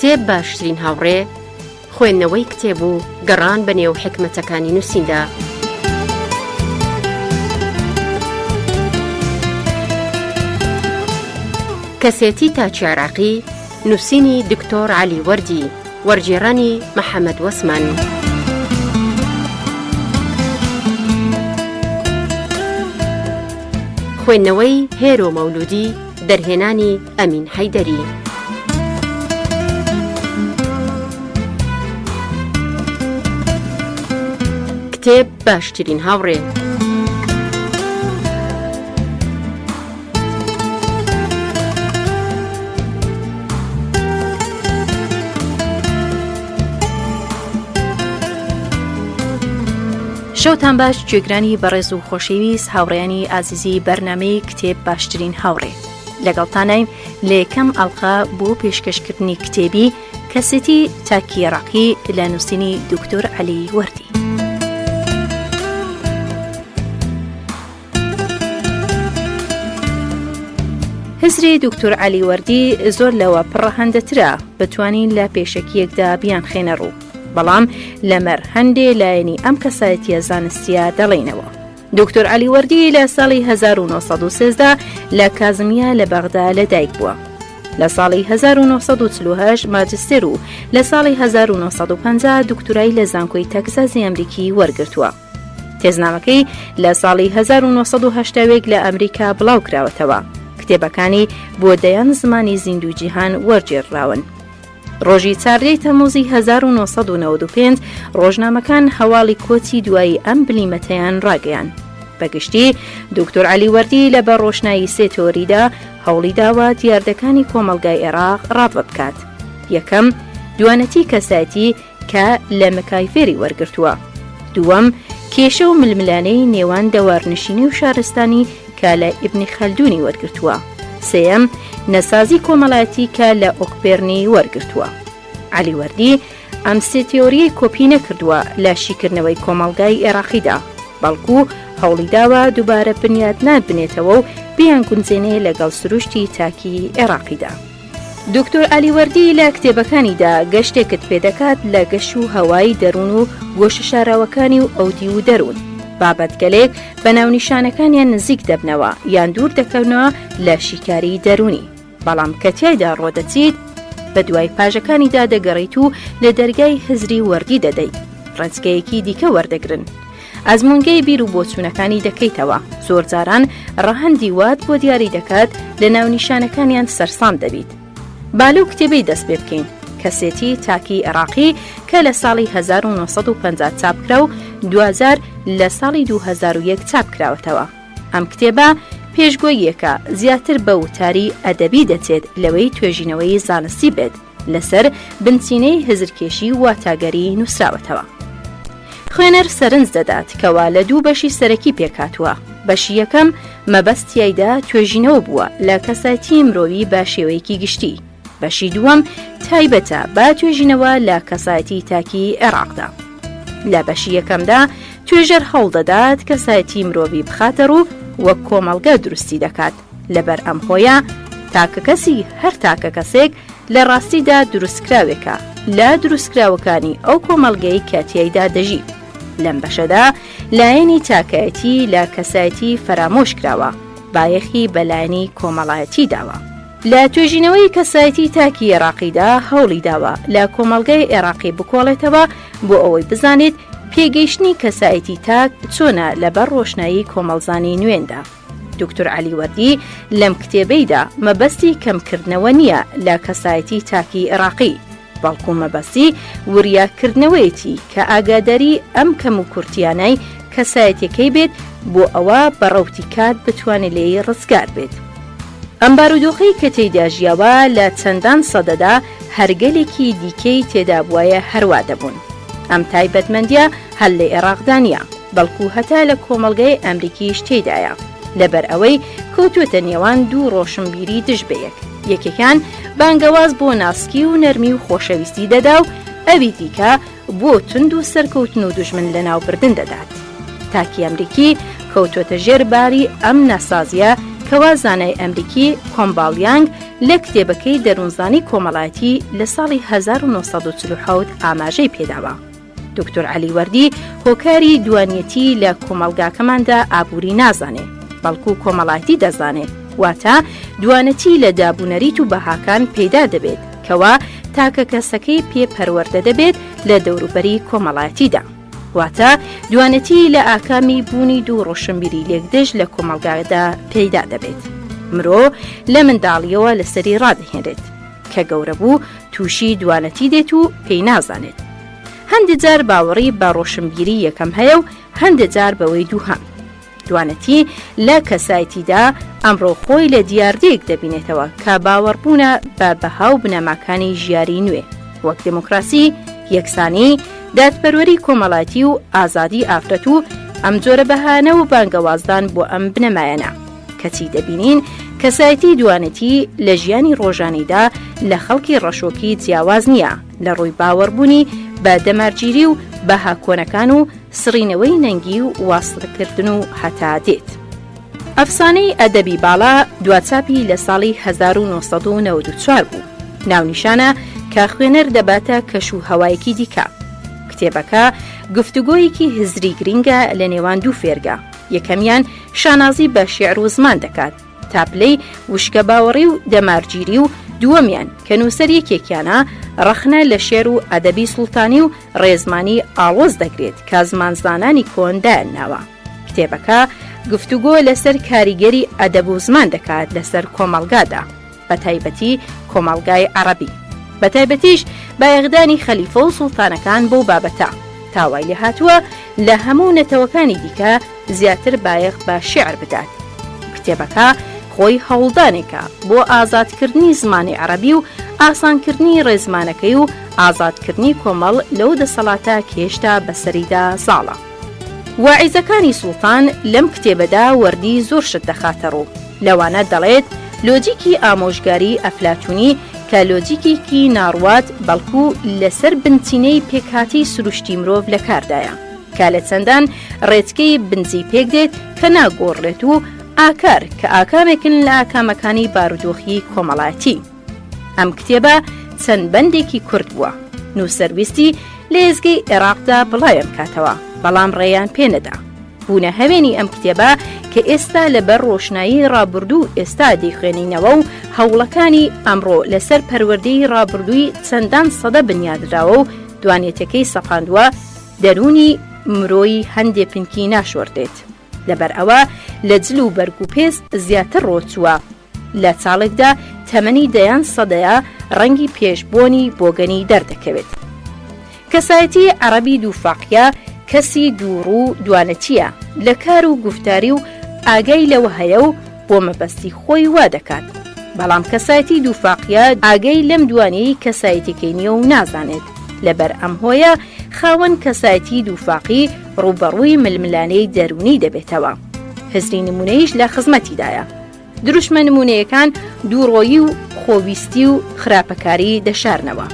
کتێب باشترین هاوڕێ خوێندنەوەی کتێب و گەڕان بە نێو حکمەتەکانی نووسیندا. کەسێتی تاچی عێراقی، نووسینی دکتۆر عەلی وەردی، وەرگێڕانی محەممەد وەسمان. خوێندنەوەی هێرۆ مەولودی، دەرهێنانی ئەمین حەیدەری. کتێب باشترین هاوڕێ. شەوتان باش گوێگرانی بەڕێز و خۆشەویست هاوڕێیانی ئازیزی بەرنامەی کتێب باشترین هاوڕێ. لەگەڵتانین لە یەکەم ئەڵقا بۆ پێشکەشکردنی کتێبی کەسێتی تاکی عێراقی لە نووسینی دکتۆر عەلی وەردی. هزری دکتۆر عەلی وەردی زۆر لەوە پڕەهەندەترە بتوانین لە پێشەکیەکدا بیان خێنە ڕوو، بەڵام لەمەر هەندێ لایەنی ئەم کەسایەتیە زانستیە دەڵێنەوە. دکتۆر عەلی وەردی لە ساڵی 1913 لە کازمیا لە بەغدا لەدایک بووە. لە ساڵی 1948 ماجستێر و لە ساڵی 1950 دکتۆرای لە زانکۆی تەکزاسی ئەمریکی وەرگرتووە. تێزنامەکەی لە ساڵی 1980 لە ئەمریکا بڵاو کراوەتەوە. کتێبەکانی بۆ دەیان زمانی زیندوو جیهان وەرگێڕراون. ڕۆژی چاردەی تەمووزی 1995 ڕۆژنامەکان هەواڵی کۆچی دوایی ئەم بلیمەتەیان ڕاگەیان. بەگشتی دکتۆر عەلی وەردی لە بەڕۆشنایی سێ تۆریدا هەوڵی داوە دیاردەکانی کۆمەلگای عێراق ڕاوە بکات. یەکەم، دوانەتی کەسایەتی کە لە مکایفێری وەرگرتووە. دووەم، کێشە و ململانەی نێوان دەوارنشینی و شارستانی کە لە ئیبنی خەلدونی وەرگرتووە. سێەم، نەسازی کۆمەڵایەتی کە لە ئۆکپێرنی وەرگرتووە. عەلی وەردی ئەم سێ تێۆریەی کۆپی نەکردووە لە شیکردنەوەی کۆمەڵگای عێراقیدا، بەڵکو هەوڵی داوە دووبارە بنیاتنان بنێتەوە و بیان گونجێنێ لەگەڵ سروشتی تاکی عێراقیدا. دکتۆر عەلی وەردی لە کتێبەکانیدا گەشتێکت پێدەکات لە گەشت و هەوای دەروون و گۆشە شاراوەکانی و ئەودی و دەروون. بابەتگەلێک بە ناونیشانەکانیان نزیک دەبنەوە یان دوور دەکەونەوە لە شیکاری دەرونی، بەڵام کە تیایدا ڕۆدەچیت بە دوای پاژەکانیدا دەگەڕیت و لە دەرگای هزری وەردی دەدەیت. ڕێچکەیەکی دیکە وەردەگرن. ئەزموونگەی بیر و بۆچوونەکانی دەکەیتەوە. زۆر جاران ڕەهەندی وات بۆ دیاری دەکات لە ناونیشانەکانیان سەرسام دەبیت. بالو کتێبەی دەست پێ بکەین، کەسێتی تاکی عێراقی کە لە ساڵی 1950 چاپکرا و 2000 لە ساڵی 2001 چاپکراوەتەوە. ئەم کتێبە پێشگۆییەکە زیاتر بە وتاری ئەدەبی دەچێت لەوەی توێژینەوەی زانستی بێت لەسەر بنچینەی هزرکێشی واتاگەری نووسراوەتەوە. خوێنەر سەرنج دەدات کەوا لە دوو بەشی سەرەکی پێکاتووە. بەشی یەکەم مەبەستیایدا توێژینەوە بووە لە کەسایەتی مرۆوی بە شێوەیەکی گشتی. بەشی دووەم تایبەتە با توێژینەوە لە کەسایەتی تاکی عێراقدا. لە بەشی یەکەمدا توێژەر هەوڵ دەدات کەسایەتی مرۆڤی بخاتە ڕوو وەک کۆمەڵگە دروستی دەکات. لەبەر ئەم هۆیە تاکە کەسی هەر تاکە کەسێک لە ڕاستیدا دروستکراوێکە لە دروستکراوەکانی ئەو کۆمەڵگەی کاتیایدا دەژی. لەم بەشەدا لایەنی تاکایەتی لە کەسایەتی فەرامۆش کراوە، بایەخی بەلایەنی کۆمەڵایەتی داوە. لە توێژینەوەی کەسایەتی تاکی عێراقیدا هەوڵی داوە لە کۆمەڵگەی عێراقی بکۆڵێتەوە بۆ ئەوەی بزانێت پێگەیشتنی کەسایەتی تاک چۆنە لەبەر ڕۆشنایی کۆمەڵزانی نوێندا. دکتۆر عەلی وەردی لەم کتێبەیدا مەبەستی کەمکردنەوە نییە لە کەسایەتی تاکی عێراقی، بەڵکو مەبەستی وریاکردنەوەیەتی کە ئاگاداری ئەم کەم و کورتیانەی کەسایەتەکەی بێت بۆ ئەوە بەڕەوتی کات بتوانێت لێی ڕزگار بێت. ئەم بارودۆخەی کە تێیدا ژیاوە لە چەندان سەدەدا هەرگەلێکی دیکەی تێدا بووایە هەروا دەبوون. ئەم تایبەتمەندیە هەل لە عێراقدا نیە، بەڵکو هەتا لە کۆمەڵگەی ئەمریکیش تێدایە، لەبەر ئەوەی کەوتوتە نێوان دوو ڕۆشنبیری دژ بەیەک. یەکێکان بانگەواز بۆ ناسکی و نەرمی و خۆشەویستی دەدا و ئەوی دیکە بۆ تند و سەرکەوتن و دوژمن لە ناوبردن دەدات. تاکی ئەمریکی کەوتوتە ژێر باری ئەم ناسازیە کەوا زانای ئەمریکی کۆمباڵیانگ لە کتێبەکەی دەروونزانی کۆمەڵایەتی لە ساڵی 1940 ئاماژەی پێداوە. دکتۆر عەلی وەردی هۆکاری دوانیەتی لە کۆمەڵگاکەماندا ئابووری نازانێ، بەڵکو کۆمەڵایەتی دەزانێ، واتە دوانەتی لە دابوونەریت و بەهاکان پەیدا دەبێت کەوا تاکە کەسەکەی پێپەروەردە دەبێت لە دەوروبەری کۆمەڵایەتیدا، واتە دوانەتی لە ئاکامی بوونی دوو ڕۆشنبیری لێکدەژ لە کۆمەلگادا پەیدا دەبێت. مرۆ لە منداڵیەوە لەسەری ڕادەهێنرێت کە گەورە بوو تووشی دوانەتی دێت و پێی نازانێت. هەندێک جار باوەڕی بە ڕۆشنبیری یەکەم هەیە و هەندێک جار بەوەی دووهەم. دوانەتی لە کەسایەتیدا ئەمڕۆ خۆی لە دیاردەیەک دەبینێتەوە کە باوەڕبوونە بە بەهاو بنەماکانی ژیاری نوێ وەک دموکراسی، یەکسانی، دادپەروەری کۆمەڵایەتی و ئازادی ئافرەت و ئەم جۆرە بەهانە و بانگەوازدان بۆ ئەم بنەمایەنە کەچی دەبینین کەسایەتی دوانەتی لە ژیانی ڕۆژانیدا لە خەڵکی ڕەشۆکی جیاواز نییە لە ڕووی باوەڕبوونی بە دەمارگیری و بەها کۆنەکان و سڕینەوەی نەنگی و واستەکردن و هەتا دێت. ئەفسانەی ئەدەبی باڵا دواتچاپی لە ساڵی 1994 بوو. ناونیشانە کە خوێنەر دەباتە کەش و هەوایەکی دیکە. کتێبەکە گفتوگۆیەکی هزری گرینگە لە نێوان دوو فێرگە. یەکەمیان شانازی بە شێعر و زمان دەکات تا پلەی وشکە باوەڕی و دەمارگیری و دووەمیان کە نووسەر یەکێکیانە ڕەخنە لە شێر و ئەدەبی سوڵتانی و ڕێزمانی ئاڵۆز دەگرێت کە زمانزانانی کۆندایان ناوە. کتێبەکە گفتوگۆ لەسەر کاریگەری ئەدەب و زمان دەکات لەسەر کۆمەڵگادا، بە تایبەتی کۆمەڵگای عەرەبی، بە تایبەتیش بایەغدانی خەلیفە و سوڵتانەکان بۆ بابەتە تاوای لێ هاتووە لە هەموو نەتەوەکانی دیکە زیاتر بایەغ بە شێعر بدات. کتێبەکە خۆی هەوڵدانێکە بۆ ئازادکردنی زمانی عەرەبی و ئاسانکردنی ڕێزمانەکەی و ئازادکردنی کۆمەڵ لەو دەسەڵاتە کێشتا بەسەریدا زاڵە. واعیزەکانی سوڵتان لەم کتێبەدا وەردی زۆر شت دەخاتە ڕوو. لەوانە دەڵێت لۆجیکی ئامۆژگاری ئەفلاتونی کە لۆجیکێکی ناڕوات بەڵکو لەسەر بنچینەی پێکهاتی سروشتی مرۆڤ لە کاردایە کە لە چەندان ڕێچکەی بنجی پێک دێت کە ناگۆڕێت و ئاکار کە ئاکامێکن لە ئاکامەکانی بارودۆخی کۆمەڵایەتی. ئەم کتێبە چەند بەندێکی کورد بووە. نووسەرویستی لە ئێزگەی عێراقدا بڵاوێم کاتەوە بەڵام ڕێیان پێنەدا. بوونە هەوێنی ئەم کتێبە کە ئێستا لەبەر ڕۆشنایی ڕابردوو ئێستا دەیخوێنینەوە و هەوڵەکانی ئەمڕۆ لەسەر پەروەردەی ڕابردووی چەندان سەدە بنیادراوە و دوانێتەکەی سەپاندووە دەرونی مرۆی هەندێ پنکی ناشوەردێت. لەبەر ئەوە لە جل و بەرگ و پێز زیاتر ڕۆچووە. لە چاڵێکدا تەمەنی دەیان سەدەیە ڕەنگی پێشبۆنی بۆگەنی دەردەکەوێت. کەسایەتی عەرەبی دووفاقیە کەسی دووڕوو دوانەتیە لە کار و گفتاری و ئاگای لەوە هەیە و بۆ مەبەستی خۆی وا دەکات. بەڵام کەسایەتی دووفاقیە ئاگای لەم دوانەیەی کەسایەتەکەی نییە و نازانێت. لەبەر ئەم هۆیە خاوەن کەسایەتی دووفاقی ڕوبەڕووی ململانەی دەرونی دەبێتەوە. هزری نمونەیش لە خزمەتیدایە. دروشمە نمونەیەکان دووڕۆیی و خۆویستی و خراپەکاری دەشارنەوە.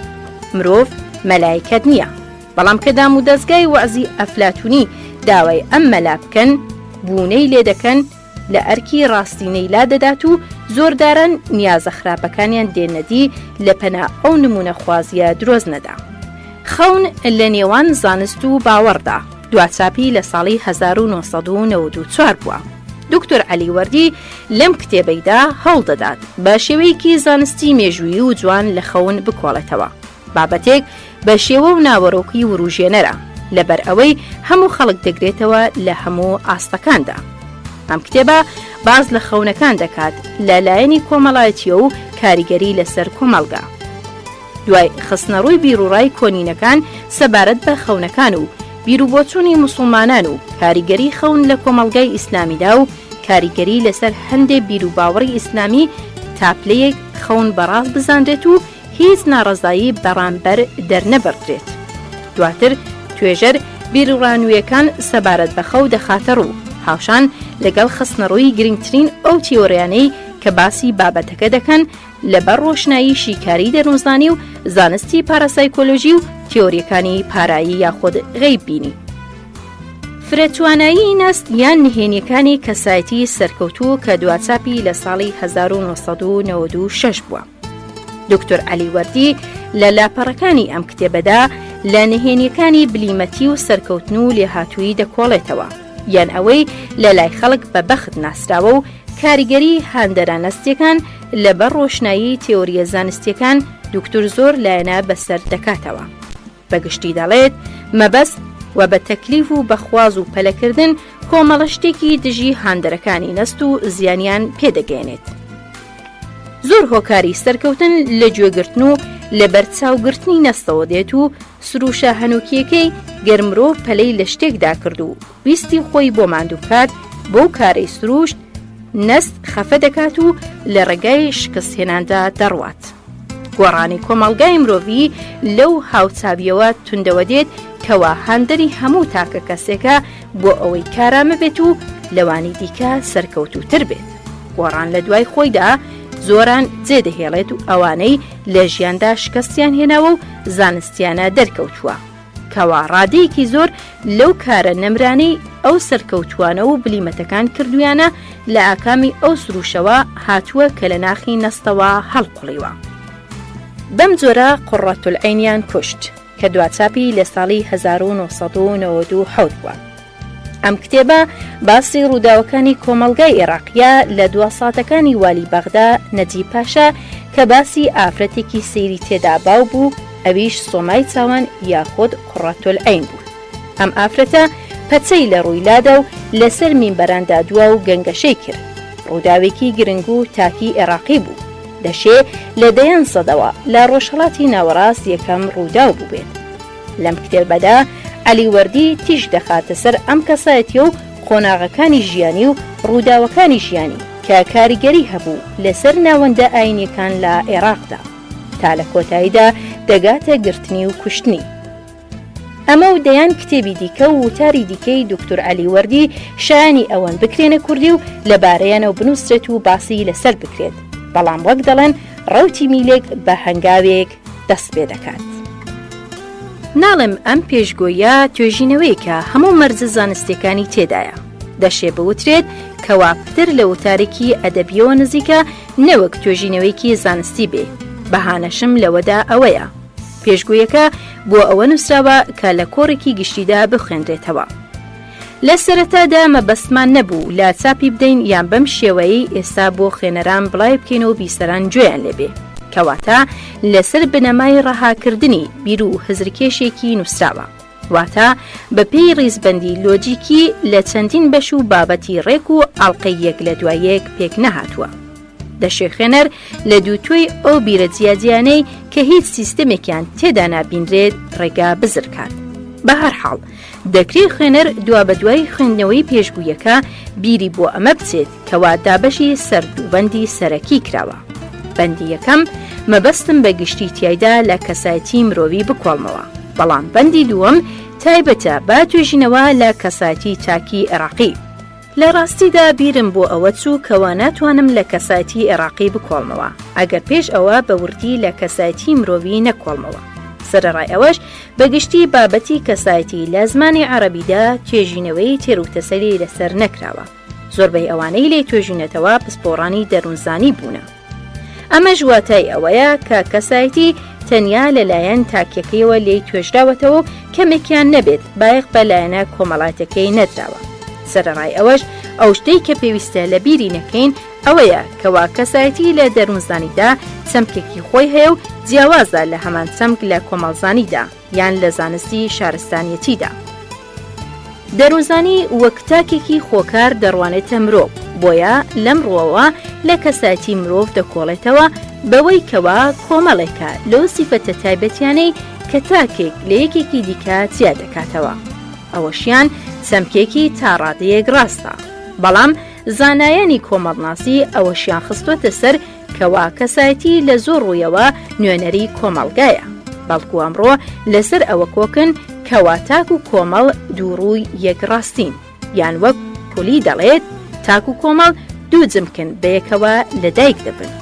مرۆڤ مەلایکەت نییە. بەڵام کە دام و دەستگای وەعزی ئەفلاتونی داوای ئەم مەلا بکەن بوونەی لێ دەکەن لە ئەرکی ڕاستینەی لا دەدات و زۆردارن نیازە خراپەکانیان دێنەدی لە پەنا ئەو نمونە خوازیە درۆز نەدا. خەون لە نێوان زانست و باوەڕدا دواتچاپی لە ساڵی 1994 بووە. دکتۆر عەلی وەردی لەم کتێبەیدا هەوڵ دەدات بە شێوەیەکی زانستی مێژوویی و جوان لە خەون بکۆڵێتەوە. بابەتێک بە شێوە و ناوەڕۆکی وروژێنەرە لەبەر ئەوەی هەموو خەڵک دەگرێتەوە لە هەموو ئاستەکاندا. ئەم کتێبە باز لە خەونەکان دەکات لە لایەنی کۆمەڵایەتیە و کاریگەری لەسەر کۆمەڵگا. دوای خستنەڕووی بیرروڕای کۆنینەکان سەبارەت بە خەونەکان و بیرروبۆچوونی موسڵمانان و کاریگەری خەون لە کۆمەڵگای ئیسلامیدا و کاریگەری لەسەر هەندێک بیرروباوەڕی ئیسلامی تاپلەیەک خەون بەڕاست بزاندرێت و هیچ ناڕەزایی بەڕامبەر دەرنەبڕدرێت. دواتر توێژەر بیرروڕانوویەکان سەبارەت بە خەو دەخاتە ڕوو هاوشان لەگەڵ خستنەڕووی گرنگترین ئەو تیۆریانەی کە باسی بابەتەکە دەکەن لەبەر ڕۆشنایی شیکاری دەروونزانی و زانستی پاراسایکۆلۆژی و تیۆریەکانی پارایی یاخود غەیب بینی. فرەتوانایی نەست یان نهێنیەکانی کەسایەتی سەرکەوتوو کە دواتچاپی لە ساڵی 1996 بووە. دکتۆر عەلی وەردی لە لاپەڕەکانی ئەم کتێبەدا لە نهێنیەکانی بلیمەتی و سەرکەوتن و لێهاتووی دەکۆڵێتەوە، یان ئەوەی لە لای خەڵک بە بەخت ناسراوە و کاریگەری هاندەرانەستیەکان لەبەر ڕۆشنایی تێۆریە زانستیەکان دکتۆر زۆر لایەنە بەسەر دەکاتەوە. بەگشتی دەڵێت مەبەست و بە تەکلیف و بەخواز و پەلەکردن کۆمەڵە شتێکی دژی هاندەرەکانی نەست و زیانیان پێدەگەێنێت. زۆر هۆکاری سەرکەوتن لە گوێگرتن و لە بەرچاوگرتنی نەستەوە دێت و سروشە هەنووکیەکەی گەرمرۆ پەلەی لە شتێکدا کرد و ویستی خۆی بۆ ماندوو بکات بۆ کارەی سروشت نەست خەفە دەکات و لە ڕێگای شکستهێناندا دەڕوات. گۆڕانی کۆمەڵگای مرۆڤی لەو هاوچاویەوە توندەوە دێت کەوا هاندەری هەموو تاکە کەسێکە بۆ ئەوەی کارامە بێت و لەوانی دیکە سەرکەوتوتر بێت. گۆڕان لە دوای خۆیدا زۆران جێدەهێڵێت و ئەوانەی لە ژیاندا شکستیان هێناوە و زانستیانە دەرکەوتووە، کەوا ڕادەیەکی زۆر لەو کارە نەمرانەی ئەو سەرکەوتوانە و بلیمەتەکان کردویانە لە ئاکامی ئەو سروشەوە هاتووە کە لە ناخی نەستەوە هەڵقوڵیوە. بەم جۆرە قوڕەتولعینیان کوشت کە دواتچاپی لە ساڵی 1997 بووە. ئەم کتێبە باسی ڕووداوەکانی کۆمەڵگای عێراقیە لە دواساتەکانی والی بەغدا نەجیب پاشا کە باسی ئافرەتێکی سەیری تێدا باو بوو، ئەویش سۆمای چاوان یاخود قوڕەتولعین بوو. ئەم ئافرەتە پەچەی لە ڕوویلادا و لەسەر مینبەراندا دووە و گەنگەشەی کرد. ڕووداوێکی گرنگ و تاکی عێراقی بوو، دەشێ لە 10 سەدەوە لە ڕۆژهەڵاتی ناوەڕاست یەکەم ڕووداو بووبێت. لەم کتێبەدا عەلی وەردی تیژ دەخاتە سەر ئەم کەسایەتیە و قۆناغەکانی ژیانی و ڕووداوەکانی ژیانی کە کاریگەری هەبوو لەسەر ناوەندە ئاینیەکان لە عێراقدا تا لە کۆتاییدا دەگاتە گرتنی و کوشتنی. ئەمە و دەیان کتێبی دیکە و وتاری دیکەی دکتۆر عەلی وەردی شایانی ئەوەن بکرێنە کوردی و لەبارەیانەوە بنووسرێت و باسی لەسەر بکرێت، بەڵام وەک دەڵێن ڕەوتی میلێک بە هەنگاوێک دەست پێ دەکات. ناڵێم ئەم پێشگۆیە توێژینەوەیکە هەموو مەرجە زانستیەکانی تێدایە. دەشێ بوترێت کەوا پتر لە وتارێکی ئەدەبیەوە نزیکە نەوەک توێژینەوەیکی زانستی بێ. بەهانەشم لەوەدا ئەوەیە پێشگویەکە بۆ ئەوە نووسراوە کە لە کۆڕێکی گشتیدا بخوێنرێتەوە. لە سەرەتادا مەبەستمان نەبوو لا چاپی بدەین یان بەم شێوەیەی ئێستا بۆ خوێنەران بڵای بکەینەوە بیسەران گوێیان لێبێ، کەواتە لەسەر بنەمای ڕەهاکردنی بیر و هزرکێشێکی نووسراوە، واتە بە پێی ڕیزبەندی لۆجیکی لە چەندین بەش و بابەتی ڕێک و ئاڵقەی یەک لە دوایەک پێک نەهاتووە. دەشێ خوێنەر لە دووتۆی ئەو بیرە جیاجیانەی کە هیچ سیستەمێکیان تێدا نابینرێت ڕێگا بزرکات. بە هەر حاڵ دەکرێت خوێنەر دوا بە دوای خوێندنەوەی پێشگویەکە بیری بۆ ئەمە بچێت کەوا دابەشی سەرد و بەندی سەرەکی کراوە. بەندی یەکەم مەبەستم بە گشتی تیایدا لە کەسایەتی مرۆڤی بکۆڵمەوە، بەڵام بەندی دووەم تایبەتە با توێژینەوە لە کەسایەتی تاکی عێراقی. لە ڕاستیدا بیرم بۆ ئەوە چوو کەوا ناتوانم لە کەسایەتی عێراقی بکۆڵمەوە ئەگەر پێش ئەوە بە وردی لە کەسایەتی مرۆڤی نەکۆڵمەوە. سەرەڕای ئەوەش بەگشتی بابەتی کەسایەتی لە زمانی عەرەبیدا توێژینەوەی تێروتەسەری لەسەر نەکراوە. زۆربەی ئەوانەی لێ توێژینێتەوە پسپۆڕانی دەروونزانی بوونە. ئەمە ژواتای ئەوەیە کە کەسایەتی تەنیا لەلایەن تاکیەکەیەوە لێی توێژراوەتەوە کەمێکیان نەبێت بایەق بەلایەنە کۆمەڵاتەکەی نەدراوە. سەرەڕای ئەوەش ئەو شتەی کە پێویستە لە بیری نەکەین ئەوەیە کەوا کەسایەتی لە دەروونزانیدا چەمکێکی خۆی هەیە و جیاوازە لە هەمان چەمک لە کۆمەڵزانیدا یان لە زانستی شارستانیەتیدا. دەروونزانی وەک تاکێکی خۆکار دەڕوانێتە مرۆڤ، بۆیە لەم ڕوەوە لە کەسایەتی مرۆڤ دەکۆڵێتەوە بەوەی کەوا کۆمەڵێکە لەو سیفەتە تایبەتیانەی کە تاکێک لە یەکێکی دیکە جیا دەکاتەوە. ئەوەشیان چەمکێکی تا ڕادەیەک ڕاستە، بەڵام زانایانی کۆمەڵناسی ئەوەشیان خستوەتە سەر کەوا کەسایەتی لە زۆر ڕوویەوە نوێنەری کۆمەڵگایە، بەڵکو ئەمڕۆ لەسەر ئەوە کۆکن کەوا تاک و کۆمەڵ دووڕووی یەک ڕاستین، یان وەک پولی دەڵێت تاک و کۆمەڵ دوو جمکن بەیەکەوە لەدایک دەبن.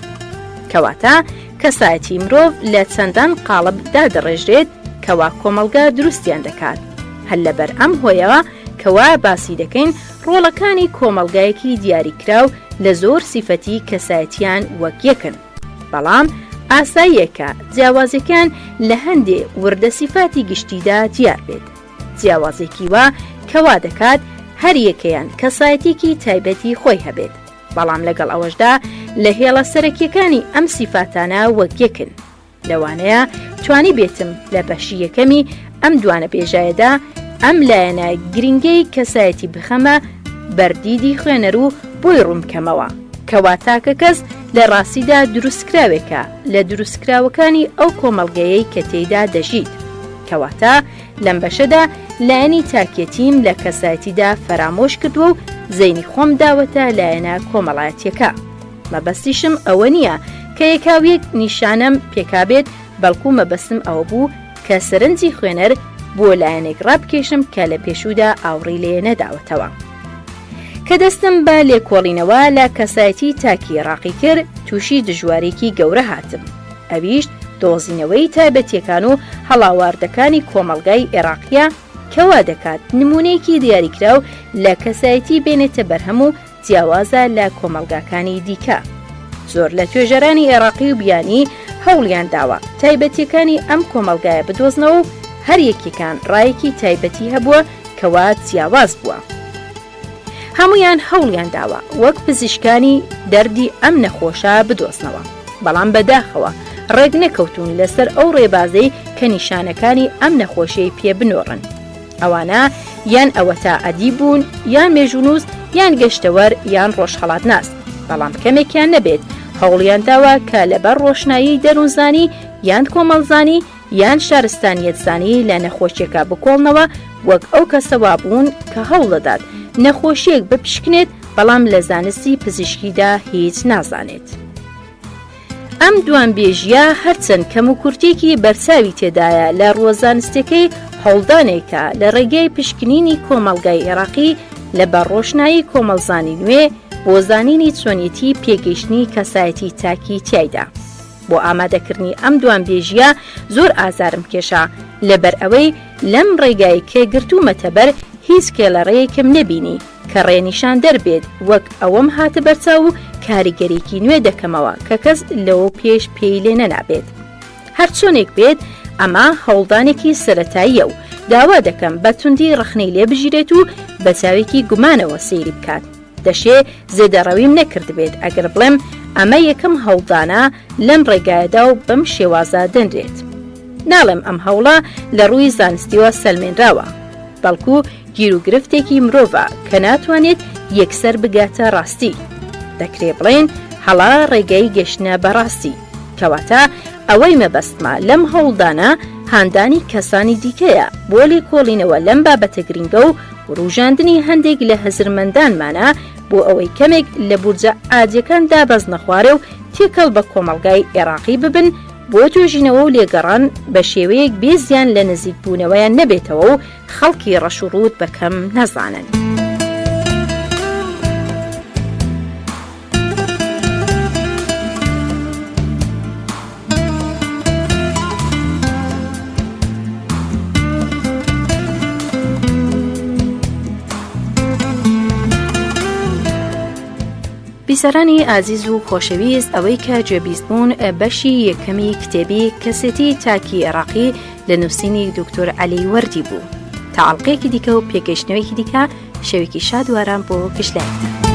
کەواتە کەسایەتی مرۆڤ لە چەندان قاڵبدا دەڕێژرێت کەوا کۆمەڵگە دروستیان دەکات. هەر لەبەر ئەم هۆیەوە کەوا باسی دەکەین ڕۆڵەکانی کۆمەڵگایەکی دیاریکراو لە زۆر سیفەتی کەسایەتیان وەک یەکن، بەڵام ئاساییەکە جیاوازەکان لە هەندێ وردە سیفاتی گشتیدا دیار بێت. جیاوازێکی وا کەوا دەکات هەر یەکەیان کەسایەتێکی تایبەتی خۆی هەبێت، بەڵام لەگەڵ ئەوەشدا لە هێڵە سەرەکیەکانی ئەم سیفاتانە وەک یەکن. لەوانەیە توانی بێتم لە بەشی یەکەمی ئەم دوانە پێژایەدا ئەم لایەنە گرنگەی کەسایەتی بخەمە بەردیدی خوێنەر و بۆی ڕوونکەمەوە، کەواتە کە کەس لە ڕاستیدا دروستکراوێکە لە دروستکراوەکانی ئەو کۆمەڵگەیەی کە تێیدا دەژیت. کەواتە لەم بەشەدا لایەنی تاکێتیم لە کەسایەتیدا فەرامۆش کردووە و زەینی خۆم داوەتە لایەنە کۆمەڵایەتیەکە. مەبەستیشم ئەوە نییە کە یەکاویەک نیشانەم پێکابێت، بەڵکو مەبەستم ئەوە بوو کە سەرنجی خوێنەر بۆ لایەنێک ڕابکێشم کە لە پێشوودا ئاوڕی لێ نەداوەتەوە. کە دەستم بە لێکۆڵینەوە لە کەسایەتی تاکی عێراقی کرد، تووشی دژوارێکی گەورە هاتم. ئەویش دۆزینەوەی تایبەتیەکان و هەڵاواردەکانی کۆمەڵگای عێراقیە کەوا دەکات نمونەیەکی دیاریکراو لە کەسایەتی بێنێتە بەرهەم و جیاوازە لە کۆمەڵگاکانی دیکە. زۆر لە توێژەرانی عێراقی و بیانی هەوڵیان داوە تایبەتیەکانی ئەم کۆمەڵگایە بدۆزنەوە و هەر یەکێکان ڕایەکی تایبەتی هەبووە کەوا جیاواز بووە. هەمویان هەوڵیان داوە وەک پزیشکانی دەردی ئەم نەخۆشە بدۆزنەوە، بەڵام بەداخەوە ڕێک نەکەوتون لەسەر ئەو ڕێبازەی کە نیشانەکانی ئەم نەخۆشیەی پێ بنۆڕن. ئەوانە یان ئەوە تا ئەدی بوون، یان مێژونووس، یان گەشتەوەر، یان ڕۆژهەڵاتناس، بەڵام کەمێکیان نەبێت هەوڵیان داوە کە لەبەر ڕۆشنایی دەروونزانی یان کۆمەڵزانی یان شارستانیەتزانی لە نەخۆشیەکە بکۆڵنەوە وەک ئەو کەسەوا بوون کە هەوڵ دەدات نەخۆشیەک بپشکنێت بەڵام لە زانستی پزیشکیدا هیچ نازانێت. ئەم دوانبێژیە هەرچەند کەم و کورتێکی بەرچاوی تێدایە لە ڕۆزانستەکەی هەوڵدانێکە لە ڕێگەی پشکنینی کۆمەڵگای عێراقی لە بەڕۆشنایی کۆمەڵزانی نوێ بۆ زانینی چۆنیەتی پێگەیشتنی کەسایەتی تاکی تیایدا. بۆ ئامادەکردنی ئەم دوانبێژیە زۆر ئازارم کێشا لەبەر ئەوەی لەم ڕێگای کێگرتوومەتە بەر هیچ کێڵەڕێیەکم نەبینی کە ڕێنیشان دەربێت وەک ئەوەم هاتە بەرچاو و کاریگەریکی نوێ دەکەمەوە کە کەس لەوە پێش پێی لێ نەنابێت. هەر چۆنێک بێت ئەمە هەوڵدانێکی سەرەتاییە و داوا دەکەم بە توندی ڕخنەی لێ بژیرێت و بە چاوێکی گومانەوە سەیری بکات. دەشێ زێدەڕەویم نەکرد بێت ئەگەر بڵێم ئەمە یەکەم هەوڵدانە لەم ڕێگایەدا و بەم شێوازە دەنرێت. ناڵێم ئەم هەوڵە لە ڕووی زانستیوە سەلمێنراوە، بەڵکو گیرروگرفتێکی مرۆڤە کە ناتوانێت یەکسەر بگاتە ڕاستی. دەکرێ بڵێن هەڵا ڕێگەی گەشتنە بەڕاستی، کەواتە ئەوەی مەبەستمە لەم هەوڵدانە هاندانی کەسانی دیکەیە بۆ لێکۆڵینەوە لەم بابەتە گرنگە و ڕوژاندنی هەندێک لە هەزرمەندانمانە بۆ ئەوەی کەمێک لە بورجە ئاجەکاندا بەز نەخوارێ و تێکەڵ بە کۆمەڵگای عێراقی ببن بۆ توێژینەوە و لێگەڕان بە شێوەیەک بێزیان لە نزیک بوونەوەیان نەبێتەوە و خەڵکی ڕەشوڕوت بەکەم نەزانن. بیسەرانی ئازیز و خۆشەویست، ئەوەی کە گوێبیستبوون بەشی یەکەمی کتێبی کەسێتی تاکی عێراقی لە نووسینی دکتۆر عەلی وەردی بوو. تا ئەڵلقەیەکی دیکە و پێگەشتنەوەیکی دیکە شەوێکی شاد و ئارام بۆ گشتلایەتە.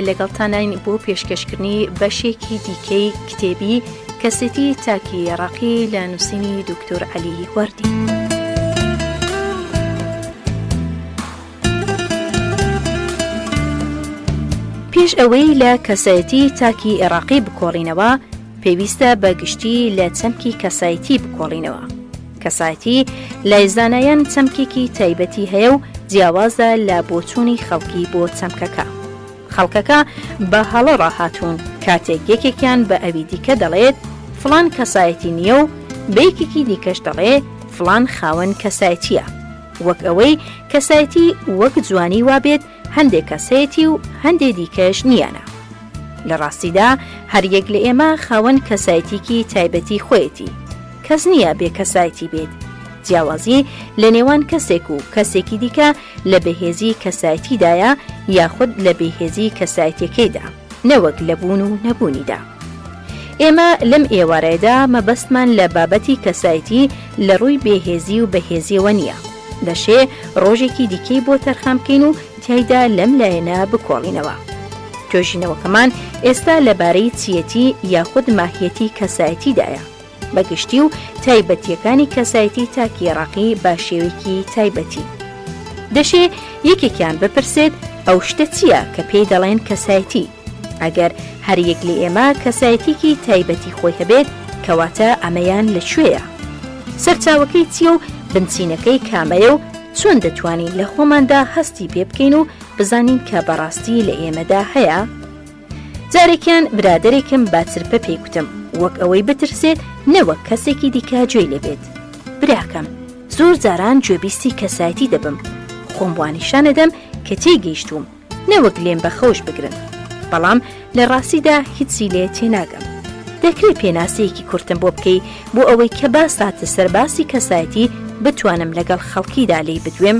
لەگەڵتانین بۆ پێشکەشکردنی بەشێکی دیکەی کتێبی کەسێتی تاکی عێراقی لە نووسینی دکتۆر عەلی وەردی. پێش ئەوەی لە کەسایەتی تاکی عێراقی بکۆڵینەوە پێویستە بە گشتی لە چەمکی کەسایەتی بکۆڵینەوە. کەسایەتی لای زانایان چەمکێکی تایبەتی هەیە و جیاوازە لە بۆچوونی خەڵکی بۆ چەمکەکە. خەڵکەکە بە هەڵە ڕاهاتوون کاتێک یەکێکیان بە ئەوی دیکە دەڵێت فڵان کەسایەتی نییە و بەیەکێکی دیکەش دەڵێ فڵان خاوەن کەسایەتیە. وەک ئەوەی کەسایەتی وەک جوانی وابێت هەندێک کەسایەتی و هەندێک دیکەش نیانە. لە ڕاستیدا هەریەک لە ئێمە خاوەن کەسایەتێکی تایبەتی خۆیەتی، کەس نییە بێ کەسایەتی بێت. جیاوازی لە نێوان کەسێک و کەسێکی دیکە لە بەهێزی کەسایەتیدایە یاخود لە بەهێزی کەسایەتەکەیدا، نەوەک لە بوون و نەبوونیدا. ئێمە لەم ئێوارەیەدا مەبەستمان لە بابەتی کەسایەتی لە ڕووی بێهێزی و بەهێزیەوە نییە. دەشێ ڕۆژێکی دیکەی بۆ تەرخان بکەین و تایدا لەم لایەنە بکۆڵینەوە. توێژینەوەکەمان ئێستا لەبارەی چیەتی یاخود ماهیەتی کەسایەتیدایە، بەگشتی و تایبەتیەکانی کەسایەتی تا کێڕاقی با شێوەیەکی تایبەتی. دەشێ یەکێکیان بپرسێت ئەو شتە چییە کە پێی دەڵێن کەسایەتی؟ ئەگەر هەریەک لە ئێمە کەسایەتێکی تایبەتی خۆی هەبێت کەواتە ئەمەیان لەکوێیە؟ سەرچاوەکەی چییە و بنچینەکەی کامەیە و چۆن دەتوانین لە خۆماندا هەستی پێ بکەین و بزانین کە بەڕاستی لە ئێمەدا هەیە؟ جارێکیان برادێکم باترپە پێیگوتم وەک ئەوەی بترسێت نەوەک کەسێکی دیکە گوێی لێبێت. براکەم، زۆر جاران گوێبیستی کەسایەتی دەبم، خۆم وانیشانەدەم کە تێگەیشتوم نەوەک لێم بەخەوش بگرن، بەڵام لە ڕاستیدا هیچی لێ تێناگەم. دەکرێت پێناسەیەکی کورتم بۆ بکەی بۆ ئەوەی کە باساتە سەرباسی کەسایەتی بتوانم لەگەڵ خەڵکیدا لێی بدوێم؟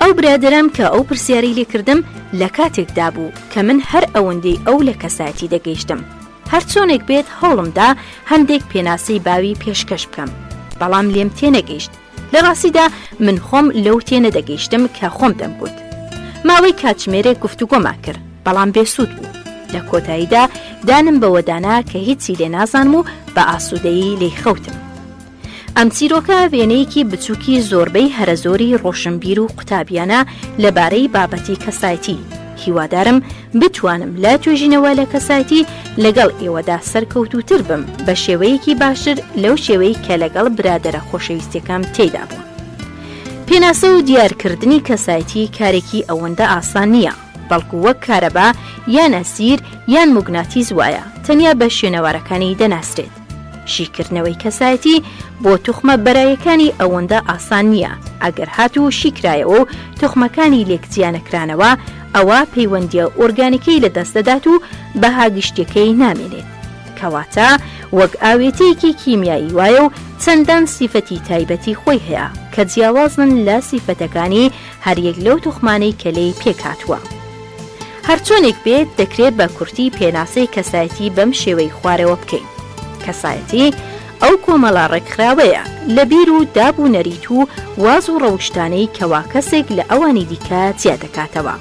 ئەو برادرم کە ئەو پرسیاری لێکردم لە کاتێکدا بوو کە من هەر ئەوەندەی ئەو لە کەسایەتی دەگەیشتم. هەر چۆنێک بێت هەوڵمدا هەندێک پێناسەی باوی پێشکەش بکەم، بەڵام لێم تێنەگەیشت. لە ڕاستیدا من خۆم لەو تێنەدەگەیشتم کە خۆم دەمگوت. ماوەی کاتژمێرێک گفتوگۆمان کرد، بەڵام بێسوود بوو. لە کۆتاییدا دانم بەوەدانا کە هیچی لێ نازانم و بە ئاسوودەیی لێی خەوتم. ئەم چیرۆکە وێنەیەکی بچووکی زۆربەی هەرە زۆری ڕۆشنبیر و قوتابیانە لەبارەی بابەتی کەسایەتی. هیوادارم بتوانم لە توێژینەوە لە کەسایەتی لەگەڵ ئێوەدا سەرکەوتوتر بم بە شێوەیەکی باشتر لەو شێوەی کە لەگەڵ برادەرە خۆشەویستەکەم تێدا بووم. پێناسە و دیارکردنی کەسایەتی کارێکی ئەوەندە ئاسان نییە، بەڵکو وەک کارەبا یان ئەسیر یان موگناتیز وایە تەنیا بە شوێنەوارەکانی دەناسرێت. شیکردنەوەی کەسایەتی بۆ توخمە بەرایەکانی ئەوەندە ئاسان نییە. ئەگەر هاتوو شیکرایەوە و توخمەکانی لێکجیانەکرانەوە ئەوە پەیوەندیە ئۆرگانیکەی لە دەست دەدات و بەها گشتەکەی نامێنێت. کەواتە وەک ئاوێتەیەکی کیمیایی وایە و چەندان سیفەتی تایبەتی خۆی هەیە کە جیاوازن لە سیفەتەکانی هەریەک لەو توخمانەی کە لێی پێکاتوە. هەرچۆنێک بێت دەکرێت بە کورتی پێناسەی کەسایەتی بەم شێوەی خوارەوە بکەین. کەسایەتی ئەو کۆمەڵە ڕێکخراوەیە لە بیر و دابوونەریت و واز و ڕەوشتانەی کەوا کەسێک لە ئەوانی دیکە جیا دەکاتەوە.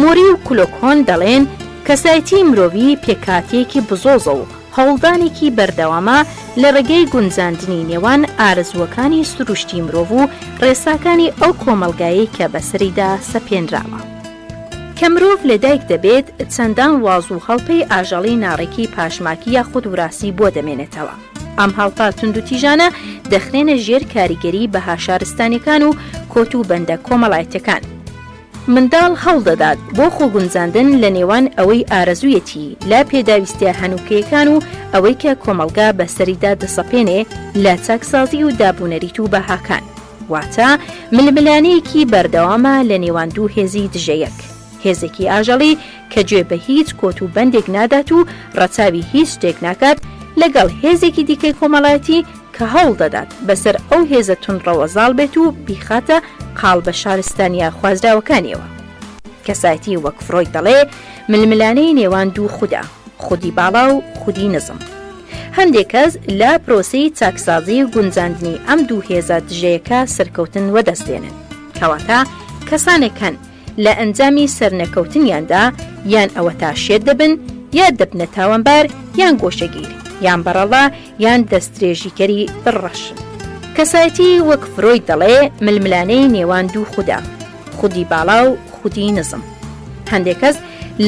موری و کلۆکۆن دەڵێن کەسایەتی مرۆڤی پێکاتێکی بزۆزە و هەوڵدانێکی بەردەوامە لە ڕێگەی گونجاندنی نێوان ئارزووەکانی سروشتی مرۆڤ و ڕێساکانی ئەو کۆمەلگایی کە بەسەریدا سەپێنراوە. کە مرۆڤ لەدایک دەبێت چەندان واز و هەڵپەی ئاژەڵی ناڕێکی پاشماکی یاخود وراسی بۆ دەمێنێتەوە. ئەم هەڵپا تونند و تیژانە دەخرێنە ژێر کاریگەری بەها شارستانیەکان و کۆت و بەندە کۆمەڵایەتەکان. منداڵ هەوڵ دەدات بۆ خۆگونجاندن لە نێوان ئەوەی ئارەزوویەتی لا پێداویستە هەنووکەیەکان و ئەوەی کە کۆمەلگا بەسەریدا دەسەپێنێ لە چاکسازی و دابوونەریت و بەهاکان. واتە ململانەیەکی بەردەوامە لە نێوان دوو هێزی دژەیەک. هێزێکی ئاژەڵی کە گوێ بە هیچ کۆت و بەندێک نادات و ڕەچاوی هیچ شتێک ناکات لەگەڵ هێزێکی دیکەی کۆمەڵایەتی کە هەوڵ دەدات بەسەر ئەو هێزە تونڕەوەزاڵ بێت و بیخاتە قاڵ بە شارستانیا خوازراوەکانیەوە. کەسایەتی وەک فرۆید دەڵێ ململانەی نێوان دوو خودا، خودی باڵا و خودی نزم. هەندێک کەس لە پرۆسەی چاکسازی و گونجاندنی ئەم دوو هێزە دژەیەکە سەرکەوتن وەدەستێنن. کەواتە کەسانێکن لە ئەنجامی سەرنەکەوتنیاندا یان ئەوە تا شێت دەبن یا دەبنە تاوانبار یان گۆشەگیر یان بەرەڵا یان دەستدرێژیکەری بڕەشن. کەسایەتی وەک فرۆید دەڵێ ململانەی نێوان دوو خودا، خودی باڵا و خودی نزم. هەندێک کەس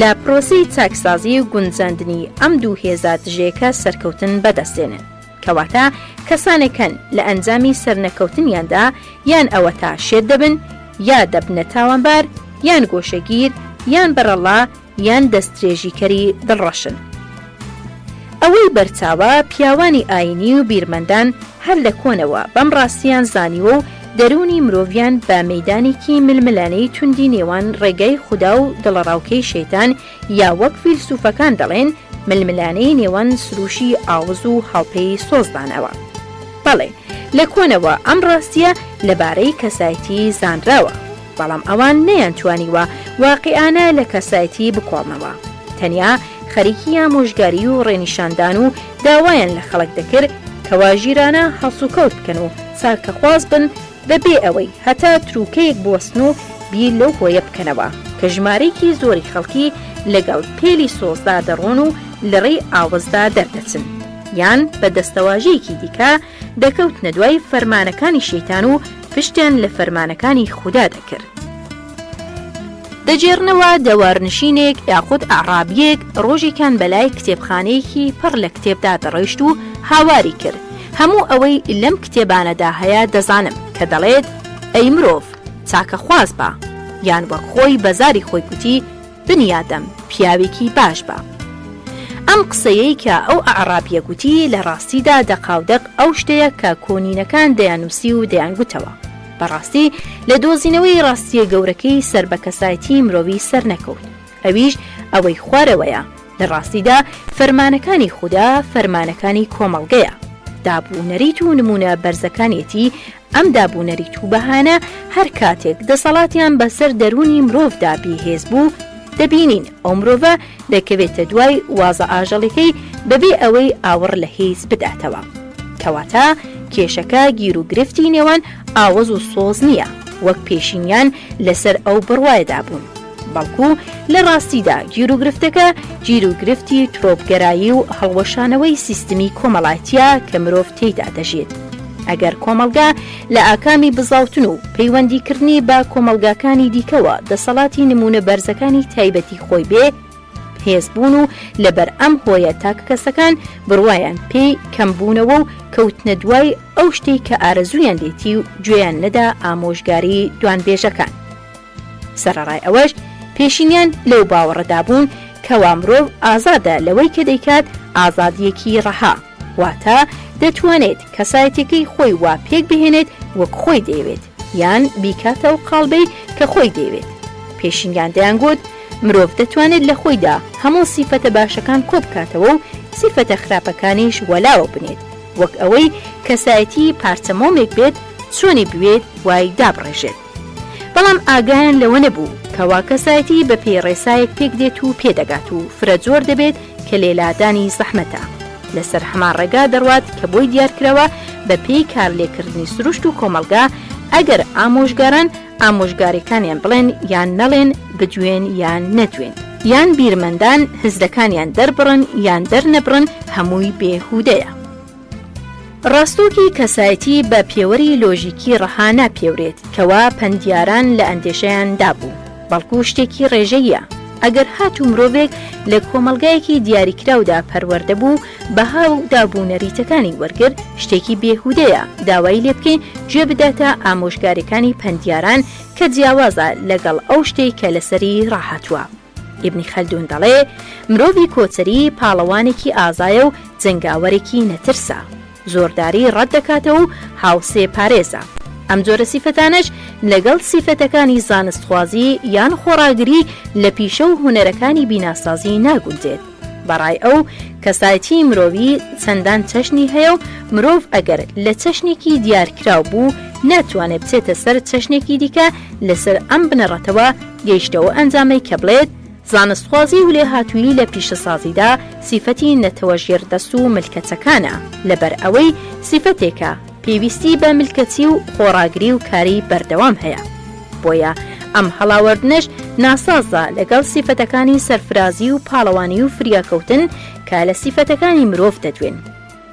لە پرۆسەی چاکسازی و گونجاندنی ئەم دوو هێزە دژەیەکە سەرکەوتن بەدەستێنن. کەواتە کەسانێکن لە ئەنجامی سەرنەکەوتنیاندا یان ئەوە تا شێت دەبن یا دەبنە تاوانبار یان گۆشەگیر یان بەرەڵا یان دەستدرێژیکەری دڵڕەشن. ئەوەی بەرچاوە پیاوانی ئاینی و بیرمەندان هەر لە کۆنەوە بەم ڕاستیان زانیوە و دەرونی مرۆڤیان بە مەیدانێکی ململانەی توندی نێوان ڕێگای خودا و دڵڕاوکەی شەیتان یا وەک فیلسوفەکان دەڵێن ململانەی نێوان سروشی ئاوز و هەڵپەی سۆزدانەوە. بەڵێ لە کۆنەوە ئەم ڕاستیە لەبارەی کەسایەتی زانراوە، بەڵام ئەوان نەیانتوانیوە واقعانە لە کەسایەتی بکۆڵنەوە. تەنیا خەریکی ئامۆژگاری و ڕێنیشاندان و داوایان لە خەڵک دەکرد کەوا ژیرانە هەڵسوکەوت بکەن و چاکەخواز بن بەبێ ئەوەی هەتا تروکەیەک بوەستن و بیر لەو هۆیە بکەنەوە کە ژمارەیەکی زۆری خەڵکی لەگەڵ پێلی سۆزدا دەڕۆن و لە ڕێی ئاوەزدا دەردەچن، یان بە دەستەواژەیەکی دیکە دەکەوتنە دوای فەرمانەکانی شەیتان و پشتیان لە فەرمانەکانی خودا دەکرد. دەجێڕنەوە دەوارنشینێک یاخود ئاعرابیەک ڕۆژێکان بەلای کتێبخانەیەکی پڕ لە کتێبدا دەڕۆیشت و هاواری کرد هەموو ئەوەی لەم کتێبانەدا هەیە دەزانم کە دەڵێت ئەی مرۆڤ چاکەخواز بە، یان وەک خۆی بەزاری خۆی گوتی بنیادەم پیاوێکی باش بە. ئەم قسەیەی کە ئەو ئاعرابیە گوتی لە ڕاستیدا دەقاودەق ئەو شتەیە کە کۆنینەکان دەیانووسی و دەیانگوتەوە. بەڕاستی لە دۆزینەوەی ڕاستیە گەورەکەی سەر بە کەسایەتی مرۆڤی سەر نەکەوت، ئەویش ئەوەی خوارەوەیە لە ڕاستیدا فەرمانەکانی خودا فەرمانەکانی کۆمەڵگەیە. دابوونەریت و نمونە بەرزەکانیەتی ئەم دابوونەریت و بەهانە هەر کاتێک دەسەڵاتیان بەسەر دەرونی مرۆڤدا بێهێز بوو دەبینین ئەو مرۆڤە دەکەوێتە دوای وازە ئاژەڵەکەی بەبێ ئەوەی ئاوڕ لە هێز بداتەوە، کەواتە کێشەکە گیر و گرفتی نێوان ئاوەز و سۆز نییە وەک پێشینیان لەسەر ئەو بڕوایەدا بوون، بەڵکو لە ڕاستیدا گیر و گرفتەکە گیر و گرفتی ترۆپگەرایی و هەڵوەشانەوەی سیستمی کۆمەڵایەتیە کە مرۆڤ تێیدا دەژێت. ئەگەر کۆمەلگا لە ئاکامی بزاوتن و پەیوەندیکردنی بە کۆمەلگاکانی دیکەوە دەسەڵاتی نمونە بەرزەکانی تایبەتی خۆی بێ هێزبوون و لەبەر ئەم هۆیە تاکە کەسەکان بڕوایان پێی کەمبوونەوە و کەوتنە دوای ئەو شتێک کە ئارەزویان لێتی و گوێیان نەدا ئامۆژگاری دوانبێژەکان. سەرەڕای ئەوەش پێشینیان لەو باوەڕەدا بوون کەوا مرۆڤ ئازادە لەوەی کە دەیکات ئازادیەکی ڕەها، واتە دەتوانێت کەسایەتەکەی خۆی وا پێک بهێنێت وەک خۆی دەیەوێت یان بیکاتەوە قاڵبەی کە خۆی دەیەوێت. پێشینیان دەیانگوت مرۆڤ دەتوانێت لە خۆیدا هەموو سیفەتە باشەکان کۆ بکاتەوە و سیفەتە خراپەکانیش وەلاوە بنێت، وەک ئەوەی کەسایەتی پارچەمۆمێک بێت چۆنی بوێت وای دابڕێژێت. بەڵام ئاگایان لەوە نەبوو کەوا کەسایەتی بە پێی ڕێسایەک پێک دێت و پێدەگات و فرەجۆر دەبێت کە لێلادانی زەحمەتە. لەسەر هەمان ڕێگا دەڕوات کە بۆی دیارکرەوە بە پێی کارلێکردنی سروشت و کۆمەلگا ئەگەر ئامۆژگاران ئامۆژگاریەکانیان بڵێن یان نەڵێن بدوێن یان نەدوێن، یان بیرمەندان هزدەکانیان دەربڕن یان دەرنەبڕن هەمووی بێهودەیە. ڕاستۆکی کەسایەتی بە پێوەری لۆژیکی ڕەها ناپێورێت کەوا پەندیاران لە ئەندێشەیان دابوو، بەڵکو شتێکی ڕێژەیە. ئەگەر هاتوو مرۆڤێک لە کۆمەلگایەکی دیاریکراودا پەروەردە بوو بەها و دابوونەریتەکانی وەرگرت شتێکی بێهودەیە داوای لێ بکەین گوێ بداتە ئامۆژگاریەکانی پەندیاران کە جیاوازە لەگەڵ ئەو شتێک کە لەسەری ڕاهاتووە. ئیبنی خەلدون دەڵێ مرۆڤی کۆچەری پاڵەوانێکی ئازایە و جەنگاوەرێکی نەترسە، زۆرداری ڕەت دەکاتەوە و هاوسێ پارێزە. ئەم جۆرە سیفەتانش لەگەڵ سیفەتەکانی زانستخوازی یان خۆڕاگری لە پیشە و هونەرەکانی بیناسازی ناگونجێت. بەڕای ئەو کەسایەتی مرۆڤی چەندان چەشنی هەیە و مرۆڤ ئەگەر لە چەشنێکی دیارکراو بوو ناتوانێت بچێتە سەر چەشنێکی دیکە لەسەر ئەم بنەڕەتەوە گەیشتەوە ئەنجامەی کە بڵێت زانستخوازی و لێ هاتووی لە پیشەسازیدا سیفەتی نەتەوەژێر دەست و ملکەچەکانە، لەبەر ئەوەی سیفەتێکە پێویستی بە ملکەچی و خۆڕاگری و کاری بەردەوام هەیە. بۆیە ئەم هەڵاوەردنش ناسازە لەگەڵ سیفەتەکانی سەرفرازی و پاڵەوانی و فریاکەوتن کە لە سیفەتەکانی مرۆڤ دەدوێن.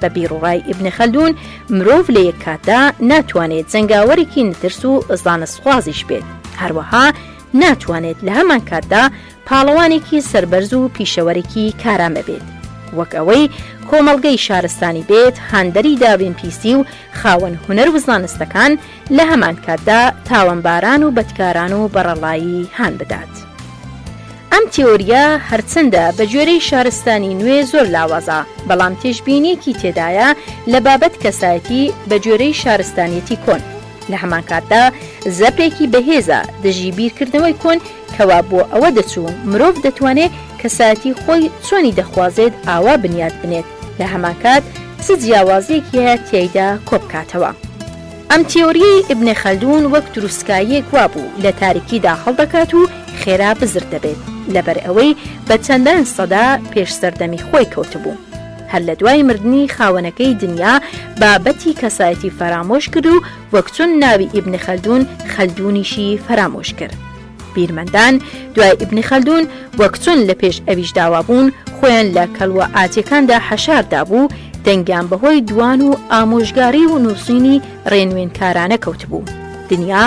بە بیرڕای ئیبن خەلدون مرۆڤ لە یەک کاتدا ناتوانێت جەنگاوەرێکی نەترس و زانستخوازیش بێت، هەروەها ناتوانێت لە هەمان کاتدا پاڵەوانێکی سەربەرز و پیشەوەرێکی کارامە بێت، وەک ئەوەی کۆمەڵگەی شارستانی بێت هاندەری داوێن پیسی و خاوەن هونەر و زانستەکان لە هەمان کاتدا تاوانباران و بەدکاران و بەڕەڵایی هان بدات. ئەم تیۆریە هەرچەندە بە گوێرەی شارستانی نوێ زۆر لاوازە، بەڵام تێژبینیەکی تێدایە لە بابەت کەسایەتی بە گوێرەی شارستانیەتی کۆن. لە هەمان کاتدا زەپێکی بەهێزە دژی بیرکردنەوەی کۆن کەوا بۆ ئەوە دەچوو مرۆڤ دەتوانێت کەسایەتی خۆی چۆنی دەخوازێت ئاوا بنیاد بنێت لە هەمان کات چ جیاوازیەکی هەیە تیایدا کۆبکاتەوە. ئەم تیۆریەی ئیبن خەلدون وەک دروستکاییەک وابوو لە تاریکیدا هەڵدەکات و خێرا بزر دەبێت لەبەر ئەوەی بە چەندان سەدا پێش سەردەمی خۆی کەوتبوو. هەر لە دوای مردنی خاوەنەکەی دنیا بابەتی کەسایەتی فرامۆش کرد و وەک چۆن ناوی ئیبن خەلدون خەلدونیشی فرامۆش کرد. بیرمەندان دوای ئیبن خەلدون وەک چۆن لە پێش ئەویش داوا بوون خۆیان لە کەلوە ئاچیەکاندا حەشاردا بوو دەنگیان بەهۆی دوان و ئامۆژگاری و نووسینی ڕێنوێنکارانە کەوتبوو. دنیا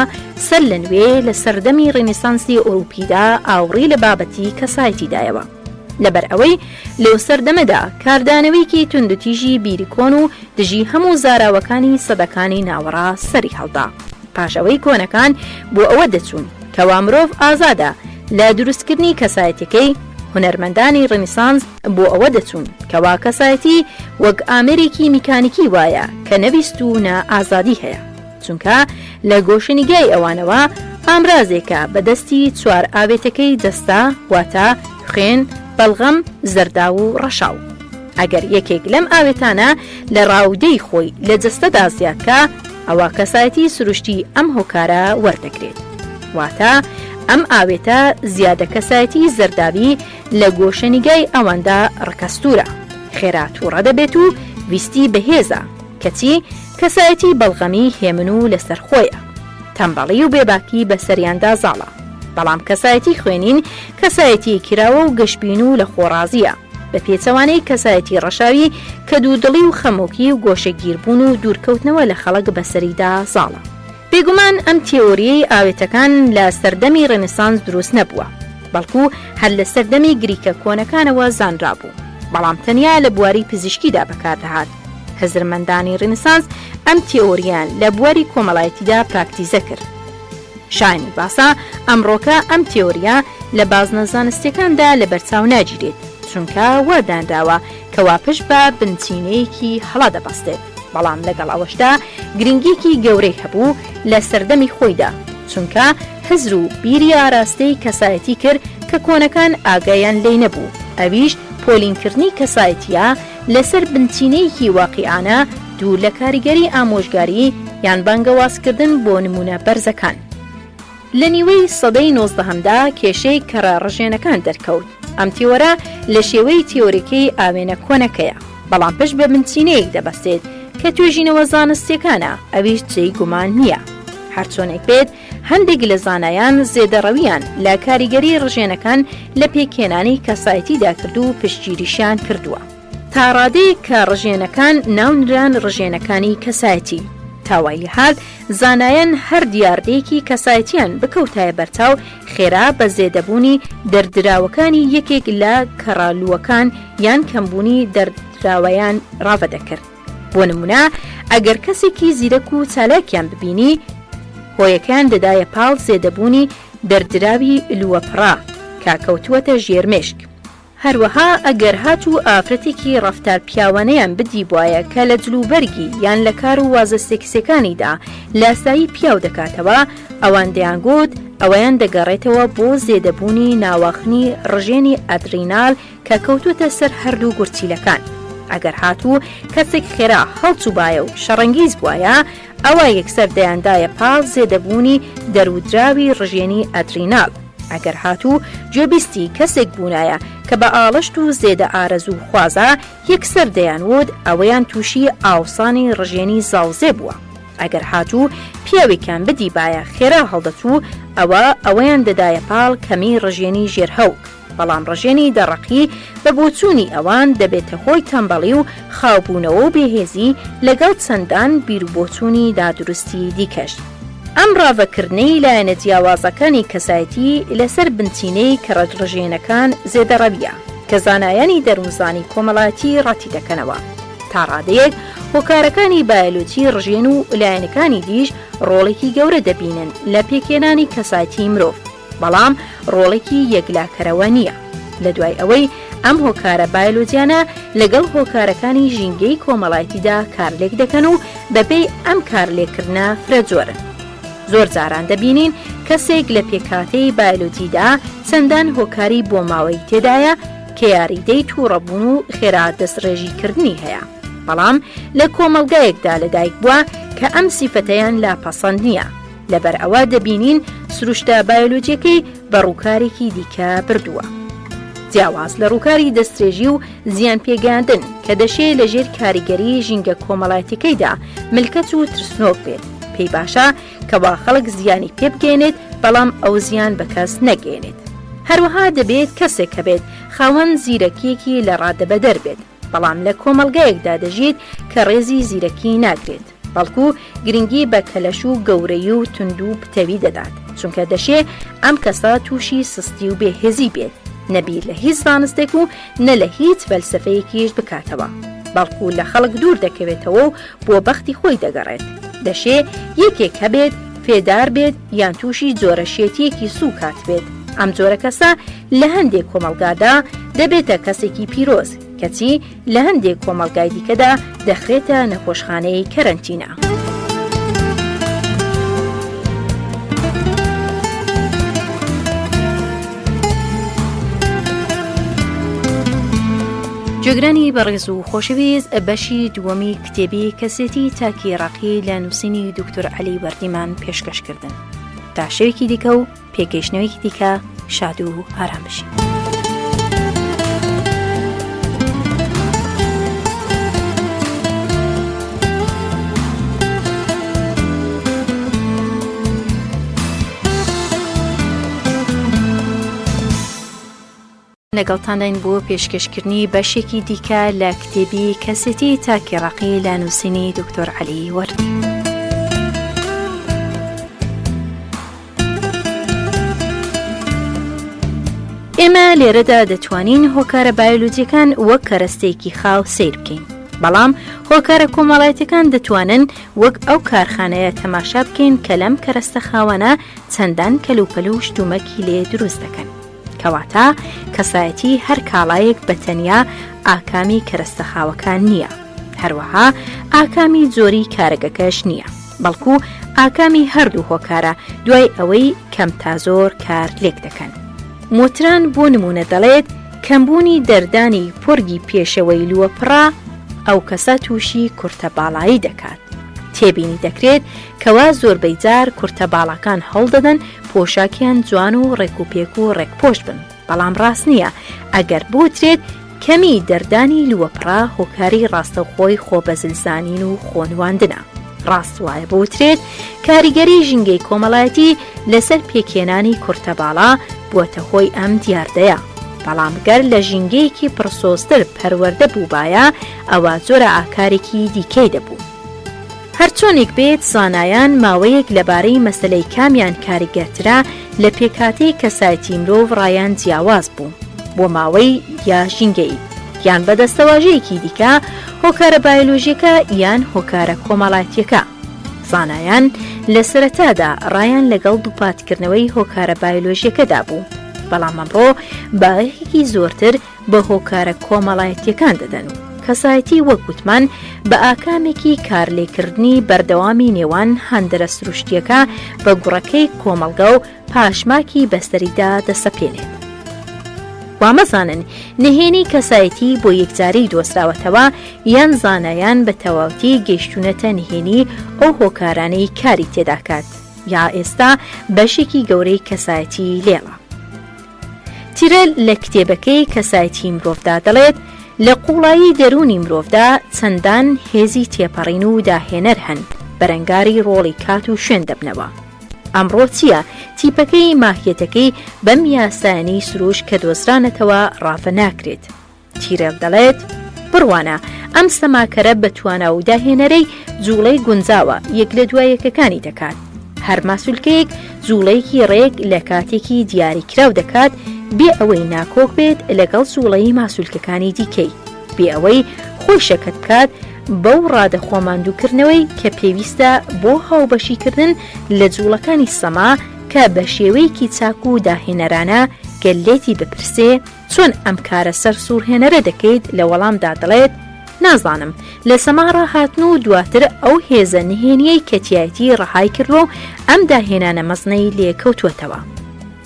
سەر لە نوێ لە سەردەمی ڕێنیسانسی ئۆروپیدا ئاوڕی لە بابەتی کەسایەتیدایەوە. لەبەر ئەوەی لەو سەردەمەدا کاردانەوەیکی توندوتیژی بیریکۆن و دژی هەموو زاراوەکانی سەدەکانی ناوەڕا سەری هەڵدا. پاشەوەی کۆنەکان بۆ ئەوە دەچوون کەوا مرۆڤ ئازادە لە دروستکردنی کەسایەتەکەی. هونەرمەندانی ڕێنیسانس بۆ ئەوە دەچوون کەوا کەسایەتی وەک ئامێرێکی میکانیکی وایە کە نەویست و ئازادی هەیە، چونکە لە گۆشەنیگای ئەوانەوە ئامرازێکە بەدەستی چوار ئاوێتەکەی دەستا واتە خوێن، بەڵغەم، زەردا و ڕەشاو. ئەگەر یەکێک لەم ئاوێتانە لە ڕاودەی خۆی لە جەستەدا زیادکە ئەوە کەسایەتی سروشتی ئەم هۆکارە وەردەگرێت. واتە ئەم ئاوێتە زیادە کەسایەتی زەرداوی لە گۆشەنیگای ئەوەندا ڕکەستورە، خێرا تووڕە دەبێت و ویستی بەهێزە کەچی کەسایەتی بەڵغەمی هێمن و لەسەر خۆیە، تەمبەڵی و بێباکی بەسەریاندا زاڵە. بەڵام کەسایەتی خوێنین کەسایەتی کراوە و گەشتبین و لە خۆڕازیە بە پێچەوانەی کەسایەتی ڕەشاوی کە دوودڵی و خەمۆکی و گۆشەگیربوون و دوورکەوتنەوە لە خەڵک بەسەریدا زاڵە. بێگومان ئەم تیۆریەی ئاوێتەکان لە سەردەمی ڕێنیسانس دروست نەبووە، بەڵکو هەر لە سەردەمی گریکە کۆنەکانەوە زانرا بوو، بەڵام تەنیا لە بواری پزیشکیدا بەکاردەهات. هەزرمەندانی ڕێنیسانس ئەم تیۆریان لە بواری کۆمەڵایەتیدا پراکتیزە کرد. شانی باسا ئەمڕۆکە ئەم تیۆریە لە بازنەزانستیەکاندا لە بەرچاو ناگیرێت، چونکە وەردانراوە کەوا پشت بە بنچینەیەکی هەڵا دەبەستێت. بەڵام لەگەڵ ئەوەشدا گرنگیکی گەورەی هەبوو لە سەردەمی خۆیدا، چونکە هەزر و بیری ئاراستەی کەسایەتی کرد کە کۆنەکان ئاگایان لێی نەبوو. ئەویش پۆلینکردنی کەسایەتیە لەسەر بنچینەیەکی واقعانە دوور لە کاریگەری ئامۆژگاری یان بانگەوازکردن بۆ نمونە بەرزەکان. لە نیوەی سەدەی 19دا کێشەی کەڕاڕژێنەکان دەرکەوت. ئەم تیۆرە لە شێوەی تیۆریکەی ئاوێنە کۆنەکەیە، بەڵام پشت بە بنچینەیەک دەبەستێت کە توێژینەوە زانستیەکانە، ئەویش جێی گومان نییە. هەرچۆنێک بێت هەندێک لە زانایان زێدەڕەویان لە کاریگەری ڕژێنەکان لە پێکێنانی کەسایەتیدا کرد و پشتگیریشیان کردووە تا ڕادەیەک کە ڕژێنەکان ناونران ڕژێنەکانی کەسایەتی. تاوای حال زانایان هەر دیاردەیەکی کەسایەتیان بکەوتایە بەرچاو خێرا بە زێدەبوونی دەردراوەکانی یەکێک لە کەڕالووەکان یان کەمبوونی دەردراوەیان ڕاوەدەکرد. بۆ نمونە ئەگەر کەسێکی زیرەک و چالاکیان ببینی هۆیەکان دەدایە پاڵ زێدەبوونی دەردراوی لووەپڕا کاکەوتووەتە ژێرمێشک. هەروەها ئەگەر هات و ئافرەتێکی ڕەفتار پیاوانەیان بدی بواە کە لە جلوبەرگی یان لە کار و وازە سێکسەکانیدا لاسایی پیاو دەکاتەوە، ئەوان دەیانگوت ئەوەیان دەگەڕێتەوە بۆ زێدەبوونی ناواخنی ڕژێنی ئەدرینال کە کەوتوتە سەر هەردوو گورچیلەکان. ئەگەر هاتوو کەسێک خێرا هەڵچووبایە و شەڕەنگیز بواە، ئەوە یەکسەر دەیاندایە پاڵ زێدەبوونی دەرودراوی ڕژێنی ئەدرینال. ئەگەر هاتوو جۆبیستی کەسێک بوونایە کە بە ئاڵشت و زێدە ئارەزوو خوازە، یەکسەر دەیانوت ئەوەیان تووشی ئاوسانی ڕژێنی زاوزێ بووە. ئەگەر هاتوو پیاوێکیان بدیبایە خێرا هەڵدەچوو، ئەوەیان دەدایە پاڵ کەمی ڕژێنی ژێرهەوک. بەڵام ڕژێنی دەڕەقی بە بۆچوونی ئەوان دەبێتە هۆی تەمبەڵی و خاوبوونەوە و بێهێزی لەگەڵ چەندان بیربۆچوونی دادروستی دیکەش. ئەم ڕاوەکردنەی لایەنە جیاوازەکانی کەسایەتی لەسەر بنچینەی کەڕەژێنەکان زێدەڕەویە کە زانایانی دەروونزانی کۆمەڵایەتی ڕەتی دەکەنەوە. تا ڕادەیەک هۆکارەکانی بایۆلۆجی ڕژێن و لایەنەکانی دیش ڕۆڵێکی گەورە دەبینن لە پێکێنانی کەسایەتی مرۆڤ، بەڵام ڕۆڵێکی یەکلاکەرەوە نییە. لە دوای ئەوەی ئەم هۆکارە بایۆلۆجیانە لەگەڵ هۆکارەکانی ژینگەی کۆمەڵایەتیدا کارلێک دەکەن و بەپێی ئەم کارلێکردنە فرەجۆرن. زۆر جاران دەبینین کەسێک لە پێکهاتەی بایۆلۆجیدا چەندان هۆکاری بۆ ماوەی تێدایە کە یاریدەی تووڕەبوون و خێرا دەستڕێژیکردنی هەیە، بەڵام لە کۆمەلگایەکدا لەدایک بووە کە ئەم سیفەتەیان لاپەسەند نییە، لەبەر ئەوە دەبینین سروشتە بایۆلۆجیەکەی بە ڕووکارێکی دیکە بردووە. جیاواز لە ڕووکاری دەستێژی و زیان پێگەاندن کە دەشێت لە ژێر کاریگەری ژینگە کۆمەڵایەتەکەیدا ملکەت و ترسنۆک بێت، پێی باشە کە با خەڵک زیانی پێ بگەێنێت بەڵام ئەو زیان بە کەس نەگەێنێت. هەروەها دەبێت کەسێک هەبێت خاوەن زیرەکیەکی لە ڕادەبەدەر بێت، بەڵام لە کۆمەلگایەکدا دەژیت کە ڕێزی زیرەکی ناگرێت، بەڵکو گرنگی بە کەلەش و گەورەی و تند و پتەوی دەدات، چونکە دەشێ ئەم کەسە تووشی سستی و بێهێزی بێت، نەبیر لە هیچ زانستێک و نە لە هیچ فەلسفەیەکیش بکاتەوە، بەڵکو لە خەڵک دوور دەکەوێتەوە و بۆ بەختی خۆی دەگەڕێت. دەشێ یەکێک هەبێت فێدار بێت یان تووشی جۆرەشێتیەکی سوکات بێت. ئەم جۆرە کەسە لە هەندێک کۆمەلگادا دەبێتە کەسێکی پیرۆز، کەچی لە هەندێک کۆمەلگای دیکەدا دەخرێتە نەخۆشخانەی کەرەنتینە. جێگرانی بەڕێز و خۆشەویست بەشی دووەمی کتێبی کەسێتی تاکی ڕاقی لە نووسینی دکتۆر عەلی وەردیمان پێشکەشکردن. تا شەوێکی دیکە و پێگەیشتنەوەیکی دیکە شاد و ئارام بشین. لەگەڵتانداین بۆ پێشکەشکردنی بەشێکی دیکە لە کتێبی کەسێتی تاکی ڕاقی لە نووسینی دکتۆر عەلی وەردی. ئێمە لێرەدا دەتوانین هۆکارە بایۆلۆجیەکان وەک کەرەستەیەکی خاو سیر بکەین، بەڵام هۆکارە کۆمەڵایەتەکان دەتوانن وەک ئەو کارخانەیە تەماشا بکەین کە لەم کەرەستە خاوەنە چەندان کەلوپەلو و شتومەکی لێ دروست دەکەن. کەواتە کەسایەتی هەر کاڵایەک بە تەنیا ئاکامی کەرەستە خاوەکان نییە، هەروەها ئاکامی جۆری کارەگەکەش نییە، بەڵکو ئاکامی هەردوو هۆکارە دوای ئەوەی کەم تا زۆر کار لێک دەکەن. موتران بۆ نمونە دەڵێت کەمبوونی دەردانی پۆرگی پێشەوەی لووەپڕا ئەو کەسە تووشی کورتە باڵایی دەکات. تێبینی دەکرێت کەوا زۆربەی جار کورتە باڵەکان هەڵدەدەن پۆشاکیان جوان و ڕێکوپێک و ڕێکپۆش بن، بەڵام ڕاست نییە. ئەگەر بوترێت کەمی دەردانی لووەپڕا هۆکاری ڕاستەوخۆی خۆبەزلزانین و خۆنواندنە. ڕاست وایە بوترێت کاریگەری ژینگەی کۆمەڵایەتی لەسەر پێکێنانی کورتە باڵا بووەتە هۆی ئەم دیاردەیە، بەڵام گەر لە ژینگەیەکی پرسۆستر پەروەردە بووبایە ئەوە زۆرە ئاکارێکی دیکەی دەبوو. هەرچۆنێک بێت زانایان ماوەیەک لەبارەی مەسەلەی کامیان کاریگەرترا لە پێکهاتەی کەسایەتی مرۆڤ ڕایان جیاواز بوو بۆ ماوەی یا ژینگەی یان بەدەستەواژەیەکی دیکە هۆکارە بایۆلۆژیەکە یان هۆکارە کۆمەڵایەتیەکە. زانایان لە سەرەتادا ڕایان لەگەڵ دووپاتکردنەوەی هۆکارە بایۆلۆژیەکەدا بوو، بەڵام ئەمڕۆ باەیەکی زۆرتر بە هۆکارە کۆمەڵایەتیەکان دەدەن و کەسایەتی وەکوتمان بە ئاکامێکی کارلێکردنی بەردەوامی نێوان هەندرە سروشتیەکە بە گوڕەکەی کۆمەلگا و پاشماکی بەستەریدا دەسەپێنێت. وامەزانن نهێنی کەسایەتی بۆ یەکجاری دۆستراوەتەوە یان زانایان بە تەواوەتی گەیشتونەتە نهێنی ئەو هۆکارانەی کاری تێداکات یا ئێستا بەشێکی گەورەی کەسایەتی لێڵە. تیرە لە کتێبەکەی کەسایەتی مرۆڤدا دەڵێت لە قوڵایی دەرونی مرۆڤدا چەندان هێزی تێپەڕین و داهێنەر هەن بەرەنگاری ڕۆڵی کات و شوێن دەبنەوە. ئەمڕۆ چییە تیپەکەی ماهیەتەکەی بەم یاسایانی سروش کە دۆزرانەتەوە ڕافە ناکرێت. تیرەل دەڵێت بڕوانە ئەم سەماکەرە بەتوانە و داهێنەرەی جوڵەی گونجاوە یەک لە دوایەکەکانی دەکات. هەر ماسوولکەیەک جوڵەیەکی ڕێک لە کاتێکی دیاریکراو دەکات بێ ئەوەی ناکۆک بێت لەگەڵ جوڵەی ماسوولکەکانی دیکەی، بێ ئەوەی خۆی شەکەت بکات بەو ڕادەخۆماندووکردنەوەی کە پێویستە بۆ هاوبەشیکردن لە جوڵەکانی سەما کە بە شێوەیەکی چاک و داهێنەرانە گەلێتی بپرسێ چۆن ئەم کارە سەر سوورهێنەرە دەکەیت لە وەڵامدا دەڵێت نازانم لە سەماڕە هاتن و دواتر ئەو هێزە نهێنیەی کەتیایەتی ڕەهای کردووە و ئەم داهێنانە مەزنەی لێکەوتوەتەوە.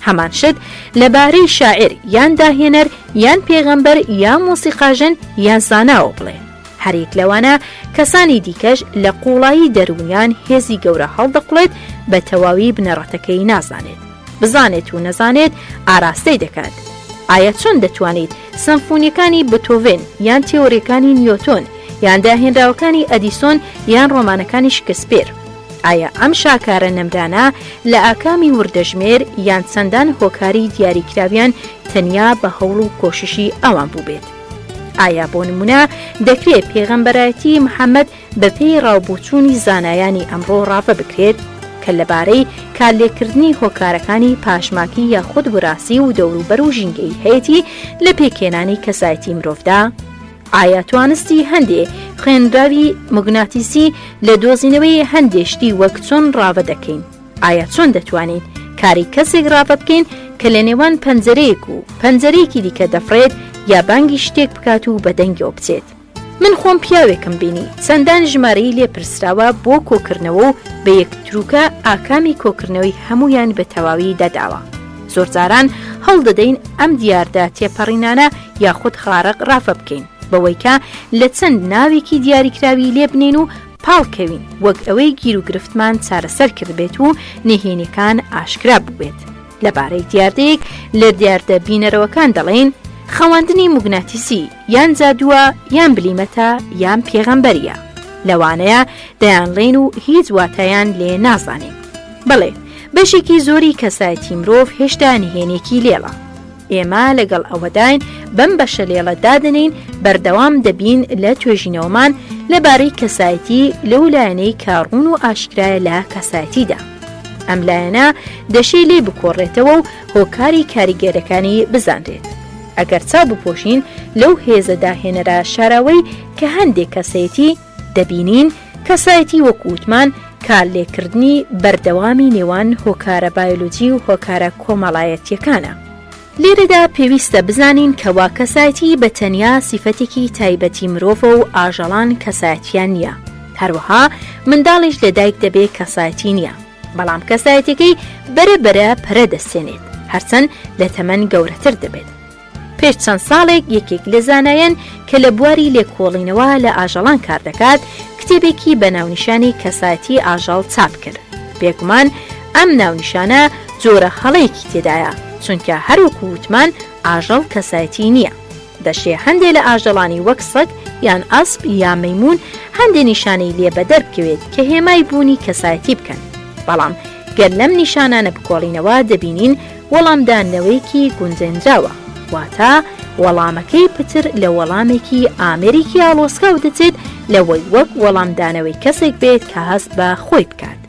هەمان شت لەبارەی شاعر یان داهێنەر یان پێغەمبەر یان مۆسیقاژن یان زاناوە بڵێ. هەرێک لەوانە کەسانی دیکەش لە قوڵایی دەروونیان هێزی گەورە هەڵدەقڵێت بە تەواوی بنەڕەتەکەی نازانێت. بزانێت و نەزانێت ئاراستەی دەکات. ئایا چۆن دەتوانیت سەمفۆنیەکانی بتۆڤن یان تێۆریەکانی نیوتۆن یان داهێنراوەکانی ئەدیسۆن یان ڕۆمانەکانی شکسپێر، ئایا ئەم شاکارە نەمرانە لە ئاکامی وردەژمێر یان چەندان هۆکاری دیاریکراویان تەنیا بە هەوڵ و کۆششی ئەوان بوو بێت؟ ئایا بۆ نمونە دەکرێت پێغەمبەرایەتی محەممەد بەپێی ڕاوبوچوونی زانایانی ئەمڕۆ ڕاوە بکرێت کە لەبارەی کارلێکردنی هۆکارەکانی پاشماکی یاخود وراسی و دەوروبەر و ژینگەی هەیەی لە پێکێنانی کەسایەتی مرۆڤدا؟ ئایا توانستی هەندێ خوێنراوی موگناتیسی لە دۆزینەوەی هەندێشتی وەک چۆن ڕاوە دەکەین؟ ئایا چۆن دەتوانین کاری کەسێک ڕاوە بکەین کە لە نێوان پەنجەرەیەک و پەنجەرەیەکی دیکە دەفرێت یا بانگی شتێک بکات و بەدەنگەوە بچێت؟ من خۆم پیاوێکم بینی چەندان ژمارەی لێپرسراوە بۆ کۆکردنەوە و بە یەکتروکە ئاکامی کۆکردنەوەی هەمویان بە تەواوی دەداوە. زۆر جاران هەڵدەدەین ئەم دیاردا تێپەڕینانە یاخود خارق ڕافە بکەین بەوەی کە لە چەند ناوێکی دیاریکراوی لێ بنێن و پاڵکەوین وەک ئەوەی گیر و گرفتمان چارەسەر کرد بێت و نهێنیەکان ئاشکرا بووبێت. لەبارەی دیاردەیەک لە دیاردە بینەرەوەکان دەڵێن خەواندنی موگناتیسی یان جادووە یان بلیمەتە یان پێغەمبەریە. لەوانەیە دەیانڵێن و هیچ واتایان لێ نازانین. بەڵێ بەشێکی زۆری کەسایەتی مرۆڤ هێشتا نهێنێکی لێڵە. ئێمە لەگەڵ ئەوەداین بەم بەشە لێڵە دادنین بەردەوام دەبین لە توێژینەوەمان لەبارەی کەسایەتی لەو لایەنەی کاڕوون و ئاشکرایە لە کەسایەتیدا. ئەم لایەنە دەشەی لێ بکۆڕێتەوە و هۆکاری کاریگەرەکانی بزانرێت. ئەگەر چا بپۆشین لەو هێزە داهێنەرە شاراوەی کە هەندێک کەسایەتی دەبینین کەسایەتی وەکووتمان کارلێکردنی بەردەوامی نێوان هۆکارە بایۆلۆجی و هۆکارە کۆمەڵایەتیەکانە. لێرەدا پێویستە بزانین کەوا کەسایەتی بە تەنیا سیفەتێکی تایبەتی مرۆڤە و ئاژەڵان کەسایەتیان نییە. هەروەها منداڵیش لەدایک دەبێت کەسایەتی نییە، بەڵام کەسایەتەکەی بەرەبەرە پەرە دەستێنێت هەرچەند لە تەمەن گەورەتر دەبێت. پێش چەند ساڵێک یەکێک لە زانایان کە لە بواری لێکۆڵینەوە لە ئاژەڵان کار دەکات کتێبێکی بە ناونیشانی کەسایەتی ئاژەڵ چاپ کرد. بێگومان ئەم ناونیشانە جۆرە هەڵەیەکی تێدایە چونکە هەروەکو وتمان ئاژەڵ کەسایەتی نییە. دەشێ هەندێک لە ئاژەڵانی وەک سەگ یان ئەسپ یان مەیمون هەندێ نیشانەی لێ بەدەر بکەوێت کە هێمای بوونی کەسایەتی بکەن، بەڵام گەر لەم نیشانانە بکۆڵینەوە دەبینین وەڵامدانەوەیکی گونجێنراوە، واتە وەڵامەکەی پتر لە وەڵامێکی ئامێریکی ئاڵۆسکاو دەچێت لەوەی وەک وەڵامدانەوەی کەسێک بێت کە هەست بە خۆی بکات.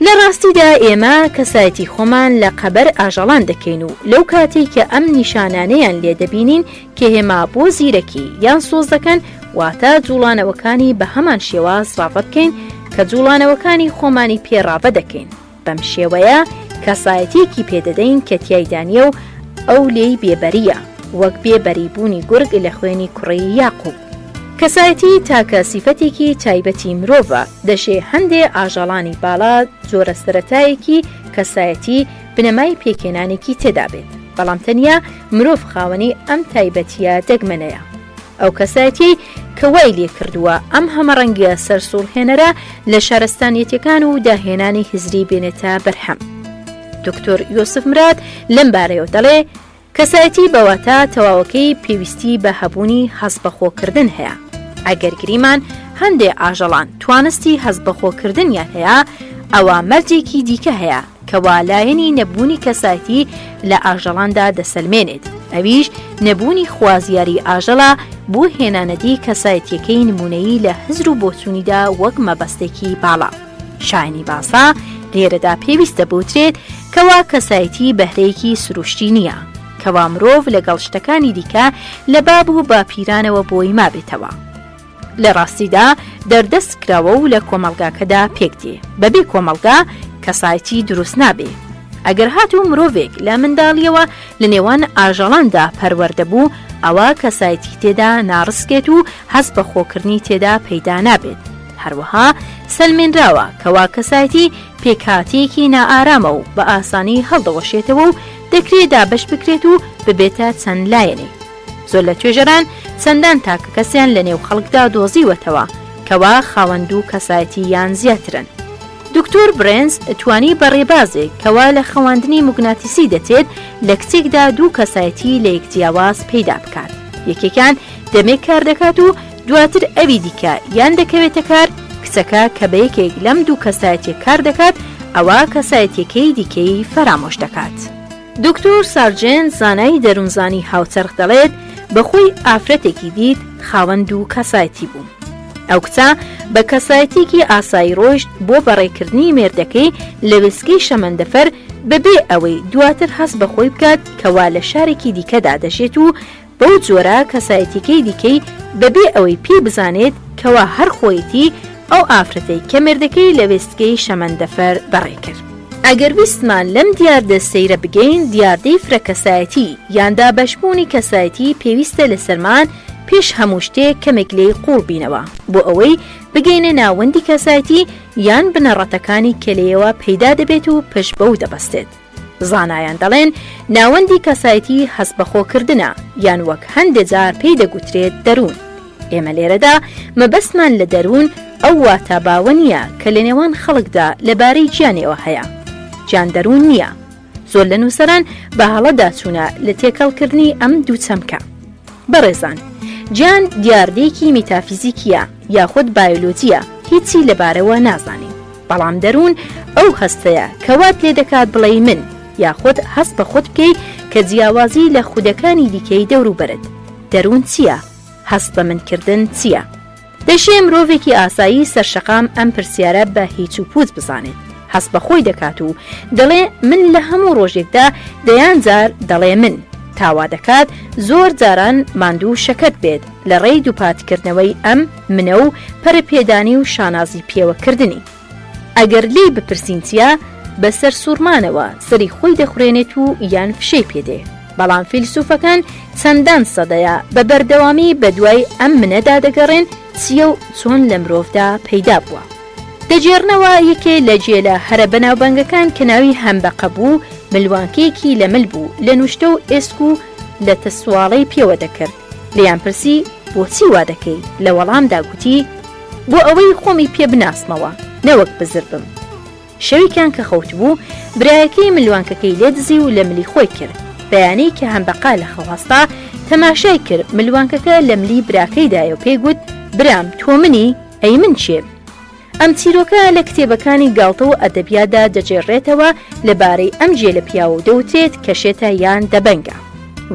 لە ڕاستیدا ئێمە کەسایەتی خۆمان لە قەبەر ئاژەڵان دەکەین و لەو کاتێک کە ئەم نیشانانەیان لێ دەبینین کە هێما بۆ زیرەکی یان سۆز دەکەن واتە جوڵانەوەکانی بە هەمان شێواز ڕاوە بکەین کە جوڵانەوەکانی خۆمانی پێڕاوە دەکەین. بەم شێوەیە کەسایەتێکی پێدەدەین کە تیایدانیە و ئەو لێی بێبەریە وەک بێبەریبوونی گورگ لە خوێنی کوڕی یاقوب. کەسایەتی تاکە سیفەتێکی تایبەتی مرۆڤە، دەشێ هەندێ ئاژەڵانی باڵا جۆرە سەرەتایەکی کەسایەتی بنەمای پێکێنانێکی تێدا بێت، بەڵام تەنیا مرۆڤ خاوەنی ئەم تایبەتیە دەگمەنەیە. ئەو کەسایەتی کە وای لێ کردووە ئەم هەمەڕەنگە سەرسوڵهێنەرە لە شارستانیەتەکان و داهێنانی هزری بێنێتە بەرهەم. دکتۆر یۆسف مراد لەم بارەیەوە دەڵێ کەسایەتی بەواتە تەواوەکەی پێویستی بە هەبوونی هەستبەخۆکردن هەیە. ئەگەر گریمان هەندێ ئاژەڵان توانستی هەستبەخۆکردنیان هەیە، ئەوە مەرجێکی دیکە هەیە کە والایەنی نەبوونی کەسایەتی لە ئاژەڵاندا دەسەلمێنێت. ئەویش نەبوونی خوازیاری ئاژەڵە بۆ هێنانەدی کەسایەتیەکەی نمونەیی لە هزر و بۆچوونیدا وەک مەبەستێکی باڵا. شایانی باسا لێرەدا پێویستە بوترێت کەوا کەسایەتی بەهرەیەکی سروشتی نییە، کەوا مرۆڤ لەگەڵ شتەکانی دیکە لە باب و باپیرانەوە بۆی مابێتەوە. لە ڕاستیدا دەردەست کراوە و لە کۆمەڵگاکەدا پێک دێ، بەبێ کۆمەڵگا کەسایەتی دروست نابێ. ئەگەر هاتوو مرۆڤێک لە منداڵیەوە لە نێوان ئاژەڵاندا پەروەردە بوو ئەوە کەسایەتی تێدا ناڕسکێت و هەست بە خۆکردنی تێدا پەیدا نابێت. هەروەها سەلمێنراوە کەوا کەسایەتی پێکهاتیەکی نائارامە و بە ئاسانی هەڵدەوەشێتەوە و دەکرێت دابەش بکرێت و ببێتە چەند لایەنێ. زۆر لە توێژەران چەندان تاکە کەسیان لە نێو خەڵکدا دۆزیوەتەوە کەوا خاوەند و کەسایەتی یان زیاترن. دکتۆر برێنز توانی بەڕێبازێک کەوا لە خەواندنی موگناتیسی دەچێت لە کچێکدا دوو کەسایەتی لە یەکجیاواز پەیدا بکات. یەکێکان دەمێک کار دەکات و دواتر ئەوی دیکە یان دەکەوێتە کار. کچەکە کە بە یەکێک لەم دوو کەسایەتی کار دەکات ئەوە کەسایەتیەکەی دیکەی فەرامۆش دەکات. دکتۆر سارجێنت زانایی دەروونزانی هاوچەرخ دەڵێت بەخۆی ئافرەتێکی دیت خاوەند و کەسایەتی بوو. ئەو کچە بە کەسایەتێکی ئاسایی ڕۆیشت بۆ بەڕێکردنی مێردەکەی لە وێستگەی شەمەندەفەر بەبێ ئەوەی دواتر هەست بەخۆی بکات کەوا لە شارێکی دیکەدا دەژێت و بەو جۆرە کەسایەتیەکەی دیکەی بەبێ ئەوەی پێ بزانێت کەوا هەر خۆیەتی ئەو ئافرەتەی کە مێردەکەی لە وێستگەی شەمەندەفەر بەڕێ کرد. ئەگەر ویستمان لەم دیاردە سەیرە بگەین دیاردەی فرەکەسایەتی یاندا بەشبوونی کەسایەتی پێویستە لە سەرمان پێش هەموو شتێک کەمێک لێ قوڵ بینەوە بۆ ئەوەی بگەینە ناوەندی کەسایەتی یان بنەڕەتەکانی کەلەیەوە پەیدا دەبێت و پشت بەو دەبەستێت. زانایان دەڵێن ناوەندی کەسایەتی هەست بەخۆکردنە یان وەک هەندێک جار پێی دەگوترێت دەروون. ئێمە لێرەدا مەبەستمان لە دەروون ئەو واتاباوە نییە کە لە نێوان خەڵکدا لەبارەی گیانەوە هەیە. گیان دەروون نییە. زۆر لە نووسەران بە هەڵەدا چوونە لە تێکەڵکردنی ئەم دوو چەمکە. بەڕێزان، گیان دیاردەیەکی میتافیزیکیە یاخود بایۆلۆجیە، هیچی لەبارەوە نازانین. بەڵام دەروون ئەو هەستەیە کەوات لێ دەکات بڵێ من یاخود هەست بە خۆت بکەی کە جیاوازی لە خودەکانی دیکەی دەوروبەرت. دەروون چییە؟ هەست بە منکردن چییە؟ دەشێ مرۆڤێکی ئاسایی سەرشەقام ئەم پرسیارە بە هیچ و پوچ بزانێت. هەست بە خۆی دەکات و دەڵێ من لە هەموو ڕۆژێکدا دەیان جار دەڵێ من. تاوا دەکات زۆر جاران ماندوو شەکەت بێت لە ڕێی دووپاتکردنەوەی ئەم منە و پەرپێدانی و شانازی پێوەکردنی. ئەگەر لی بپرسین چیە بەسەر سوورمانەوە سەری خۆی دەخورێنێت و یان فشەی پێدێ. بەڵام فیلسوفەکان چەندان سەدەیە بە بەردەوامی بە دوای ئەم منەدا دەگەڕێن چیە و چۆن لە مرۆڤدا پەیدا بووە. دەجێڕنەوە یەکێ لە جێلە هەرە بەناوبانگەکان کە ناوی هەمبەقە بوو ملوانکەیەکی لە مل بوو لە نوشتە و ئێسک و لە تەسواڵەی پێوە دەکرد. لیان پرسی بۆچی وا دەکەی؟ لە وەڵامدا گوتی بۆ ئەوەی خۆمی پێ بناسمەوە نەوەک بزربم. شەویکان کە خەوت بوو برایەکەی ملوانکەکەی لێ دزی و لە ملی خۆی کرد. بەیانەی کە هەمبەقا لە خەواستا تەماشای کرد ملوانکەکە لە ملی براکەیدایە و پێیگوت برام تۆ منی ئەی من چێ؟ ئەم چیرۆکە لە کتێبەکانی گاڵتە و ئەدەبیاتدا دەجێڕێتەوە لەبارەی ئەم جێلە پیاوە دەوترێت کەشێتە یان دەبەنگە.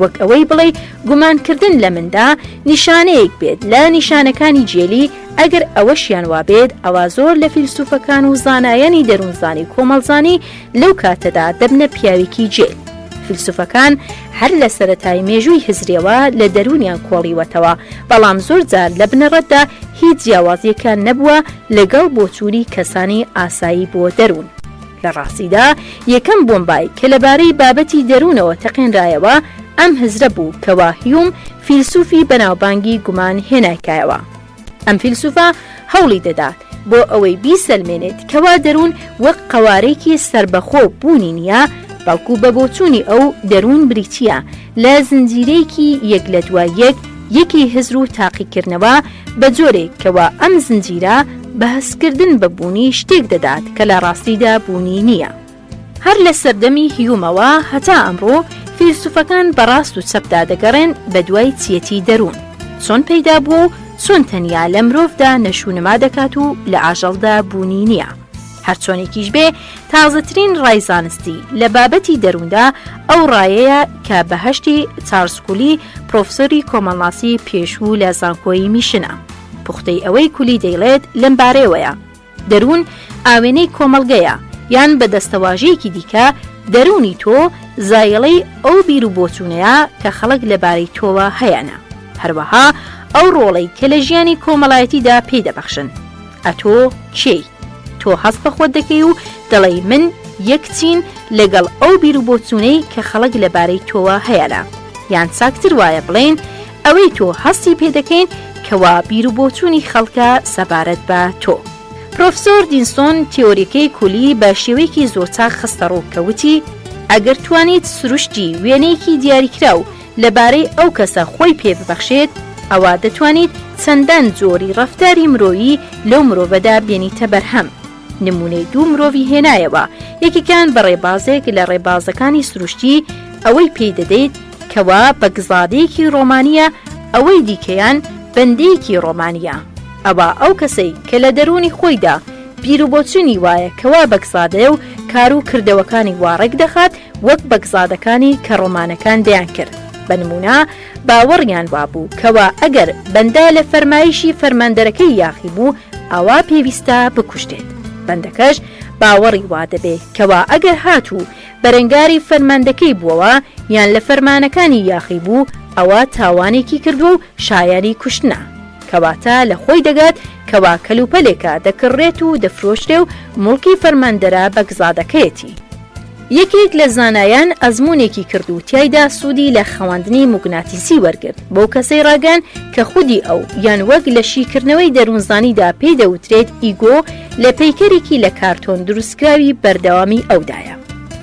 وەک ئەوەی بڵێ گومانکردن لە مندا نیشانەیەک بێت لە نیشانەکانی جێلی ئەگەر ئەوەشیان وابێت ئەوە زۆر لە فیلسوفەکان و زانایانی دەروونزانی کۆمەڵزانی لەو کاتەدا دەبنە پیاوێکی جێل. فیلسوفەکان هەر لە سەرەتای مێژووی هزرێەوە لە دەرونیان کۆڵیوەتەوە بەڵام زۆر جار لە بنەڕەتدا هیچ جیاوازیەکان نەبووە لەگەڵ بۆچووری کەسانی ئاسایی بۆ دەروون. لە ڕاستیدا یەکەم بۆمبای کە لەبارەی بابەتی دەروونەوە تەقێنرایەوە ئەم هزرە بوو کەوا هیوم فیلسوفی بەناوبانگی گومان هێنایکایەوە. ئەم فیلسوفە هەوڵی دەدات بۆ ئەوەی بیسەلمێنێت کەوا دەروون وەک قەوارێکی سربەخۆ بوونی نییە بەڵکو بە بۆچوونی ئەو دەروون بریتیە لە زنجیرەیەکی یەک لە دوای یەک یەکی هزر و تاقیکردنەوە بە جۆرێک کەوا ئەم زنجیرە بەهەسکردن بە بوونی شتێک دەدات کە لە ڕاستیدا بوونی نییە. هەر لە سەردەمی هیومەوە هەتا ئەمڕۆ فیلسوفەکان بەڕاست و چەپدا دەگەڕێن بە دوای چیەتی دەروون چۆن پەیدا بوو چۆن تەنیا لە مرۆڤدا نەشونەما دەکات و لە ئاژەڵدا بوونی نییە. هەرچۆنێکیش بێ تازەترین ڕایزانستی لە بابەتی دەرووندا ئەو ڕایەیە کە بەهەشتی چارسکولی پرۆفسۆری کۆمەڵناسی پێشوو لە زانکۆیی میشنە. پوختەی ئەوەی کولی دەیڵێت لەم بارەیەوەیە دەروون ئاوێنەی کۆمەڵگەیە یان بە دەستەواژەیەکی دیکە دەرونی تۆ زایڵەی ئەو بیر و بۆچوونەیە کە خەڵک لەبارەی تۆوە هەیەنە. هەروەها ئەو ڕۆڵەی کە لە ژیانی کۆمەڵایەتیدا پێی دەبەخشن. ئەتۆ چی؟ تۆ هەست بە خۆت دەکەی و دەڵێی من یەکچین لەگەڵ ئەو بیر و بۆچوونەی کە خەڵک لەبارەی تۆوە هەیەلا، یان چاکتر وایە بڵێن ئەوەی تۆ هەستی پێدەکەین کەوا بیر و بۆچوونی خەڵکە سەبارەت بە تۆ. پرۆفسۆر دینسۆن تیۆریەکەی کولی بە شێوەیەکی زۆر چاک خستە ڕوو کە وتی ئەگەر توانیت سروشتی وێنەیەکی دیاریکرا و لەبارەی ئەو کەسە خۆی پێ ببەخشێت، ئەوە دەتوانیت چەندان جۆری ڕەفتاری مرۆیی لەو مرۆڤەدا بێنیتە بەرهەم. نمونەی دوو مرۆڤی هێنایەوە، یەکێکیان بە ڕێبازێک لە ڕێبازەکانی سروشتی ئەوەی پێی دەدەیت کەوا بە گزادەیەکی ڕۆمانیە، ئەوەی دیکەیان بەندەیەکی ڕۆمانیە. ئەوە ئەو کەسەی کە لە دەرونی خۆیدا بیر و بۆچوونی وایە کەوا بە گزادەیە و کار و کردەوەکانی واڕێک دەخات وەک بە گزادەکانی کە ڕۆمانەکان دەیان کرد. بە نمونە باوەڕیان وابوو کەوا ئەگەر بەندە لە فەرمایشی فەرماندەرەکەی یاخی بوو ئەوا پێویستە بکوشتێت. بەندەکەش باوەڕی وا دەبێت کەوا ئەگەر هاتوو بەرەنگاری فەرماندەکەی بووەوە یان لە فەرمانەکانی یاخی بوو ئەوە تاوانێکی کردو و شایانی کوشتنە، کەواتە لە خۆی دەگات کەوا کەلوپەلێکە دەکڕێت و دەفرۆشتێ و موڵکی فەرماندەرە بە گزادەکەیەتی. یەکێک لە زانایان ئەزمونێکی کرد و تایدا سوودی لە خەواندنی موگناتیسی وەرگرت بۆ کەسەی ڕاگەن کە خودی ئەو یان وەک لە شیکردنەوەی دەروونزانیدا پێی دەوترێت ئیگۆ لە پەیکەرێکی لە کارتۆن دروستکراوی بەردەوامی ئەودایە.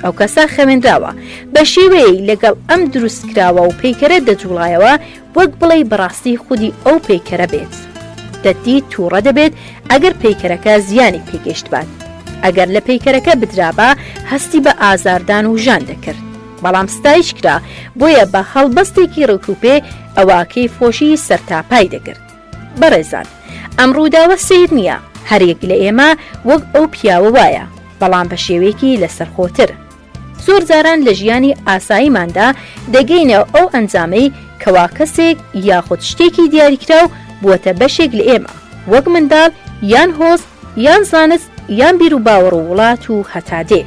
ئەو کەسە خەوێنراوە بە شێوەیە لەگەڵ ئەم دروستکراوە و پەیکەرە دەجوڵایەوە وەک بڵێ بەڕاستی خودی ئەو پەیکەرە بێت. دەتی تووڕە دەبێت ئەگەر پەیکەرەکە زیانی پێگەشت بات. ئەگەر لە پەیکەرەکە بدرابە هەستی بە ئازاردان و ژان دەکرد، بەڵام ستایش کرا بۆیە بە هەڵبەستێکی ڕووکوپێ ئەواکەی فۆشی سەرتاپای دەگرت. بەڕێزان، ئەم ڕووداوە سیر نییە، هەرێک لە ئێمە وەک ئەو پیاوە وایە، بەڵام بە شێوەیەکی لەسەرخۆتر. زۆر جاران لە ژیانی ئاساییماندا دەگەینەوە ئەو ئەنجامەی کەوا کەسێک یاخود شتێکی دیاریکرا و بووەتە بەشێک لە ئێمە، وەک منداڵ یان هۆز یان زانست یان بیر و باوەڕ و وڵات و هەتا دێ.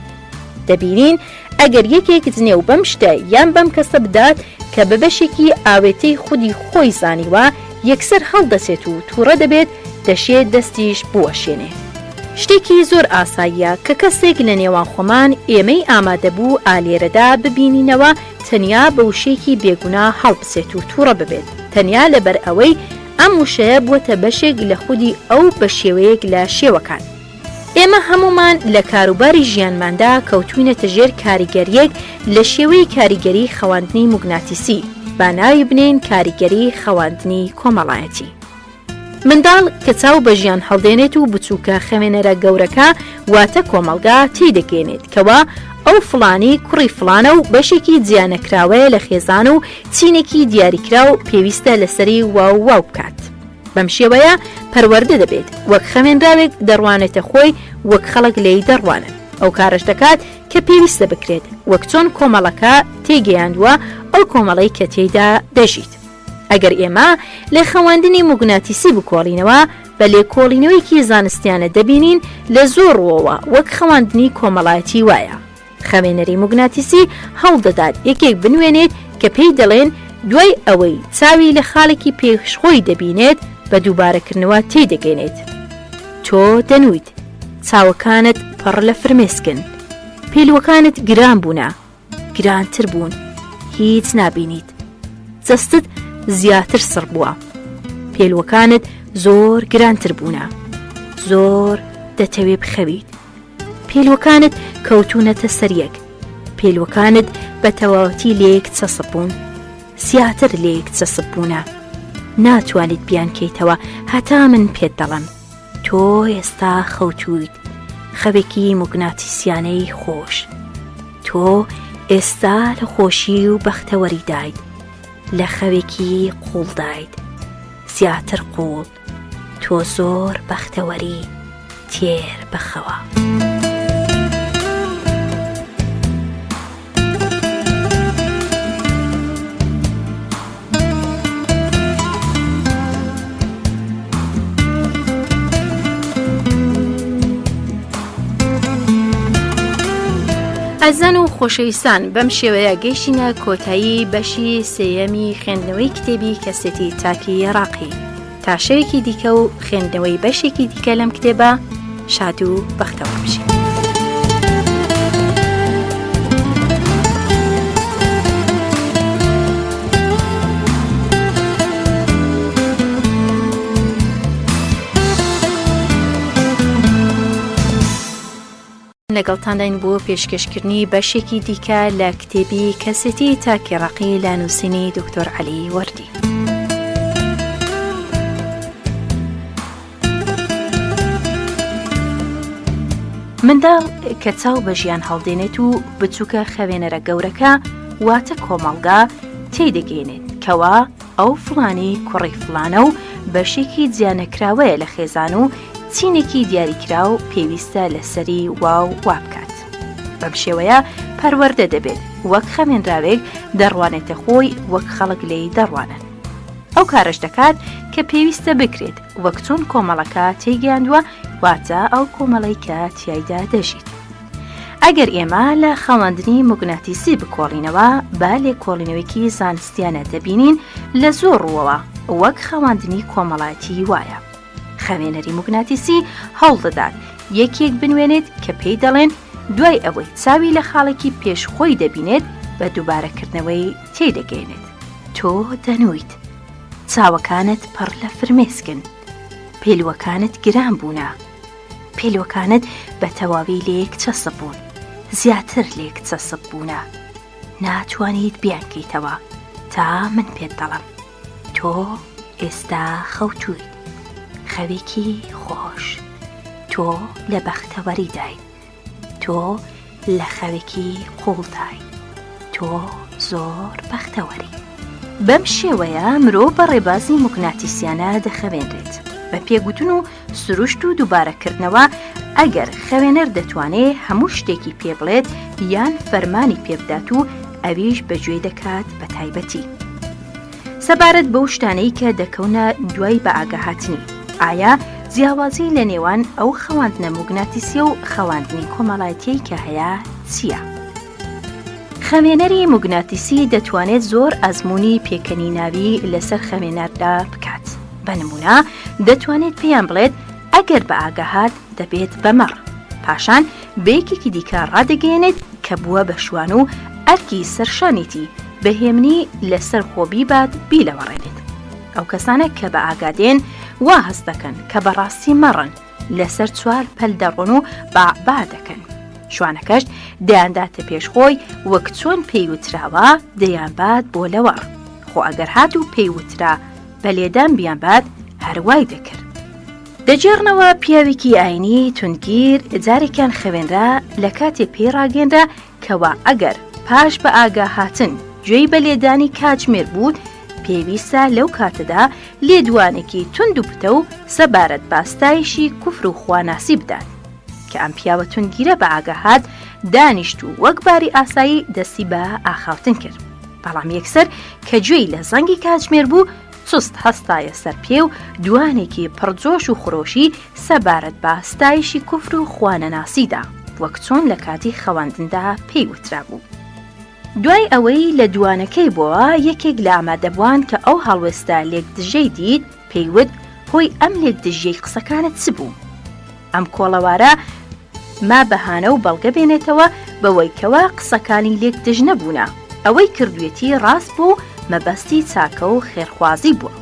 دەبینین ئەگەر یەکێک جنێ و بەم شتە یان بەم کەسە بدات کە بە بەشێکی ئاوێتەی خودی خۆی زانیوە یەکسەر هەڵدەسێت و تووڕە دەبێت دەشێت دەستیش بوەشێنێ. شتێکی زۆر ئاساییە کە کەسێک لە نێوان خۆمان ئێمەی ئامادەبوو ئالێرەدا ببینینەوە تەنیا بە وشەیەکی بێگونا هەڵبسێت و تووڕە ببێت، تەنیا لەبەر ئەوەی ئەم وشەیە بووەتە بەشێک لە خودی ئەو بە شێوەیەک لە شێوەکان. ئێمە هەمومان لە کاروباری ژیانماندا کەوتوینەتە ژێر کاریگەریەک لە شێوەی کاریگەری خەواندنی موگناتیسی، با ناوی بنێن کاریگەری خەواندنی کۆمەڵایەتی. منداڵ کە چاو بە ژیان هەڵدێنێت و بچووکە خەوێنەرە گەورەکە واتە کۆمەڵگا تێدەگەێنێت کەوا ئەو فڵانی کوڕی فڵانە و بەشێکی جیانەکراوەیە لە خێزان و چینێکی دیاریکرا و پێویستە لەسەری واو بکات. بەم شێوەیە پەروەردە دەبێت وەک خەوێنراوێک دەڕوانێتە خۆی وەک خەڵک لێی دەڕوانن. ئەو کارش دەکات کە پێویستە بکرێت وەک چۆن کۆمەڵەکە تێگەیاندووە ئەو کۆمەڵەی کە تێیدا دەژیت. ئەگەر ئێمە لە خەواندنی موگناتیسی بکۆڵینەوە بە لێکۆڵینەوەیکی زانستیانە دەبینین لە زۆر ڕۆوە وەک خەواندنی کۆمەڵایەتی وایە. خەوێنەری موگناتیسی هەڵدەدات یەکێک بنوێنێت کە پێی دەڵێن دوای ئەوەی چاوی لە خاڵێکی پێشخۆی دەبینێت بە دووبارەکردنەوە تێدەگەێنێت. تۆ دەنوویت چاوەکانت پڕ لە فرمێسکن، پێلوەکانت گران بوونە، گرانتر بوون، هیچ نابینیت، جەستت زیاتر سڕ بووە، پێلوەکانت زۆر گرانتر بوونە، زۆر دەتەوێ بخەویت، پێلوەکانت کەوتونەتە سەریەک، پێلوەکانت بە تەواوەتی لێک چەسب بوون، زیاتر لێک چەسب بوونە، ناتوانیت بیانکەیتەوە هەتا من پێت دەڵم تۆ ئێستا خەوتویت خەوێکی موگناتیسیانەی خۆش، تۆ ئێستا لە خۆشی و بەختەوەری دایت، لە خەوێکی قوڵ دایت، زیاتر قوڵ، تۆ زۆر بەختەوەری تێر بخەوە. ئەزان و خۆشەویستان، بەم شێوەیە گەیشتینە کۆتایی بەشی سێیەمی خوێندنەوەی کتێبی کەسێتی تاکی عێراقی. تا شەوێکی دیکە و خوێندنەوەی بەشێکی دیکە لەم کتێبە شاد و بەختەوە بشین. لەگەڵتانداین بۆ پێشکەشکردنی بەشێکی دیکە لە کتێبی کەسێتی تاکێڕەقی لە نووسینی دکتۆر عەلی وەردی. منداڵ کە چاو بە ژیان هەڵدێنێت و بچووکە خەوێنەرە گەورەکە واتە کۆمەڵگا تێدەگەێنێت کەوا ئەو فڵانی کوڕی فڵانە و بەشێکی جیانەکراوەیە لە خێزان و چینێکی دیاریکرا و پێویستە لەسەری وا بکات. بەم شێوەیە پەروەردە دەبێت وەک خەمێنراوێک دەڕوانێتە خۆی وەک خەڵک لێی دەڕوانن. ئەو کارش دەکات کە پێویستە بکرێت وەک چۆن کۆمەڵەکە تێگەیاندووە واتە ئەو کۆمەڵەی کە تیایدا دەژیت. ئەگەر ئێمە لە خەواندنی موگناتیسی بکۆڵینەوە با لێکۆڵینەوەیەکی زانستیانە دەبینین لە زۆر ڕووەوە وەک خەواندنی کۆمەڵایەتی وایە. خەوێنەری موگناتیسی هەوڵ دەدات یەکێک بنوێنێت کە پێی دەڵێن دوای ئەوەی چاوی لە خاڵێکی پێشخۆی دەبینێت بە دووبارەکردنەوەی تێدەگەێنێت. تۆ دەنوویت، چاوەکانت پڕ لە فرمێسکن، پێلوەکانت گران بوونە، پێلوەکانت بە تەواوی لێک چەسب بوون، زیاتر لێک چەسب بوونە، ناتوانیت بیانکەیتەوە تا من پێت دەڵم تۆ ئێستا خەوتوویت، خەوێکی خۆش، تۆ لە بەختەوەری دای، تۆ لە خەوێکی قوڵتای، تۆ زۆر بەختەوەری. بەم شێوەیە مرۆڤ بە ڕێبازی موگناتیسیانە دەخەوێنرێت. بە پێگوتن و سروشت و دووبارەکردنەوە ئەگەر خەوێنەر دەتوانێت هەموو شتێکی پێ بڵێت یان فەرمانی پێبدات و ئەویش بەگوێ دەکات بە تایبەتی. سەبارەت بەو شتانەی کە دەکەونە دوای بە ئاگاهاتنی، ئایا جیاوازی لە نێوان ئەو خەواندنە موگناتیسیە و خەواندنی کۆمەڵایەتی کە هەیە چییە؟ خەوێنەری موگناتیسی دەتوانێت زۆر ئەزمموی پێکەنی ناوی لەسەر خەوێنەردا بکات. بە نمونە دەتوانێت پێیان بڵێت ئەگەر بە ئاگاهات دەبێت بەمەڕ، پاشان بەیەکێکی دیکە ڕادەگەێنێت کە بووە بە شوان و ئەرکی سەرشانیتی بەهێمنی لەسەر خۆبی بات بیلەوەڕێنێت. ئەو کەسانە کە بە ئاگادێن وا هەست دەکەن کە بەڕاستی مەڕن، لەسەر چوار پەل دەڕۆن و باعبا دەکەن. شوانەکەش دەیانداتە پێشخۆی وەک چۆن پێیوتراوە دەیانبات بۆ لەوەڕ، خۆ ئەگەر هات و پێیوترا بە لێدان بیانبات هەروای دەکرد. دەجێڕنەوە پیاوێکی ئاینی تونگیر جارێکیان خەوێنرا لە کاتێ پێی ڕاگەنرا کەوا ئەگەر پاش بە ئاگا هاتن گوێی بە لێدانی کاتژمێر بوو پێویستە لەو کاتەدا لێدوانێکی تند و پتە و سەبارەت باستایشی کوفر و خواناسی بدات کە ئەم پیاوە تونگیرە بە ئاگاهات دانیشت و وەک باری ئاسایی دەستی بە ئاخاوتن کرد. بەڵام یەکسەر کە گوێی لە زەنگی کاتژمێر بوو چست هەستایە سەر پێ و دوانێکی پڕجۆش و خۆشی سەبارەت باستایشی کوفر و خوانەناسیدا وەک چۆن لە کاتی خەواندندا پێی وترا بوو. دوای ئەوەی لە دوانەکەی بووە یەکێک لە ئامادەبوان کە ئەو هەڵوێستا لێک دژەی دیت پێیوت هۆی ئەم لێک دژەی قسەکانت چ بوو؟ ئەم کۆڵەوارە ما بەهانە و بەڵگە بێنێتەوە بەوەی کەوا قسەکانی لێک دژ نەبوونە، ئەوەی کردوێتی ڕاست بوو مەبەستی چاکە و خێرخوازی بووە.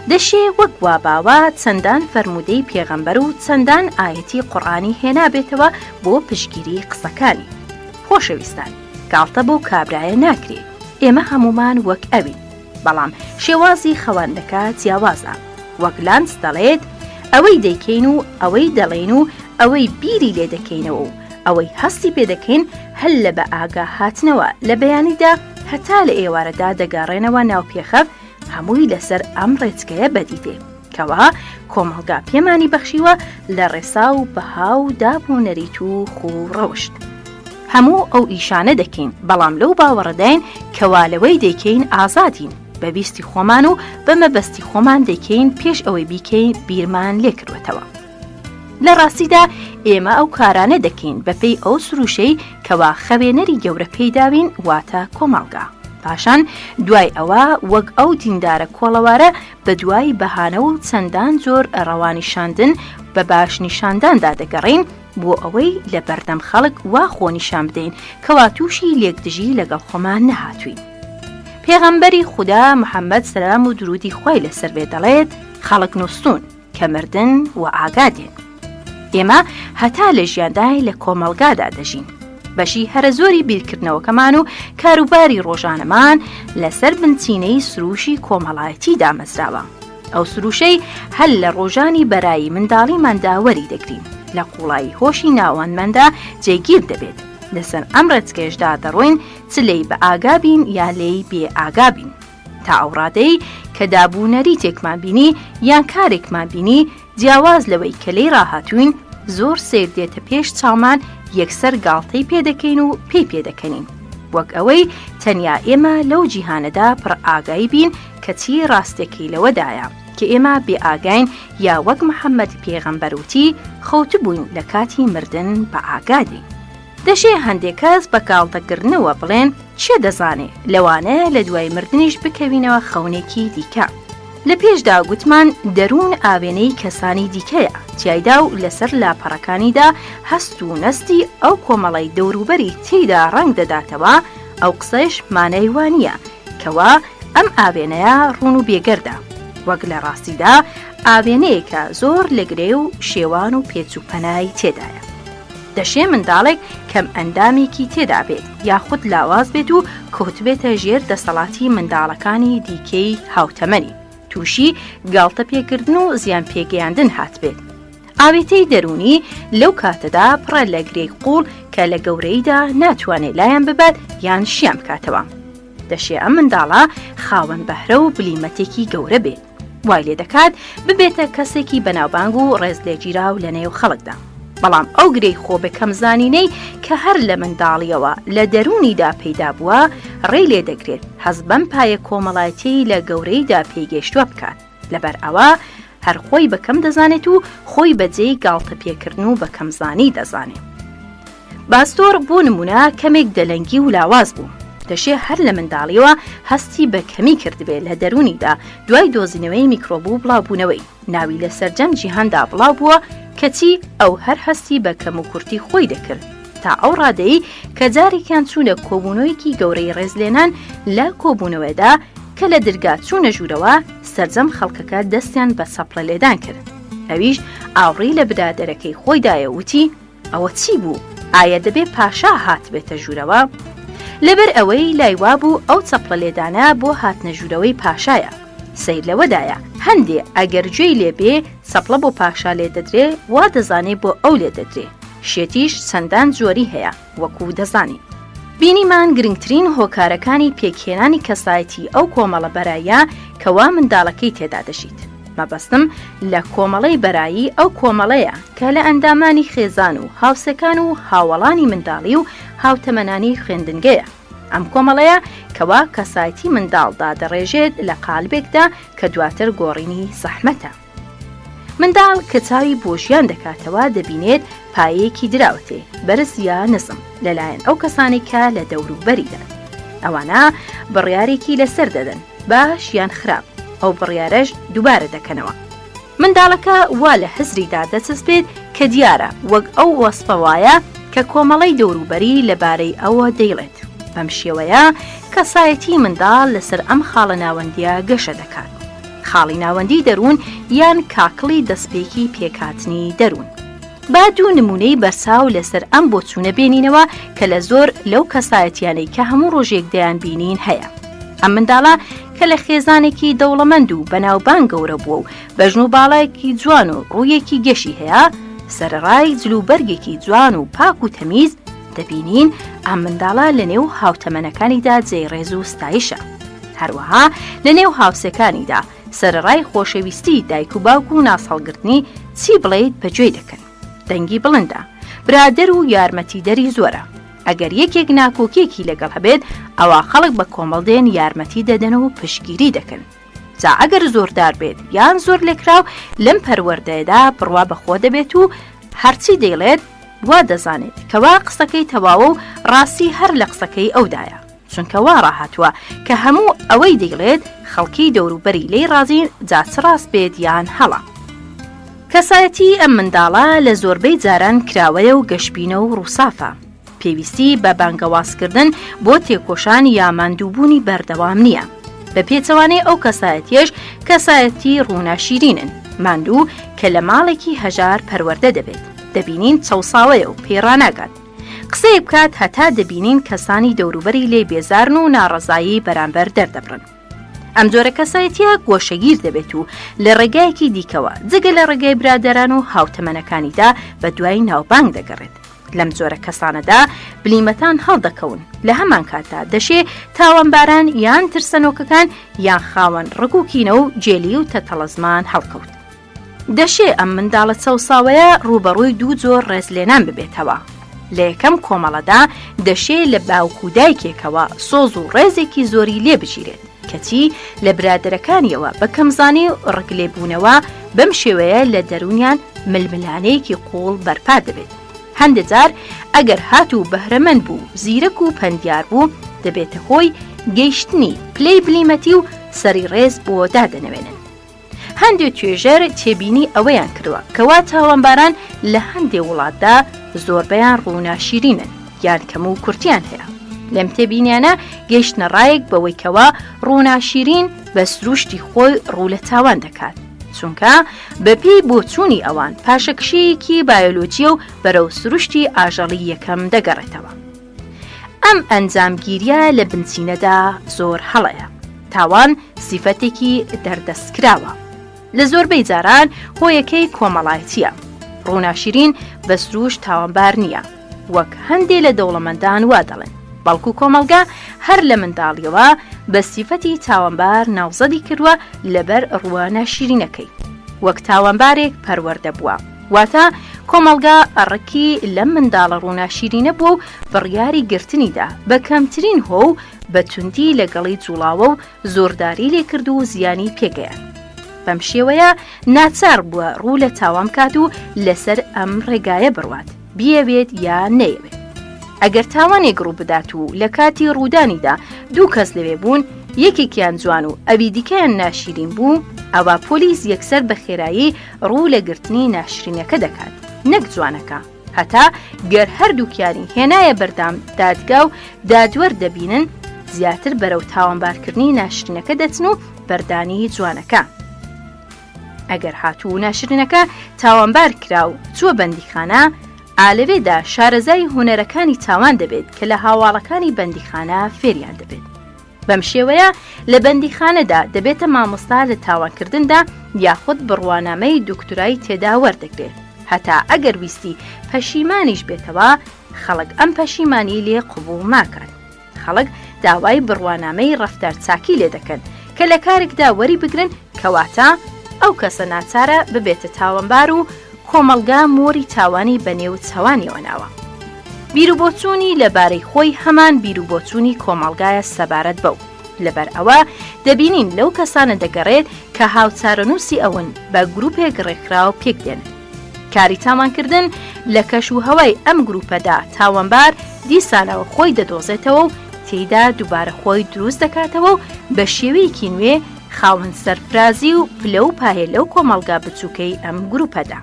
دەشێ وەک واباوە چەندان فەرمودەی پێغەمبەر و چەندان ئاەتی قورئانی هێنابێتەوە بۆ پشگیری قسەکانی. خۆشەویستان، گاڵتە بۆ کابرایە ناکرێت، ئێمە هەمومان وەک ئەوین، بەڵام شێوازی خەواندەکە جیاوازە. وەک لانس دەڵێت ئەوەی دەیکەین و ئەوەی دەڵێن و ئەوەی بیری لێ دەکەینەوە و ئەوەی هەستی پێ دەکەین هەل لە بە ئاگا هاتنەوە لە بەیانیدا هەتا لە ئێوارەدا دەگەڕێنەوە ناوپێخەف هەمووی لەسەر ئەم ڕێچکەیە بەدیدێ کەوا کۆمەڵگا پێمانی بەخشیوە لە ڕێسا و بەها و دابوونەریت و خوڕەوشت. هەموو ئەو ئیشانە دەکەین، بەڵام لەو باوەڕداین کەوالەوەی دەیکەین ئازادین، بەویستی خۆمان و بەمەبەستی خۆمان دەکەین پێش ئەوەی بیکەین بیرمان لێکردوێتەوە. لە ڕاستیدا ئێمە ئەو کارانە دەکەین بەپێی ئەو سروشەی کەوا خەوێنەری گەورە پێیداوین واتە کۆمەڵگا. پاشان دوای ئەوە وەک ئەو دیندارە کۆڵەوارە بە دوای بەهانە و چەندان جۆر ڕەوانیشاندن بە باش نیشانداندا دەگەڕین بۆ ئەوەی لە بەردەم خەڵک وا خۆنیشان بدەین کەوا تووشی لێکدژی لەگەڵ خۆمان نەهاتووین. پێغەمبەری خودا محەممەد سەلام و درودی خوای لەسەر بێ دەڵێت خەڵک نووسون کە مردن و ئاگادێن. ئێمە هەتا لە ژیاندای لە کۆمەڵگادا دەژین. بەشی هەرە زۆری بیرکردنەوەکەمان و کاروباری ڕۆژانەمان لەسەر بنچینەی سروشی کۆمەڵایەتی دامەزراوە. ئەو سروشەی هەل لە ڕۆژانی بەرایی منداڵیماندا وەری دەگرین، لە قوڵایی هۆشی ناوانمەندا جێگیر دەبێت. لەسەر ئەم ڕێچکێشدا دەڕۆین چ لێی بە ئاگابین یا لێی بێ ئاگابین، تا ئەو ڕادەی کە دابوونەری تێکمان بینی یان کارێکمان بینی جیاواز لەوەی کە لێی ڕاهاتوین زۆر سیر دێتە پێش چاومان یەکسەر گاڵتەی پێدەکەین و پێی پێدەکەنین، وەک ئەوەی تەنیا ئێمە لەو جیهانەدا پڕ ئاگایی بین کە چی ڕاستێکی لەوەدایە کە ئێمە بێ ئاگاین یا وەک محەممەد پێغەمبەر وتی خەوت بووین لە کاتی مردن بە ئاگادی. دەشێ هەندێک کەس بە گاڵتەکردنەوە بڵێن چێ دەزانێ لەوانەیە لە دوای مردنیش بکەوینەوە خەونێکی دیکە. لە پێشدا گوتمان دەروون ئاوێنەی کەسانی دیکەیە، تیایدا و لەسەر لاپەڕەکانیدا هەست و نەستی ئەو کۆمەڵی دەوروبەری تێیدا ڕنگ دەداتەوە. ئەو قسەش مانای وانە کەوا ئەم ئاوێنەیە ڕوون و بێگەردە، وەک لە ڕاستیدا ئاوێنەیەکە زۆر لەگرێ و شێوان و پێچ و پەنای تێدایە. دەشێ منداڵێک کەم ئەندامێکی تێدا بێت یاخود لاواز بێت و کەوتبێتە ژێر دەسەڵاتی منداڵەکانی دیکەی هاوتەمەنی، تووشی گاڵتە پێکردن و زیان پێگەیاندن هات بێت. ئاوێتەی دەرونی لەو کاتەدا پڕە لە گرێی قوڵ کە لە گەورەیدا ناتوانێت لایەن ببات یان شیان بکاتەوە. دەشێ ئەم منداڵە خاوەن بەهرە و بلیمەتێکی گەورە بێت، وای لێ دەکات ببێتە کەسێکی بەناوبانگ و ڕێز لێگیراو لە نێو خەڵکدا. بەڵام ئەو گرەی خۆ بە کەمزانینەی کە هەر لە منداڵیەوە لە دەرونیدا پەیدا بووە ڕێی لێ دەگرێت هەز بەم پایە کۆمەڵایەتی لە گەورەیدا پێگەشتووە بکات. لەبەر ئەوە هەر خۆی بەکەم دەزانێت و خۆی بەجێی گاڵتە پێکردن و بە کەمزانی دەزانێت. باستۆر بۆ نمونە کەمێک دەلەنگی و لاواز بوو، دەشێ هەر لە منداڵیەوە هەستی بە کەمی کردبێت لە دەرونیدا دوای دۆزینەوەی میکرۆبوو بڵاوبوونەوەی ناوی لە سەرجەم جیهاندا بڵاو بووە کەچی ئەو هەر هەستی بە کەم و کورتی خۆی دەکرد تا ئەو ڕادەی کە جارێکیان چوونە کۆبوونەوەیکی گەورەی ڕێزلێنان لە کۆبوونەوەدا کە لە دەرگا چوونە ژوورەوە سەرجەم خەڵکەکە دەستیان بە سەپڵە لێدان کرد. ئەویش ئاوڕی لە برادەرەکەی خۆیدایە وتی ئەوە چی بوو؟ ئایا دەبێ پاشا هات بێتە ژوورەوە؟ لەبەر ئەوەی لایوا بوو ئەو چەپڵە لێدانە بۆ هاتنە ژوورەوەی پاشایە. سیر لەوەدایە هەندێ ئەگەر گوێی لێبێ سەپڵە بۆ پاشا لێ دەدرێ وا دەزانێ بۆ ئەو لێ دەدرێ. شێتیش چەندان جۆری هەیە وەکو دەزانین. بینیمان گرنگترین هۆکارەکانی پێکهێنانی کەسایەتی ئەو کۆمەڵە بەرایە کەوا منداڵەکەی تێدا دەژیت. مەبەستم لە کۆمەڵەی بەرایی ئەو کۆمەڵەیە کە لە ئەندامانی خێزان و هاوسەکان و هاوڵانی منداڵی و هاوتەمەنانی خوێندنگەیە. ئەم کۆمەڵەیە کەوا کەسایەتی منداڵدا دەڕێژێت لە قالبێکدا کە دواتر گۆڕینی زەحمەتە. منداڵ کە چاوی بۆ ژیان دەکاتەوە دەبینێت پایەیەکی دراوتێ بەرز یا نزم لەلایەن ئەو کەسانی کە لە دەوروبەریدان. ئەوانە بڕیارێکی لەسەر دەدەن باش یان خراپ، ئەو بڕیارەش دووبارە دەکەنەوە. منداڵەکە وا لە حزریدا دەچەسبێت کە دیارە وەک ئەو وەسفە وایە کە کۆمەڵەی دەوروبەری لەبارەی ئەوە دەیڵێت. بەم شێوەیە کەسایەتی منداڵ لەسەر ئەم خاڵە ناوەندیە گەشە دەکات. خاڵی ناوەندی دەروون یان کاکڵی دەستپێکی پێکاتنی دەروون. با دوو نمونەی بەرچاو لەسەر ئەم بۆچوونە بێنینەوە کە لە زۆر لەو کەسایەتیانەی کە هەموو ڕۆژێک دەیان بینین هەیە. ئەم منداڵە کە لە خێزانێکی دەوڵەمەند و بەناوبان گەورە بووە و بەژن و باڵایەکی جوان و ڕوویەکی گەشی هەیە، سەرڕای جلوبەرگێکی جوان و پاک و تەمیز دەبینین ئەم منداڵە لە نێو هاوتەمەنەکانیدا جێڕێز و ستایشە. هەروەها لە نێو هاوسەکانیدا سەرڕای خۆشەویستی دایک و باوک و ناسەڵگرتنی چی بڵێیت بەگوێ دەکەن. دەنگی بڵندە، برادەر و یارمەتیدەری زۆرە. ئەگەر یەکێک ناکۆکێکی لەگەڵ هەبێت ئەوە خەڵک بە کۆمەڵ دێن یارمەتی دەدەن و پشگیری دەکەن. جا ئەگەر زۆردار بێت یان زۆر لێکراو لەم پەروەردەیەدا بڕوا بەخۆ دەبێت و هەرچی دەیڵێت وا دەزانێت کەوا قسەکەی تەواوە و ڕاستی هەر لە قسەکەی ئەودایە، چونکە وا ڕاهاتووە کە هەموو ئەوەی دەیڵێت خەڵکی دەوروبەری لێی ڕازین جا چ ڕاست بێت یان هەڵا. کەسایەتی ئەم منداڵە لە زۆربەی جاران کراوەیە و گەشبینە و ڕووسافە. پێویستی بە بانگەوازکردن بۆ تێکۆشان یا ماندووبوونی بەردەوام نییە. بە پێچەوانەی ئەو کەسایەتیەش کەسایەتی ڕووناشیرینن، ماندوو کە لە ماڵێکی هەژار پەروەردە دەبێت. دەبینین چەساوەیە و پێڕاناگات قسەی بکات هەتا دەبینین کەسانی دەوروبەری لێ بێزارن و ناڕەزایی بەرامبەر دەردەبرن. ئەم جۆرە کەسایەتیە گۆشەگیر دەبێت و لە ڕێگایەکی دیکەوە جگە لە ڕێگای برادەران و هاوتەمەنەکانیدا بە دوای ناوبانگ دەگەڕێت. لەم جۆرە کەسانەدا بلیمەتان هەڵدەکەون لە هەمان کاتدا دەشێ تاوانباران یان ترسەنۆکەکان یان خاوەن ڕگوکینە و جێلی و تەتەڵە زمان هەڵکەوت. دەشێ ئەم منداڵە چەساوەیە ڕوبەڕووی دوو جۆر ڕێزلێنان ببێتەوە. لە یەکەم کۆمەڵەدا دەشێ لە باوکو دایکێکەوە سۆز و ڕێزێکی زۆری لێ بژیرێت کەچی لە برادەرەکانیەوە بە کەمزانی و ڕگلێبوونەوە بەم شێوەیە لە دەرونیان ململانەیەکی قوڵ بەرپا دەبێت. هەندێک جار ئەگەر هاتوو بەهرەمەند بوو زیرەک و پەندیار بوو دەبێتە هۆی گەیشتنی پلەی بلیمەتی و سەری ڕێز بۆ دادەنەوێنن. هەندێک توێژەر تێبینی ئەوەیان کردووە کەوا تاوانباران لە هەندێک وڵاتدا زۆربەیان ڕووناشیرینن یان کەم و کورتیان هەیە. لەم تێبینیانە گەیشتنە ڕایەک بەوەی کەوا ڕووناشیرین بە سروشتی خۆی ڕوو لە تاوان دەکات چونکە بەپێی بۆچوونی ئەوان پاشەکشەیەکی بایۆلۆجیە و بەرەو سروشتی ئاژەڵی یەکەم دەگەڕێتەوە. ئەم ئەنجامگیریە لە بنچینەدا زۆر هەڵەیە. تاوان سیفەتێکی دەردەستکراوە. لە زۆربەی جاران هۆیەکەی کۆمەڵایەتیە. ڕووناشیرین بە سروش تاوانبار نییە وەک هەندێک لە دەوڵەمەندان وا دەڵێن. بەڵکو کۆمەلگا هەر لە منداڵیەوە بە سیفەتی تاوانبار ناوزەدی کردووە لەبەر ڕواناشیرینەکەی وەک تاوانبارێک پەروەردە بووە. واتە کۆمەلگا ئەڕکی لەم منداڵە ڕووناشیرینە بووە و بڕیاری گرتنیدا بە کەمترین هۆ و بە توندی لەگەڵی جوڵاوە و زۆرداری لێ کرد و زیانی پێگەیان. بەم شێوەیە ناچار بووە ڕوو لە تاوان بکات و لەسەر ئەم ڕێگایە بڕوات بیەوێت یان نەیەوێت. ئەگەر تاوانێک ڕوو بدات و لە کاتی ڕوودانیدا دوو کەس لەوێ بوون یەکێکیان جوان و ئەوی دیکەیان ناشرین بوو ئەوە پۆلیس یەکسەر بە خێرایی ڕوو لە گرتنی ناشرینەکە دەکات نەک جوانەکە هەتا گەر هەردووکیانی هێنایە بەردام دادگا و دادوەر دەبینن زیاتر بەرەو تاوانبارکردنی ناشرینەکە دەچن و بەردانی جوانەکە. ئەگەر هاتوو ناشرینەکە تاوانبار کرا و چووە بەندیخانە ئالەوێدا شارەزای هونەرەکانی تاوان دەبێت کە لە هاواڵەکانی بەندیخانە فێریان دەبێت. بەم شێوەیە لە بەندیخانەدا دەبێتە مامۆستا لە تاوانکردندا یاخود بڕوانامەی دکتورای تێدا وەردەگرێت. هەتا ئەگەر ویستی پەشیمانیش بێتەوە خەڵک ئەم پەشیمانی لێ قبوڵ ناکات. خەڵک داوای بڕوانامەی ڕەفتار چاکی لێ دەکەن کە لە کارێکدا وەری بگرن کەواتە ئەو کەسە ناچارە ببێتە تاوانبار و کۆمەلگا مۆری تاوانی بەنێو چاوانیەوە ناوە. بیرروبۆچوونی لەبارەی خۆی هەمان بیرروبۆچوونی کۆمەلگایە سەبارەت بەو. لەبەر ئەوە دەبینین لەو کەسانە دەگەڕێت کە هاوچارەنووسی ئەون بە گروپێک ڕێکخراو پێک دێن. کاری تاوانکردن لە کەش و هەوای ئەم گروپەدا تاوانبار دیسانەوە خۆی دەدۆزێتەوە و تێیدا دووبارە خۆی دروست دەکاتەوە و بە شێوەیەکی نوێ خاوەن سەرفرازی و پلە و پایە لەو کۆمەلگا بچووکەی ئەم گروپەدا.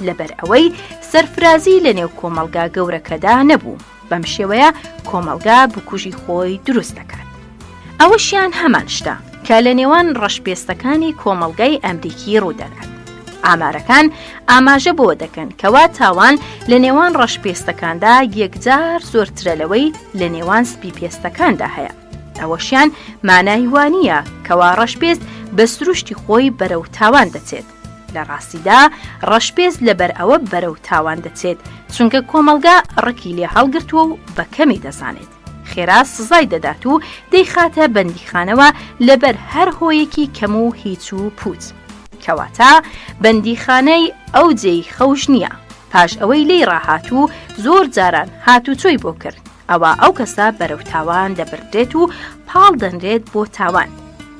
لەبەر ئەوەی سەرفرازی لە نێو کۆمەلگا گەورەکەدا نەبوو بەم شێوەیە کۆمەلگا بکوژی خۆی دروست دەکات. ئەوەشیان هەمان شتە کە لە نێوان ڕەشپێستەکانی کۆمەلگای ئەمریکی ڕوودەدات. ئامارەکان ئاماژە بۆ دەکەن کەوا تاوان لە نێوان ڕەشپێستەکاندا یەکجار زۆرترە لەوەی لە نێوان سپی پێستەکاندا هەیە. ئەوەشیان مانای وانییە کەوا ڕەشپێست بە سروشتی خۆی بەرەو تاوان دەچێت. لە ڕاستیدا ڕەشپێست لەبەر ئەوە بەرەو تاوان دەچێت چونکە کۆمەلگا ڕکی لێ هەڵگرتووە و بە کەمی دەزانێت. خێرا سزای دەدات و دەیخاتە بەندیخانەوە لەبەر هەر هۆیەکی کەم و هیچ و پوچ. کەواتە بەندیخانەی ئەو جێی خەوش نییە. پاش ئەوەی لێی ڕاهاتوو زۆر جاران هاتوچۆی بۆ کرد. ئەوە ئەو کەسە بەرەو تاوان دەبردێت و پاڵ دەنرێت بۆ تاوان.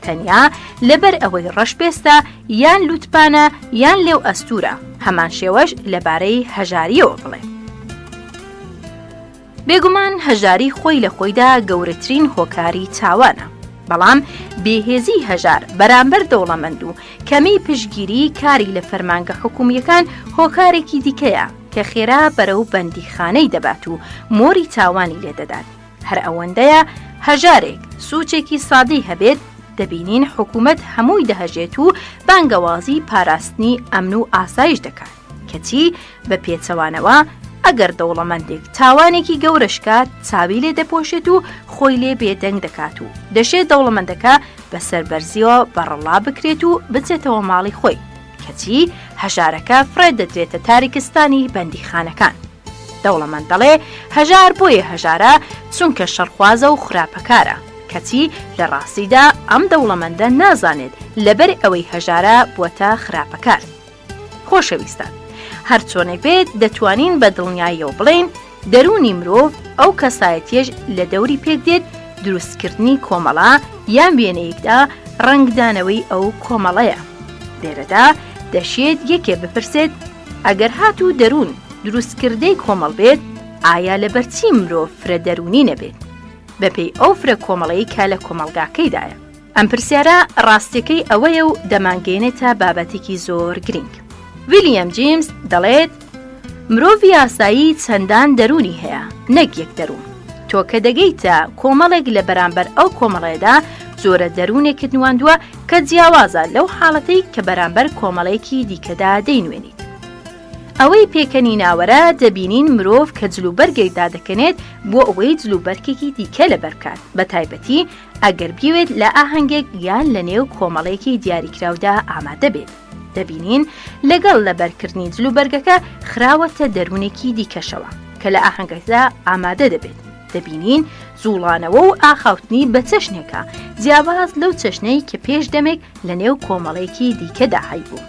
تەنیا لەبەر ئەوەی ڕەشپێستە یان لوتپانە یان لێو ئەستورە هەمان شێوەش لەبارەی هەژاریەوە بڵێ. بێگومان هەژاری خۆی لە خۆیدا گەورەترین هۆکاری تاوانە. بەڵام بێهێزی هەژار بەرامبەر دەوڵەمەند و کەمی پشگیری کاری لە فەرمانگە حکوومیەکان هۆکارێکی دیکەیە کە خێرا بەرەو بەندیخانەی دەبات و مۆری تاوانی لێ دەدات. هەر ئەوەندەیە هەژارێک سوچێکی سادەی هەبێت دەبینین حکوومەت هەمووی دەهەژێت و بانگەوازی پاراستنی ئەمن و ئاسایش دەکات. کەچی بە پێچەوانەوە ئەگەر دەوڵەمەندێک تاوانێکی گەورەشکات چاوی لێ دەپۆشێت و خۆی لێ بێدەنگ دەکات و دەشێت دەوڵەمەندەکە بە سەربەرزیەوە بەڕڵا بکرێت و بچێتەوە ماڵی خۆی کەچی هەژارەکە فرێ دەدرێتە تاریکستانی بەندیخانەکان. دەوڵەمەند دەڵێ هەژار بۆیە هەژارە چونکە شەڕخوازە و خراپەکارە کەچی لە ڕاستیدا ئەم دەوڵەمەندە نازانێت لەبەر ئەوەی هەژارە بووەتە خراپەکار. خۆشەویستان، هەر چۆنێک بێت دەتوانین بە دڵنیاییەوە بڵێن دەرونی مرۆڤ ئەو کەسایەتیەش لە دەوری پێک دێت دروستکردنی کۆمەڵە یان وێنەیەکدا ڕەنگدانەوەی ئەو کۆمەڵەیە. لێرەدا دەشێت یەکێ بپرسێت ئەگەر هاتوو دەروون دروستکردەی کۆمەڵ بێت ئایا لەبەرچی مرۆڤ فرە دەرونی نەبێت بەپێی ئەو فرە کۆمەڵەی کە لە کۆمەڵگاکەیدایە؟ ئەم پرسیارە ڕاستیەکەی ئەوەیە و دەمانگەێنێتە بابەتێکی زۆر گرنگ. ویلیام جیمز دەڵێت مرۆڤ یاسایی چەندان دەرونی هەیە نەک یەک دەروون. تۆ کە دەگەیتە کۆمەڵێک لە بەرامبەر ئەو کۆمەڵێدا زۆرە دەرونێکت نواندووە کە جیاوازە لەو حاڵەتەی کە بەرامبەر کۆمەڵێکی دیکەدا دەینوێنیت. ئەوەی پێکەنی ناوەرە دەبینین مرۆڤ کە جلوبەرگێکدا دەکەنێت بۆ ئەوەی جلوبەرگێکی دیکە لەبەر بکات بە تایبەتی ئەگەر بیوێت لە ئاهەنگێک یان لە نێو کۆمەڵێکی دیاریکراودا ئامادە بێت. دەبینین لەگەڵ لەبەرکردنی جلوبەرگەکە خراوەتە دەرونێکی دیکەشەوە کە لە ئاهەنگەکەدا ئامادە دەبێت. دەبینین زوڵانەوە و ئاخاوتنی بە چەشنێکە جیاواز لەو چەشنەی کە پێش دەمێک لە نێو کۆمەڵێکی دیکەدا هەیبوو.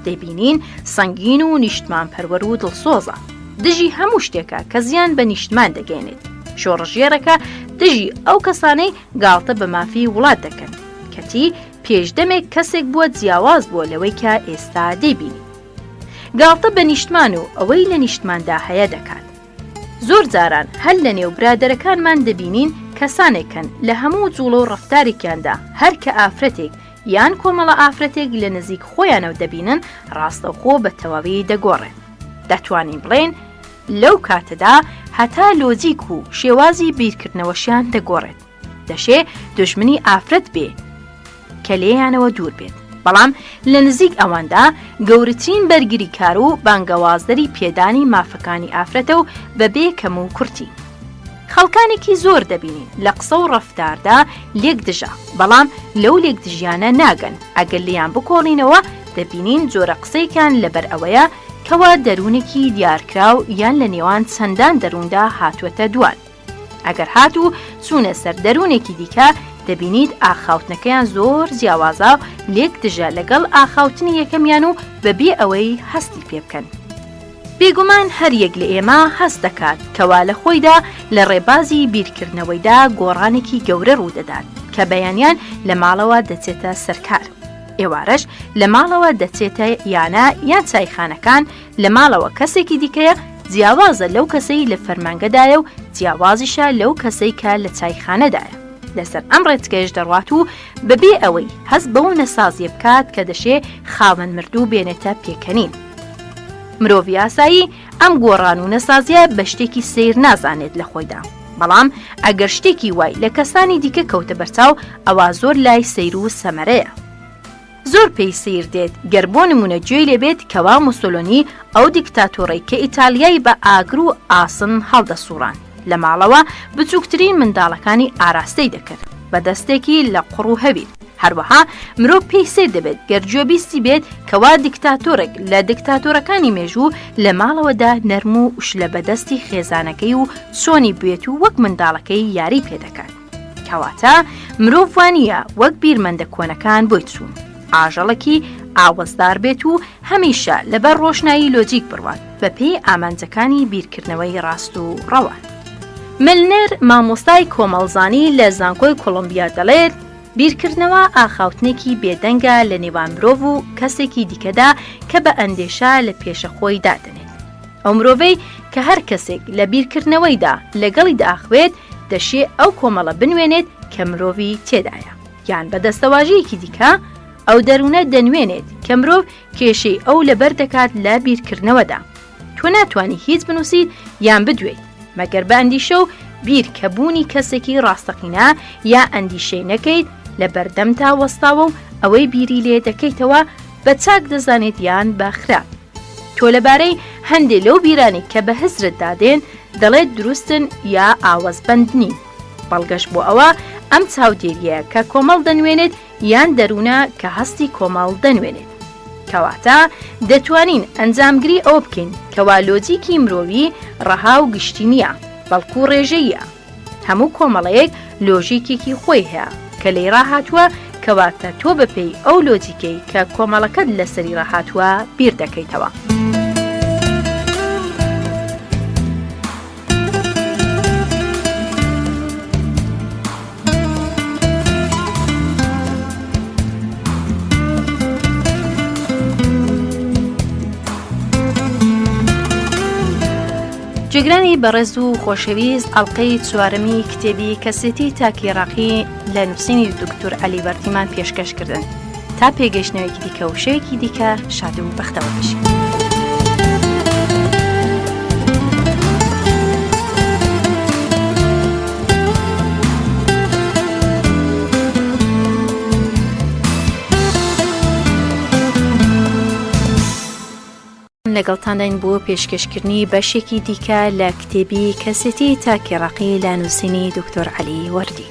دەبینین سەنگین و نیشتمان پەروەر و دڵسۆزە دژی هەموو شتێکە کە زیان بە نیشتمان دەگەێنێت. شۆڕژێرەکە دژی ئەو کەسانەی گاڵتە بە مافی وڵات دەکەن کەتی پێشدەمێک کەسێک بووە جیاواز بووە لەوەی کە ئێستا دەیبینی. گاڵتە بە نیشتمان و ئەوەی لە نیشتماندا هەیە دەکات. زۆر جاران هەر لە نێو برادەرەکانمان دەبینین کەسانێکن لە هەموو جوڵە و ڕەفتارێکیاندا هەر کە ئافرەتێک یان کۆمەڵە ئافرەتێک لە نزیک خۆیانەوە دەبینن ڕاستەوخۆ بە تەواوی دەگۆڕێن. دەتوانین بڵێن لەو کاتەدا هەتا لۆجیک و شێوازی بیرکردنەوەشیان دەگۆڕێت. دەشێ دژمنی ئافرەت بێ کە لێیانەوە دوور بێت. بەڵام لە نزیک ئەواندا گەورەترین بەرگری کار و بانگەوازدەری پێدانی مافەکانی ئافرەتە و بەبێ کەم و کورتی. خەڵکانێکی زۆر دەبینین لە قسە و ڕەفتاردا لێک دژە بەڵام لەو لێک دژیانە ناگەن. ئەگەر لیان بکۆڵینەوە دەبینین جۆرە قسەیکان لەبەر ئەوەیە کەوا دەرونێکی دیارکراو یان لە نێوان چەندان دەرووندا هاتووەتە دوان. ئەگەر هاتوو چوونە سەر دەرونێکی دیکە دەبینیت ئاخاوتنەکەیان زۆر جیاوازە و لێک دژە لەگەڵ ئاخاوتنی یەکەمیان و بەبێ ئەوەی هەستی پێ بکەن. بێگومان هەر یەک لە ئێمە هەست دەکات کەوا لە خۆیدا لە ڕێبازی بیرکردنەوەیدا گۆڕانێکی گەورە ڕوودەدات کە بەیانیان لە ماڵەوە دەچێتە سەرکار. ئێوارەش لە ماڵەوە دەچێتە یانە یان چایخانەکان لە ماڵەوە کەسێکی دیکەیە جیاوازە لەو کەسەی لە فەرمانگەدایە و جیاوازیشە لەو کەسەی کە لە چایخانەدایە. لەسەر ئەم ڕێچکەش دەڕوات و بەبێ ئەوەی هەست بەو نەسازیە بکات کە دەشێ خاوەن مردوو بێنێتە پێکەنین. مرۆڤ یاسایی ئەم گۆڕان و نەسازیە بە شتێکی سیر نازانێت لە خۆیدا. بەڵام ئەگەر شتێکی وای لە کەسانی دیکە کەوتە بەرچاو ئەوە زۆر لای سیر و سەمەرەیە. زۆر پێی سیر دێت گەر بۆ نمونە گوێی لێبێت کەوا موسۆلۆنی ئەو دیکتاتۆڕی کە ئیتالیای بە ئاگر و ئاسن هەڵدەسوڕان لە ماڵەوە بچووکترین منداڵەکانی ئاراستەی دەکرد بە دەستێکی لە قوڕ و هەویر. هەروەها مرۆڤ پێی سیر دەبێت گەرجێبیستی بێت کەوا دیکتاتۆرێک لە دیکتاتۆرەکانی مێژوو لە ماڵەوەدا نەرم و شلە بەدەستی خێزانەکەی و چۆنی بێت و وەک منداڵەکەی یاری پێدەکات. کەواتە مرۆڤ وانییە وەک بیرمەندە کۆنەکان بۆی چوون ئاژەڵێکی ئاوەزدار بێت و هەمیشە لەبەر ڕۆشنایی لۆجیک بڕوات بە پێی ئامانجەکانی بیرکردنەوەی ڕاست و ڕەوان. ملنر مامۆستای کۆمەڵزانی لە زانکۆی کۆلۆمبیا دەڵێت بیرکردنەوە ئاخاوتنێکی بێدەنگە لە نێوان مرۆڤ و کەسێکی دیکەدا کە بە ئەندێشە لە پێشە خۆی دادنێت. ئەو مرۆڤەی کە هەر کەسێک لە بیرکردنەوەیدا لەگەڵی داخوێت دەشێ ئەو کۆمەڵە بنوێنێت کە مرۆڤی تێدایە یان بە دەستەواژەیەکی دیکە ئەو دەروونە دەنوێنێت کە مرۆڤ کێشەی ئەو لەبەر دەکات لە بیرکردنەوەدا. تۆ ناتوانانی هیچ بنووسیت یان بدوێت مەگەر بە ئەندیشە و بیرکەبوونی کەسێکی ڕاستەقینە یا ئەندیشەی نەکەیت لە بەردەم تا وەستاوە و ئەوەی بیری لێ دەکەیتەوە بە چاک دەزانێت یان بە خراپ. تۆ لەبارەی هەندێک لەو بیرانی کە بە هزرت دادێن دەڵێت دروستن یا ئاوەزبەند نین. بەڵگەشت بۆ ئەوە ئەم چاودێریە کە کۆمەڵ دەنوێنێت یان دەروونە کە هەستی کۆمەڵ دەنوێنێت. کەواتە دەتوانین ئەنجامگری ئەوە بکەین کەوا لۆجیکی مرۆڤی ڕەها و گشتی نییە، بەڵکو ڕێژەیە. هەموو کۆمەڵەیەک لۆژیکێکی خۆی هەیە کە لێی ڕاهاتووە، کەواتە تۆ بەپێی ئەو لۆجیکەی کە کۆمەڵەکەت لەسەری ڕاهاتووە بیر دەکەیتەوە. جێگرانی بەڕێز و خۆشەویست ئەڵلقەی چوارەمی کتێبی کەسێتی تاکی عێراقی لە نووسینی دکتۆر عەلی وەردیمان پێشکەشکردن. تا پێگەشتنەوەیکی دیکە و شەوێکی دیکە شاد و بەختەوە بشین. لەگەڵتانداین بۆ پێشکەشکردنی بەشێکی دیکە لە کتێبی کەسێتی تاکی عێراقی لە نووسینی دکتۆر عەلی وەردی.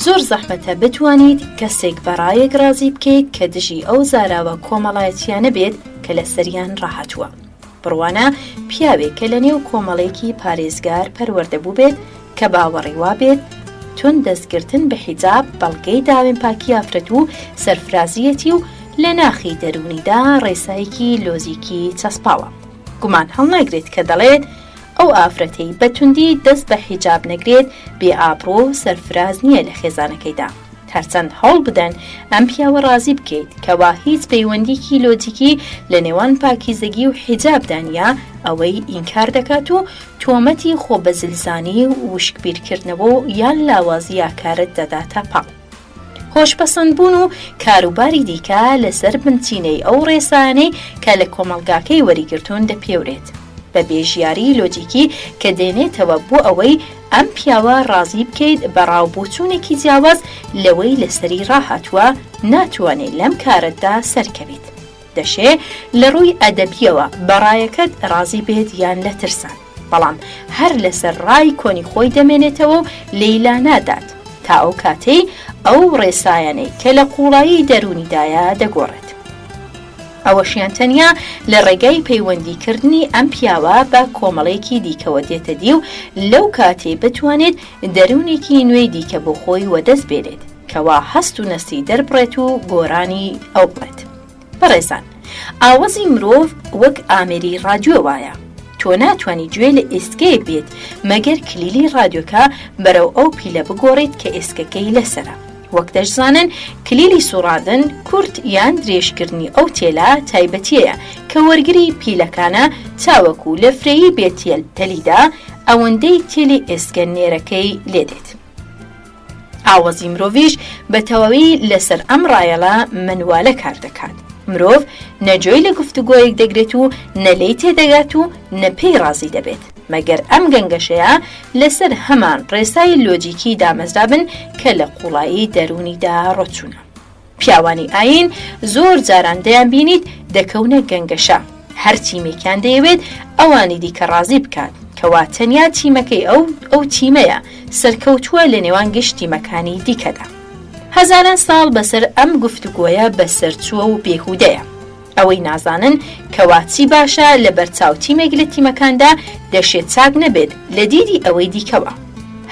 زۆر زەحمەتە بتوانیت کەسێک بەڕایەک رازی بکەیت کە دژی ئەو زاراوە کۆمەڵایەتیانە بێت کە لە سەریان ڕاهاتووە. بڕوانە پیاوێک کە لە نێو کۆمەڵێکی پارێزگار پەروەردەبوو بێت کە باوەڕی وا بێت تون دەستگرتن بە حیجاب بەڵگەی داوێن پاکی ئافرەت و سەرفرازیەتی و لە ناخی دەرونیدا ڕێسایەکی لۆزیکی چەسپاوە. گومان هەڵناگرێت کە دەڵێت ئەو ئافرەتەی بەتوندی دەست بە حیجاب نەگرێت بێ ئابڕۆ و سەرفراز نییە لە خێزانەکەیدا. هەرچەند هەوڵ بدەن ئەم پیاوە رازی بکەیت کەوا هیچ پەیوەندیکی لۆجیکی لە نێوان پاکیزەگی و حیجابدانیا ئەوەی ئینکار دەکات و تۆمەتی خۆبەزلزانی و وشکبیرکردنەوە یان لاوازی ئاکارت دەداتە پاڵ. خۆشپەسەندبوون و کاروباری دیکە لەسەر بنچینەی ئەو ڕێسانەی کە لە کۆمەڵگاکەی وەریگرتوون دەپێورێت بە بێژیاری لۆجیکی کە دێنێتەوە بۆ ئەوەی ئەم پیاوە رازی بکەیت بە ڕاوبۆچوونێکی جیاواز لەوەی لەسەری ڕاهاتووە ناتوانێت لەم کارەتدا سەرکەویت. دەشێ لە ڕووی ئەدەبیەوە بەڕایەکەت رازی بێت یان لە ترسان، بەڵام هەر لەسەر ڕای کۆنی خۆی دەمێنێتەوە و لەیلا نادات تا ئەو کاتەی ئەو ڕێسایانەی کە لە قوڵایی دەرونیدایە دەگۆڕێت. ئەوەشیان تەنیا لە ڕێگای پەیوەندیکردنی ئەم پیاوە بە کۆمەڵێکی دیکەوە دێتە دی و لەو کاتێ بتوانێت دەرونێکی نوێی دیکە بۆ خۆی وەدەست بێرێت کەوا هەست و نەستی دەربڕێت و گۆرانی ئەو بڵێت. بەڕێزان، ئاوازی مرۆڤ وەک ئامێری ڕادیۆ وایە. تۆ ناتوانانی گوێ لە ئێسکەیەک بێت مەگەر کلیلی ڕادیۆکە بەرەو ئەو پیلە بگۆڕێت کە ئێسکەکەی لەسرە. وەک دەشزانن کلیلی سوڕاندن کورت یان درێژکردنی ئەو تێلا تایبەتیەیە کە وەرگری پیلەکانە چاوەکو لە فرەیی بێتێل تەلیدا ئەوەندەی تێلی ئێسکەنێرەکەی لێدێت. ئاوازی مرۆڤیش بە تەواوی لەسەر ئەم ڕایەڵە منوالە کار دەکات. مرۆڤ نەجۆی لە گفتوگۆیەک دەگرێت و نەلەی تێدەگات و نەپێی ڕازی دەبێت مەگەر ئەم گەنگەشەیە لەسەر هەمان ڕێسای لۆجیکی دامەزرا بن کە لە قوڵایی دەرونیدا ڕۆچوونە. پیاوانی ئاین زۆر جاران دەیان بینیت دەکەونە گەنگەشە، هەر تیمێکیان دەیەوێت ئەوانی دیکە ڕازی بکات کەوا تەنیا تیمەکەی ئەو تیمەیە سەرکەوتووە لە نێوان گشت تیمەکانی دیکەدا. هەزاران ساڵ بەسەر ئەم گفتوگۆیە بەسەرچووە و بێهودەیە. ئەوەی نازانن کەواچی باشە لە بەرچاو تیمێک لە تیمەکاندا دەشێت چاک نەبێت لە دیدی ئەوەی دیکەوە.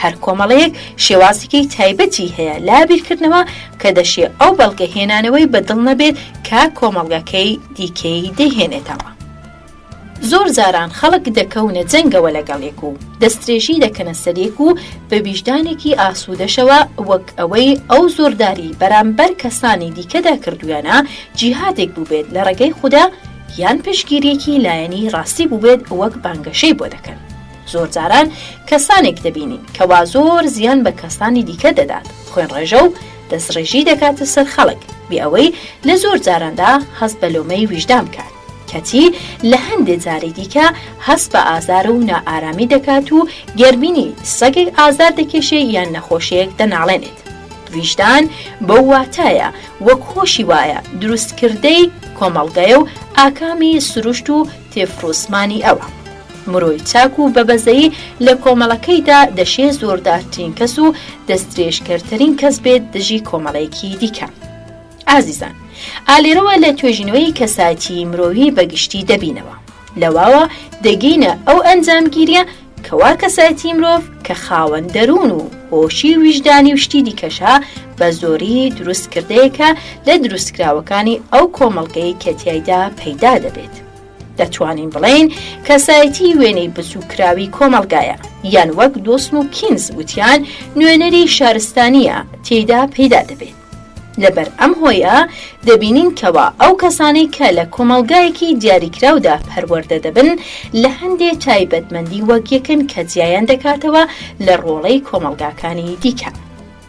هەر کۆمەڵەیەک شێوازێکی تایبەتی هەیە لا بیرکردنەوە کە دەشێت ئەو بەڵگە هێنانەوەی بەدڵ نەبێت کە کۆمەڵگەکەی دیکەی دەهێنێتەوە. زۆر جاران خەڵک دەکەونە جەنگەوە لەگەڵێک و دەستێژی دەکەنە سەرێک و بە بیژدانێکی ئاسوودەشەوە وەک ئەوەی ئەو زۆرداری بەرامبەر کەسانی دیکەدا کردویانە جیهادێک بوو بێت لە ڕێگەی خوددا یان پشگیریەکی لایەنی ڕاستی بوو بێت وەک بانگەشەی بۆ دەکەن. زۆر جاران کەسانێک دەبینین کەوا زۆر زیان بە کەسانی دیکە دەدات، خوێن ڕێژە و دەستڕێژی دەکاتە سەر خەڵک بێ ئەوەی لە زۆر جاراندا هەست بە لۆمەی ویژدان بکات. کەتی لە هەندێک جاری دیکە هەست بە ئازار و نائارامی دەکات و گەربینی سەگێک ئازار دەکێشێ یان نەخۆشیەک دەناڵێنێت. ویژدان بەو واتایە وەک خۆشی وایە دروستکردەی کۆمەڵگەیە و ئاکامی سروشت و تێفرۆسمانی ئەوە. مرۆی چاک و بەبەزەیی لە کۆمەڵەکەیدا دەشێ زۆردارترین کەس و دەستدرێژکەرترین کەس بێت دژی کۆمەڵەیەکی دیکە. ئازیزان، ئالێرەوە لە توێژینەوەی کەسایەتی مرۆڤی بەگشتی دەبینەوە. لەواوە دەگەینە ئەو ئەنجامگیریە کەوا کەسایەتی مرۆڤ کە خاوەن دەروون و هۆشی ویژدانی و شتی دیکەشە بە زۆری دروستکردەیەکە لە دروستکراوەکانی ئەو کۆمەڵگەی کە تیایدا پەیدا دەبێت. دەتوانین بڵێن کەسایەتی وێنەی بچووکراوی کۆمەڵگایە، یان وەک دۆسم و کینز وتیان نوێنەری شارستانیە تێیدا پەیدا دەبێت. لەبەر ئەم هۆیە دەبینین کەوا ئەو کەسانی کە لە کۆمەڵگایەکی دیاریکراودا پەروەردە دەبن لە هەندێک تایبەتمەندی وەک یەکن کە جیایان دەکاتەوە لە ڕۆڵەی کۆمەڵگاکانی دیکە.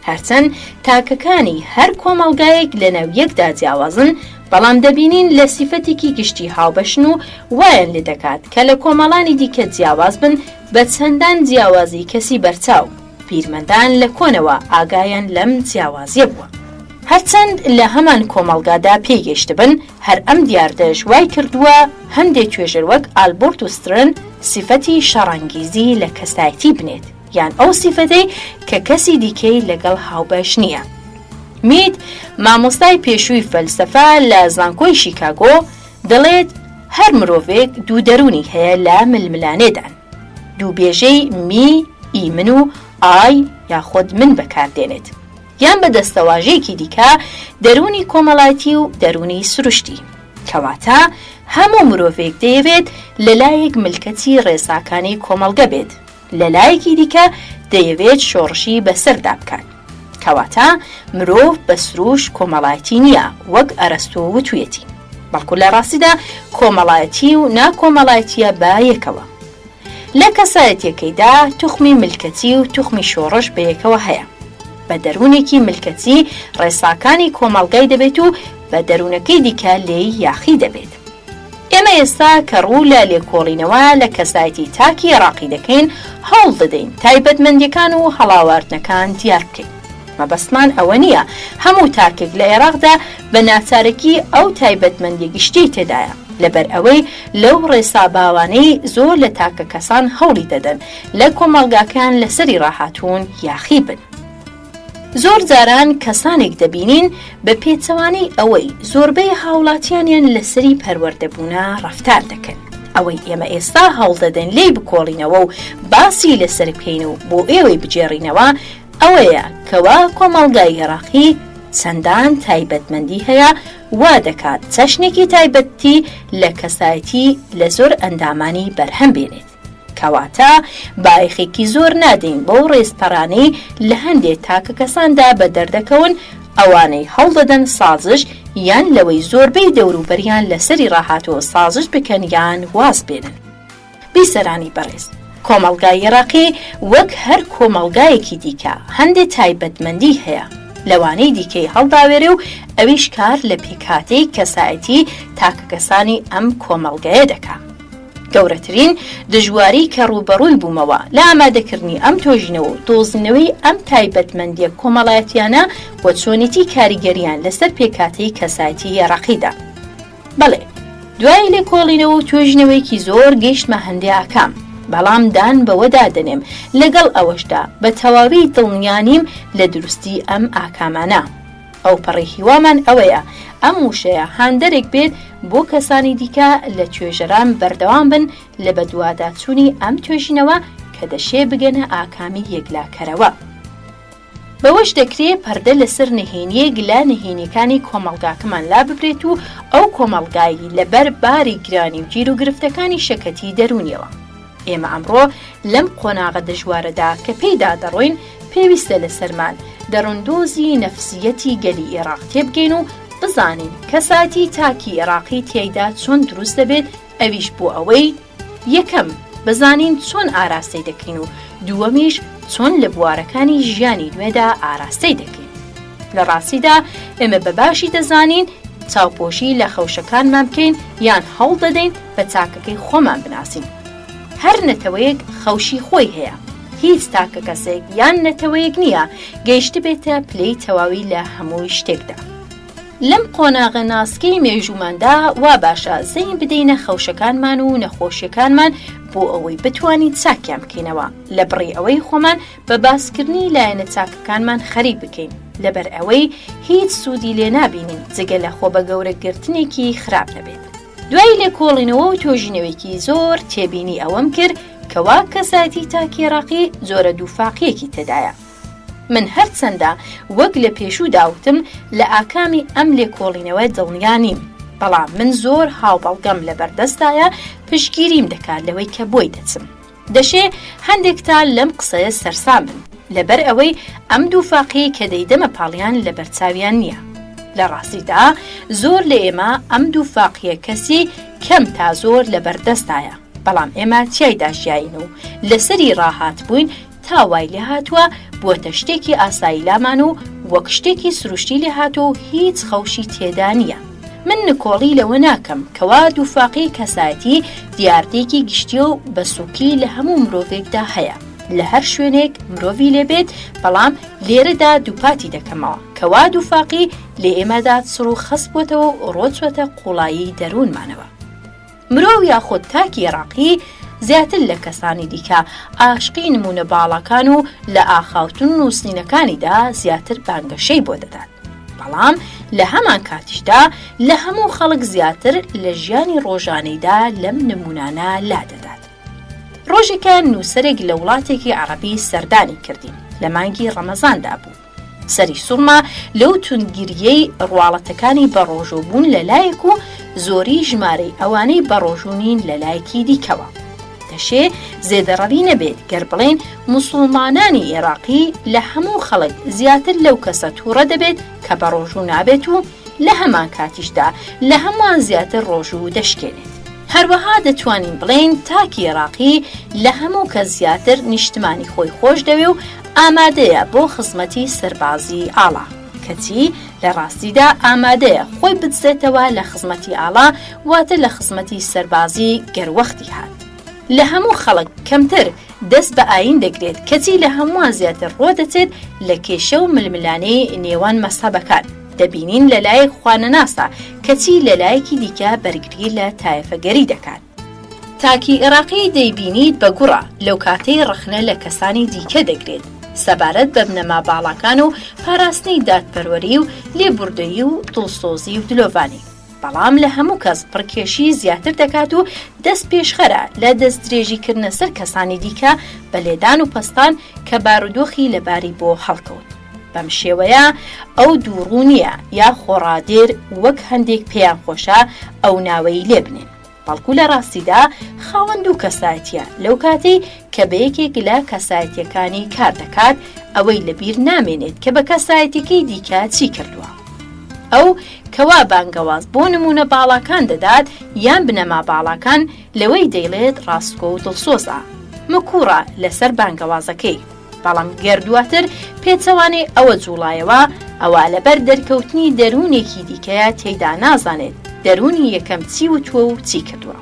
هەرچەند تاکەکانی هەر کۆمەڵگایەک لە ناو یەکدا جیاوازن، بەڵام دەبینین لە سیفەتێکی گشتی هاوبەشن و وایان لێ دەکات کە لە کۆمەڵانی دیکە جیاواز بن بە چەندان جیاوازی کەسی بەرچاو. پیرمەندان لە کۆنەوە ئاگایان لەم جیاوازیە بووە. هەرچەند لە هەمان کۆمەڵگادا پێیگەشت بن، هەر ئەم دیاردەش وای کردووە هەندێک توێژەر وەک ئالبۆرت و سترن سیفەتی شەڕانگیزی لە کەسایەتی بنێت، یان ئەو سیفەتەی کە کەسی دیکەی لەگەڵ هاوبەش نییە. میت مامۆستای پێشووی فەلسەفە لە زانکۆی شیکاگۆ دەڵێت هەر مرۆڤێک دوو دەرونی هەیە لە ململانێدان. دوو بێژەی می، ئی من و ئای یاخود من بەکاردێنێت، یان بە دەستەواژەیەکی دیکە دەرونی کۆمەڵایەتی و دەرونی سروشتی. کەواتە هەموو مرۆڤێک دەیەوێت لەلایەک ملکەتی ڕێساکانی کۆمەڵگە بێت، لەلایەکی دیکە دەیەوێت شۆڕشی بەسەردا بکات. کەواتە مرۆڤ بە سروش کۆمەڵایەتی نییە وەک ئەرەستۆ وتوێتی، بەڵکو لە ڕاستیدا کۆمەڵایەتی و ناکۆمەڵایەتیە بە یەکەوە. لە کەسایەتیەکەیدا توخمی ملکەتی و توخمی شۆڕش بە یەکەوە هەیە. بە دەروونێکی ملکەتی ڕێساکانی کۆمەڵگای دەبێت و بە دەروونەکەی دیکە لێی یاخی دەبێت. ئێمە ئێستا کە ڕوو لە لێکۆڵینەوە لە کەسایەتی تاکی عێراقی دەکەین، هەوڵ دەدەین تایبەتمەندیەکان و هەڵاواردنەکان دیار بکەین. مەبەستمان ئەوە نییە هەموو تاکێک لە عێراقدا بە ناچارەکی ئەو تایبەتمەندی گشتی تێدایە، لەبەر ئەوەی لەو ڕێساباوانەی زۆر لە تاکە کەسان هەوڵی دەدەن لە کۆمەڵگاکان لەسەری ڕاهاتوون یاخی بن. زۆر جاران کەسانێک دەبینین بە پێچەوانەی ئەوەی زۆربەی هاوڵاتیانیان لەسەری پەروەردەبوونا ڕەفتار دەکەن. ئەوەی ئێمە ئێستا هەوڵ دەدەن لێی بکۆڵینەوە و باسی لەسەر بکەین و بۆ ئێوەی بجێڕینەوە ئەوەیە کەوا کۆمەڵگای عێراقی چەندان تایبەتمەندی هەیە، وا دەکات چەشنێکی تایبەتی لە کەسایەتی لە زۆر ئەندامانی بەرهەم بێنێت. کەواتە باەخێکی زۆر نادەین بۆ ڕێزپەڕانەی لە هەندێک تاکە کەساندا بە دەردەکەون ئەوانەی هەوڵ دەدەن سازش یان لەوەی زۆربەی دەوروبەریان لەسەری ڕاهاتەوە سازش بکەن یان واز بێنن. بیسەرانی بەڕێز، کۆمەڵگای عێراقی وەک هەر کۆمەڵگایەکی دیکە هەندێک تایبەتمەندی هەیە، لەوانەی دیکەی هەڵداوێرێ و ئەویش کار لە پێکاتەی کەسایەتی تاکە کەسانی ئەم کۆمەڵگایە دەکات. گەورەترین دژواری کە ڕوبەڕووی بوومەوە لە ئامادەکردنی ئەم تۆژینەوە و دۆزینەوەی ئەم تایبەتمەندیە کۆمەڵایەتیانە وە چۆنیەتی کاریگەریان لەسەر پێکاتەی کەسایەتی عێراقیدا. بەڵێ، دوای لێکۆڵینەوە و توێژینەوەیکی زۆر گەیشتمە هەندێک ئاکام، بەڵام دان بەوەدا دەنێم لەگەڵ ئەوەشدا بە تەواوی دڵنیانیم لە دروستی ئەم ئاکامانە. ئەو پەڕی هیوامان ئەوەیە ئەم وشەیە هاندەرێک بێت بۆ کەسانی دیکە لە توێژەران بەردەوام بن لە بەدواداچوونی ئەم توێژینەوە کە دەشێ بگەنە ئاکامی یەکلاکەرەوە. بەوەش دەکرێت پەردە لەسەر نهێنیەک لە نهێنیەکانی کۆمەڵگاکەمان لا ببرێت و ئەو کۆمەڵگایی لەبەر باری گرانی و گیر و گرفتەکانی شەکەتی دەرونیەوە. ئێمە ئەمڕۆ لەم قۆناغە دەژوارەدا کە پێیدا دەڕۆین پێویستە لەسەرمان دەڕوندۆزی نەفسیەتی گەلی عێراق تێبگەین و بزانین کەساتی تاکی عێراقی تێیدا چۆن دروست دەبێت، ئەویش بۆ ئەوەی یەکەم بزانین چۆن ئاراستەی دەکەین و دووەمیش چۆن لە بوارەکانی ژیانی نوێدا ئاراستەی دەکەین. لە ڕاستیدا ئێمە بەباشی دەزانین چاوپۆشی لە خەوشەکانمان بکەین یان هەوڵ دەدەین بە چاکەکەی خۆمان بناسین. هەر نەتەوەیەک خەوشی خۆی هەیە، هیچ تاکە کەسێک یان نەتەوەیەک نییە گەیشت بێتە پلەی تەواوی لە هەموو شتێکدا. لەم قۆناغە ناسکەی مێژوماندا وا باشە زەین بدەینە خەوشەکانمان و نەخۆشیەکانمان بۆ ئەوەی بتوانین چاکیان بکەینەوە لە بڕی ئەوەی خۆمان بە باسکردنی لایەنە چاکەکانمان خەریک بکەین لەبەر ئەوەی هیچ سوودی لێ نابینین جگە لە خۆ بە گەورەگرتنێکی خراپ نەبێت. دوای لێکۆڵینەوە و تۆژینەوەیکی زۆر تێبینی ئەوەم کرد کەوا کەسایەتی تاکی عێراقی زۆرە دووفاقیەکی تێدایە. من هەرچەندە وەک لە پێشوو داوتم لە ئاکامی ئەم لێکۆڵینەوە دڵنیا نیم، بەڵام من زۆر هاوبەڵگەم لە بەردەستایە پشگیریم دەکات لەوەی کە بۆی دەچم. دەشێ هەندێکتا لەم قسەیە سەرسام بن لەبەر ئەوەی ئەم دووفاقی کە دەیدەمە پاڵیان لە بەرچاویان نییە. لە ڕاستیدا زۆر لە ئێمە ئەم دووفاقیە کەسی کەم تا زۆر لە بەردەستایە، بەڵام ئێمە تیایدا ژیاین و لەسەری ڕاهات بووین تا وای لێ هاتووە بۆتە شتێکی ئاسایی لامان و وەک شتێکی سروشتی لێ هاتووە و هیچ خەوشی تێدا نییە. من نکۆڵی لەوە ناکەم کەوا دووفاقی کەسایەتی دیاردێکی گشتی و بەسووکی لە هەموو مرۆڤێکدا هەیە. لە هەر شوێنێک مرۆڤی لێبێت، بەڵام لێرەدا دووپاتی دەکەمەوە کەوا دووفاقی لێ ئێمەدا چڕ و خەس بووەتەوە و ڕۆچوەتە قوڵایی دەروونمانەوە. مرۆڤ یاخۆت تاکی عێراقی زیاتر لە کەسانی دیکە ئاشقی نمونە باڵەکان و لە ئاخاوتن و سنینەکانیدا زیاتر بانگەشەی بۆ دەدات، بەڵام لە هەمان کاتیشدا لە هەموو خەڵک زیاتر لە ژیانی ڕۆژانەیدا لەم نمونانە لا دەدات. ڕۆژێکە نووسەرێک لە وڵاتێکی عەرەبی سەردانی کردین لە مانگی ڕەمەزاندا بوو. سەری سوڕما لەو توندگیریەی ڕواڵەتەکانی بەڕۆژۆبوون لەلایەک و زۆری ژمارەی ئەوانەی بەڕۆژوونین لەلایەکی دیکەوە. دەشێ زێدەڕەوی نەبێت گەر بڵێن موسڵمانانی عێراقی لە هەموو خەڵک زیاتر لەو کەسە تووڕە دەبێت کە بەڕۆژوو نابێت و لە هەمان کاتیشدا لە هەمووان زیاتر ڕۆژوو دەشکێنێت. هەروەها دەتوانین بڵێن تاکی عێراقی لە هەموو کە زیاتر نیشتمانی خۆی خۆش دەوێ و ئامادەیە بۆ خزمەتی سەربازی ئاڵا، کەچی لە ڕاستیدا ئامادەیە خۆی بچێتەوە لە خزمەتی ئاڵا، واتە لە خزمەتی سەربازی گەروەختی هات. لە هەموو خەڵک کەمتر دەست بە ئاین دەگرێت، کەچی لە هەمووان زیاتر ڕۆ دەچێت لە کێشە و ململانەی نێوان مەسەبەکان. دەبینین لەلایەک خوانەناسە، کەچی لەلایەکی دیکە بەرگری لە تایەفەگەری دەکات. تاکی عێراقی دەیبینیت بە گوڕە لەو کاتەی ڕخنە لە کەسانی دیکە دەگرێت سەبارەت بە بنەما باڵەکان و پاراستنی دادپەروەری و لێبوردەیی و دڵسۆزی و دلۆڤانی. بەڵام لە هەموو کەس پڕکێشی زیاتر دەکات و دەست پێشخەرە لە دەست درێژیکردنە سەر کەسانی دیکە بە لێدان و پەستان کە بارودۆخی لەباری بۆ هەڵکەوت. بەم شێوەیە ئەو دووڕوونیە یا خۆڕادێر وەک هەندێک پێیان خۆشە ئەو ناوەی لێ بنێن، بەڵکو لە ڕاستیدا خاوەند و کەسایەتیە لەو کاتەی کە بە یەکێک لە کەسایەتیەکانی کار دەکات ئەوەی لەبیر نامێنێت کە بە کەسایەتێکی دیکە چی کردووە. ئەو کەوا بانگەواز بۆ نمونە باڵاکان دەدات یان بنەما باڵاکان لەوەی دەیڵێت ڕاستگۆ و دڵسۆزە مکوڕە لەسەر بانگەوازەکەی، بەڵام گەردوواتر پێچەوانەی ئەوە جوڵایەوە ئەوە لەبەر دەرکەوتنی دەروونێکی دیکەیە تێیدا نازانێت دەرونی یەکەم چی وتووە و چی کردووە.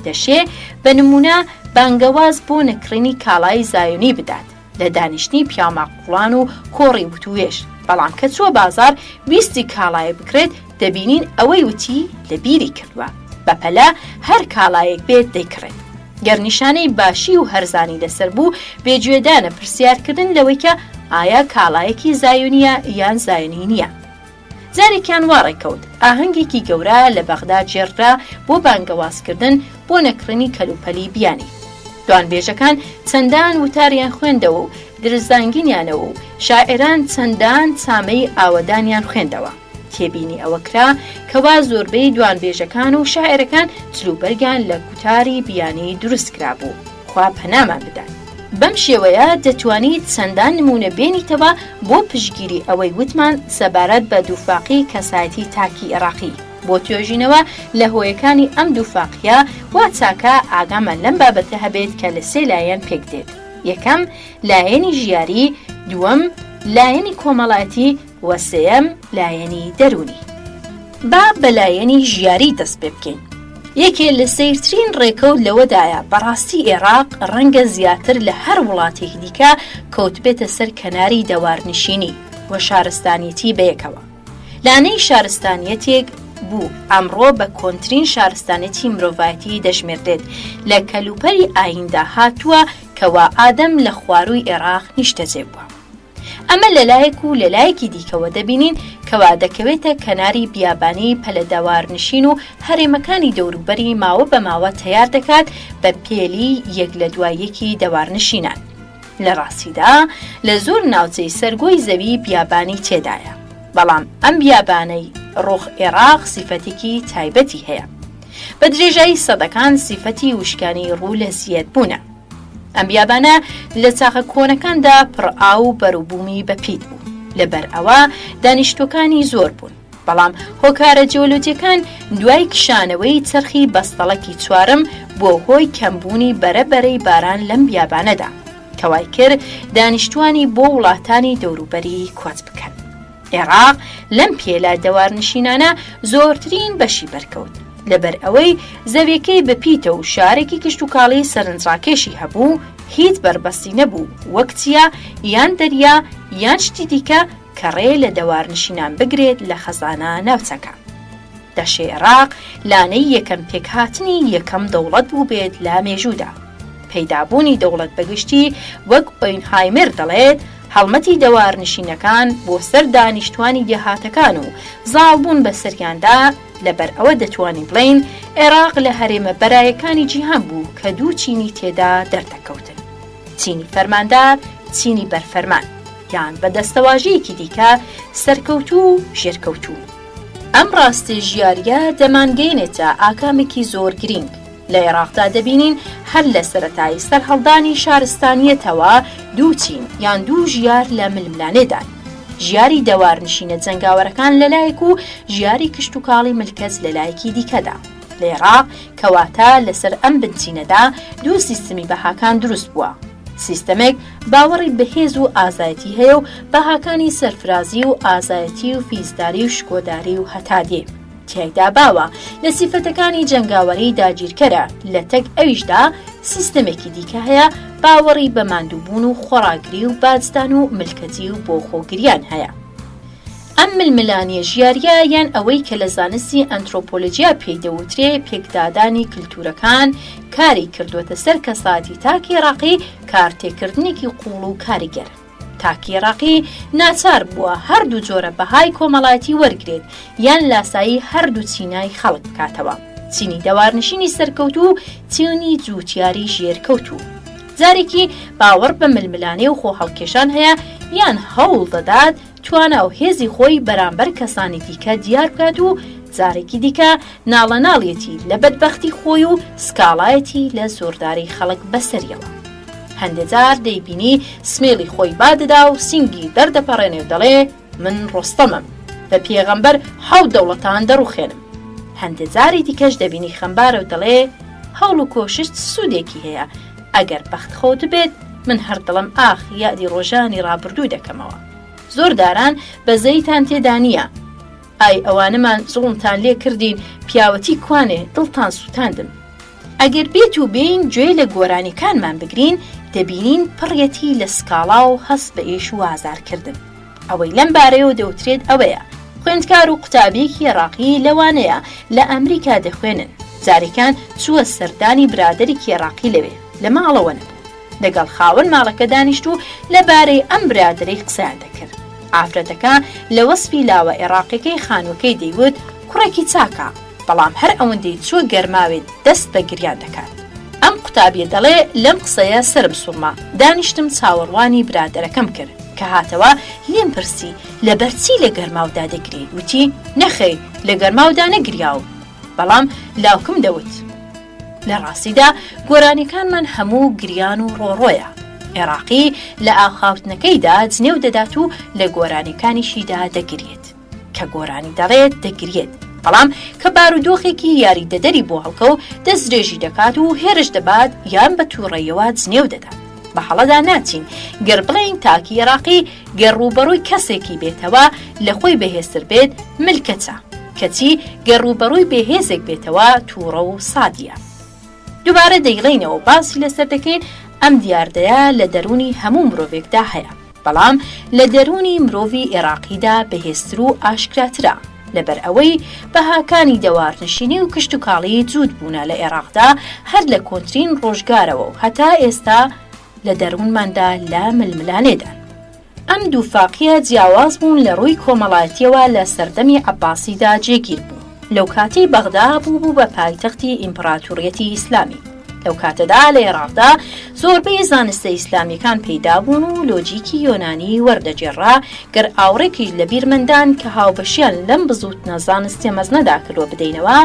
دەشێ بە نمونە بانگەواز بۆ نەکڕینی کاڵای زایۆنی بدات لە دانیشتنی پیاماقوڵان و کۆڕی وتوێش، بەڵام کە چووە بازار ویستی کاڵایە بکرێت دەبینین ئەوەی وتی لە بیری کردووە، بەپەلا هەر کاڵایەک بێت دەیکڕێت. گەرنیشانەی باشی و هەرزانی لەسەر بوو بێگوێدانە پرسیارکردن لەوەی کە ئایا کاڵایەکی زایۆنیە یان زایۆنی نییە. جارێکیان واڕێکەوت ئاهەنگێکی گەورە لە بەغدا جێڕرا بۆ بانگەوازکردن بۆ نەکڕنی کەلوپەلی بیانی. دوانبێژەکان چەندان وتاریان خوێندەوە و درزانگینیانەوە و شاعران چەندان چامەی ئاوەدانیان خوێندەوە. تێبینی ئەوە کرا کەوا زۆربەی دوانبێژەکان و شاعرەکان چلوبەرگیان لە گوتاری بیانی دروست کرا بوو، خوا پەنامان بدات. بەم شێوەیە دەتوانیت چەندان نمونە بێنیتەوە بۆ پشگیری ئەوەی وتمان سەبارەت بە دووفاقی کەسایەتی تاکی عێراقی. بۆ توێژینەوە لە هۆیەکانی ئەم دووفاقیە وا چاکە ئاگامان لەم بابەتە هەبێت کە لە سێ لایەن پێک دێت. یەکەم لایەنی ژیاری، دووەم لایەنی کۆمەڵایەتی و سێەم لایەنی دەرونی. با بە لایەنی ژیاری دەست پێ بکەین. یەکێ لە سەیرترین ڕێکەوت لەوەدایە بەڕاستی عێراق ڕەنگە زیاتر لە هەر وڵاتێک دیکە کەوت بێتە سەر کەناری دەوارنشینی و شارستانیەتی بەیەکەوە. لانەی شارستانیەتێک بوو ئەمڕۆ بە کۆنترین شارستانێتی مرۆڤایەتی دەژمێردێت لە کەلوپەری ئایندا هاتووە کەوا ئادەم لە خواروی عێراق نیشتەجێ بووە. ئەمە لەلایەک و لەلایەکی دیکەوە دەبینین کەوا دەکەوێتە کەناری بیابانی پەلەدەوارنشین و هەرێمەکانی دەوروبەری ماوە بە ماوە تەیار دەکات بە پێلی یەک لە دوای یەکی دەوارنشینان. لە ڕاستیدا لە زۆر ناوچەی سەرگۆی زەوی بیابانی تێدایە، بەڵام ئەم بیابانەی ڕۆخ عێراق سیفەتێکی تایبەتی هەیە. بە درێژایی سەدەکان سیفەتی وشکانی ڕوو لە زیاد بوونە. ئەم بیابانە لە چاخە کۆنەکاندا پڕ ئاو و بەروبوومی بەپیت بوو، لەبەر ئەوە دانیشتوەکانی زۆر بوون، بەڵام هۆکارە جیۆلۆجیەکان دوای کشانەوەی چەرخی بەستەڵەکی چوارم بۆ هۆی کەمبوونی بەرەبەرەی باران لەم بیابانەدا کەوای کرد دانیشتوانی بۆ وڵاتانی دەوروبەری کۆچ بکەن. عێراق لەم پێلا دەوارنشینانە زۆرترین بەشی بەرکەوت، لەبەر ئەوەی زەویەکەی بەپیتە و شارێکی کشت و کاڵی سەرنجڕاکێشی هەبوو، هیچ بربەستی نەبوو وەک چیا یان دەریا یان شتی دیکە کە ڕێ لە دەوارنشینان بگرێت لە خەزانە ناوچەکە. دەشێ عێراق لانەی یەکەم پێکهاتنی یەکەم دەوڵەت بوو بێت لە مێژوودا. پەیدابوونی دەوڵەت بەگشتی وەک ئۆینهایمر دەڵێت هەڵمەتی دەوارنشینەکان بۆ سەر دانیشتوانی دێهاتەکان و زاڵبوون بە سەریاندا، لەبەر ئەوە دەتوانین بڵین عێراق لە هەرێمە بەرایەکانی جیهان بوو کە دوو چینی تێدا دەردەکەوتن، چینی فەرماندار، چینی بەرفەرمان، یان بە دەستەواژەیەکی دیکە سەرکەوتوو و ژێرکەوتوو. ئەم ڕاستی ژیاریە دەمانگەینێتە ئاکامێکی زۆر گرنگ. لە عێراقدا دەبینین هەر لە سەرەتای سەرهەڵدانی شارستانیەتەوە دوو چین یان دوو ژیار لە ململانێدان، ژیاری دەوارنشینە جەنگاوەرەکان لەلایەک و ژیاری کشت و کاڵی ملکەت لەلایەکی دیکەدا. لە عێراق کەواتە لەسەر ئەم بنچینەدا دوو سیستمی بەهاکان دروست بووە، سیستەمێک باوەڕی بەهێز و ئازایەتی هەیە و بەهاکانی سەرفرازی و ئازایەتی و فیزداری و شکۆداری و هەتادێ تیایدا باوە لە سیفەتەکانی جەنگاوەری داگیرکەرە. لە تەک ئەویشدا سیستەمێکی دیکە هەیە باوەڕی بە ماندووبوون و خۆڕاگری و بازدان و ملکەتی و بۆ خۆگریان هەیە. ئەم ململانیە ژیاریە یان ئەوەی کە لە زانستی ئەنترۆپۆلۆجیا پێی دەوترێ پێکدادانی کلتورەکان کاری کردوێتە سەر کەساتی تاکی عێراقی کارتێکردنێکی قوڵ و کاریگەر. تاکی عێراقی ناچار بووە هەردوو جۆرە بەهای کۆمەڵایەتی وەرگێت یان لاسایی هەردوو چینای خەڵک بکاتەوە، چینی دەوارنشینی سەرکەوتو و چینی جووتیاری ژێرکەوتو. جارێکی باوەڕ بە ململانێ و خۆ هەڵکێشان هەیە یان هەوڵ دەدات توانە و هێزی خۆی بەرامبەر کەسانی دیکە دیار بکات و جارێکی دیکە ناڵەناڵیەتی لە بەدبەختی خۆی و سکاڵایەتی لە زۆرداری خەڵک بەسەریەوە. هەندێجار دەیبینی سمێڵی خۆی بادەدا و سینگی دەردەپەڕێنێ و دەڵێ من ڕۆستەمم، بە پێغەمبەر حەوت دەوڵەتان دەڕوخێنم. هەندێجاری دیکەش دەبینی خەمبارە و دەڵێ هەوڵ و کۆشت سوودێکی هەیە، ئەگەر بەخت خۆت بێت من هەر دڵم ئاخ یادی ڕۆژانی ڕابردوو دەکەمەوە. زۆر داران بە زەیتان تێدا نییە، ئای ئەوانەمان زوڵمتان لێ کردین پیاوەتی کوانێ دڵتان سووتاندم. ئەگەر بێت و بین گوێ لە گۆرانیەکانمان بگرین دەبینین پڕیەتی لە سکاڵا و هەست بە ئێش و ئازارکردن. ئەوەی لەم بارەیەوە دەوترێت ئەوەیە خوێندکار و قوتابیەکی عێراقی لەوانەیە لە ئەمریکا دەخوێنن، جارێکان چووە سەردانی برادێکی عێراقی لەوێ لە ماڵەوە نەبوو، لەگەڵ خاوەن ماڵەکە دانیشت و لەبارەی ئەم برادەرەی قسەیان دەکرد. ئافرەتەکە لە وەسفی لاوە عێراقیەکەی خانووەکەی دەیوت کوڕێکی چاکە، بەڵام هەر ئەوەندەی چووە گەرماوێت دەست بە گریان دەکات. ئەم قوتابیە دەڵێ لەم قسەیە سرم سوڕما، دانیشتم چاوەڕوانی برادەرەکەم کرد کە هاتەوە لێم پرسی لەبەرچی لە گەرماودا دەگری؟ وتی نەخێ لە گەرماودا نەگریاو، بەڵام لاوکم دەوت. لە ڕاستیدا گۆرانیەکانمان هەموو گریان و ڕۆڕۆیە. عێراقی لە ئاخاوتنەکەیدا جنێو دەدات و لە گۆرانیەکانیشیدا دەگرێت، کە گۆرانی دەڕێت دەگرێت، بەڵام کە بارودۆخێکی یاری دەدەری بۆ هەڵکە و دەست درێژی دەکات و هێرش دەبات یان بە تووڕێیەوە جنێو دەدات. بە هەڵەدا ناچین گەر بڵێین تاکی عێراقی گەر ڕووبەڕووی کەسێکی بێتەوە لە خۆی بەهێزتر بێت ملکەچە، کەچی گەڕوبەڕووی بێهێزێک بێتەوە تووڕە و سادیە. دووبارە دەیڵێنەوە باسی لەسەر دەکەین ئەم دیاردەیە لە دەرونی هەموو مرۆڤێکدا هەیە، بەڵام لە دەرونی مرۆڤی عێراقیدا بەهێزتر و ئاشکراترە لەبەر ئەوەی بەهاکانی دەوارنشینی و کشت و کاڵی جوود بوونە لە عێراقدا هەر لە کۆنترین ڕۆژگارەوە و هەتا ئێستا لە دەروونماندا لە ململانێدان. ئەم دوو فاقیە جیاواز بوون لە ڕووی کۆمەڵایەتیەوە لە سەردەمی عەباسیدا جێگیر بوو. لەو کاتی بەغدا بوو بە پایتەختی ئیمپراتۆریەتی ئیسلامی. لەو کاتەدا لە عێراقدا زۆربەی زانستە ئیسلامیەکان پەیدا بوون و لۆجیکی یۆنانی وەردەجێڕا گەر ئاوڕێکی لە بیرمەندان کە هاوبەشیان لەم بزوتنە زانستیە مەزنەدا کردوە بدەینەوە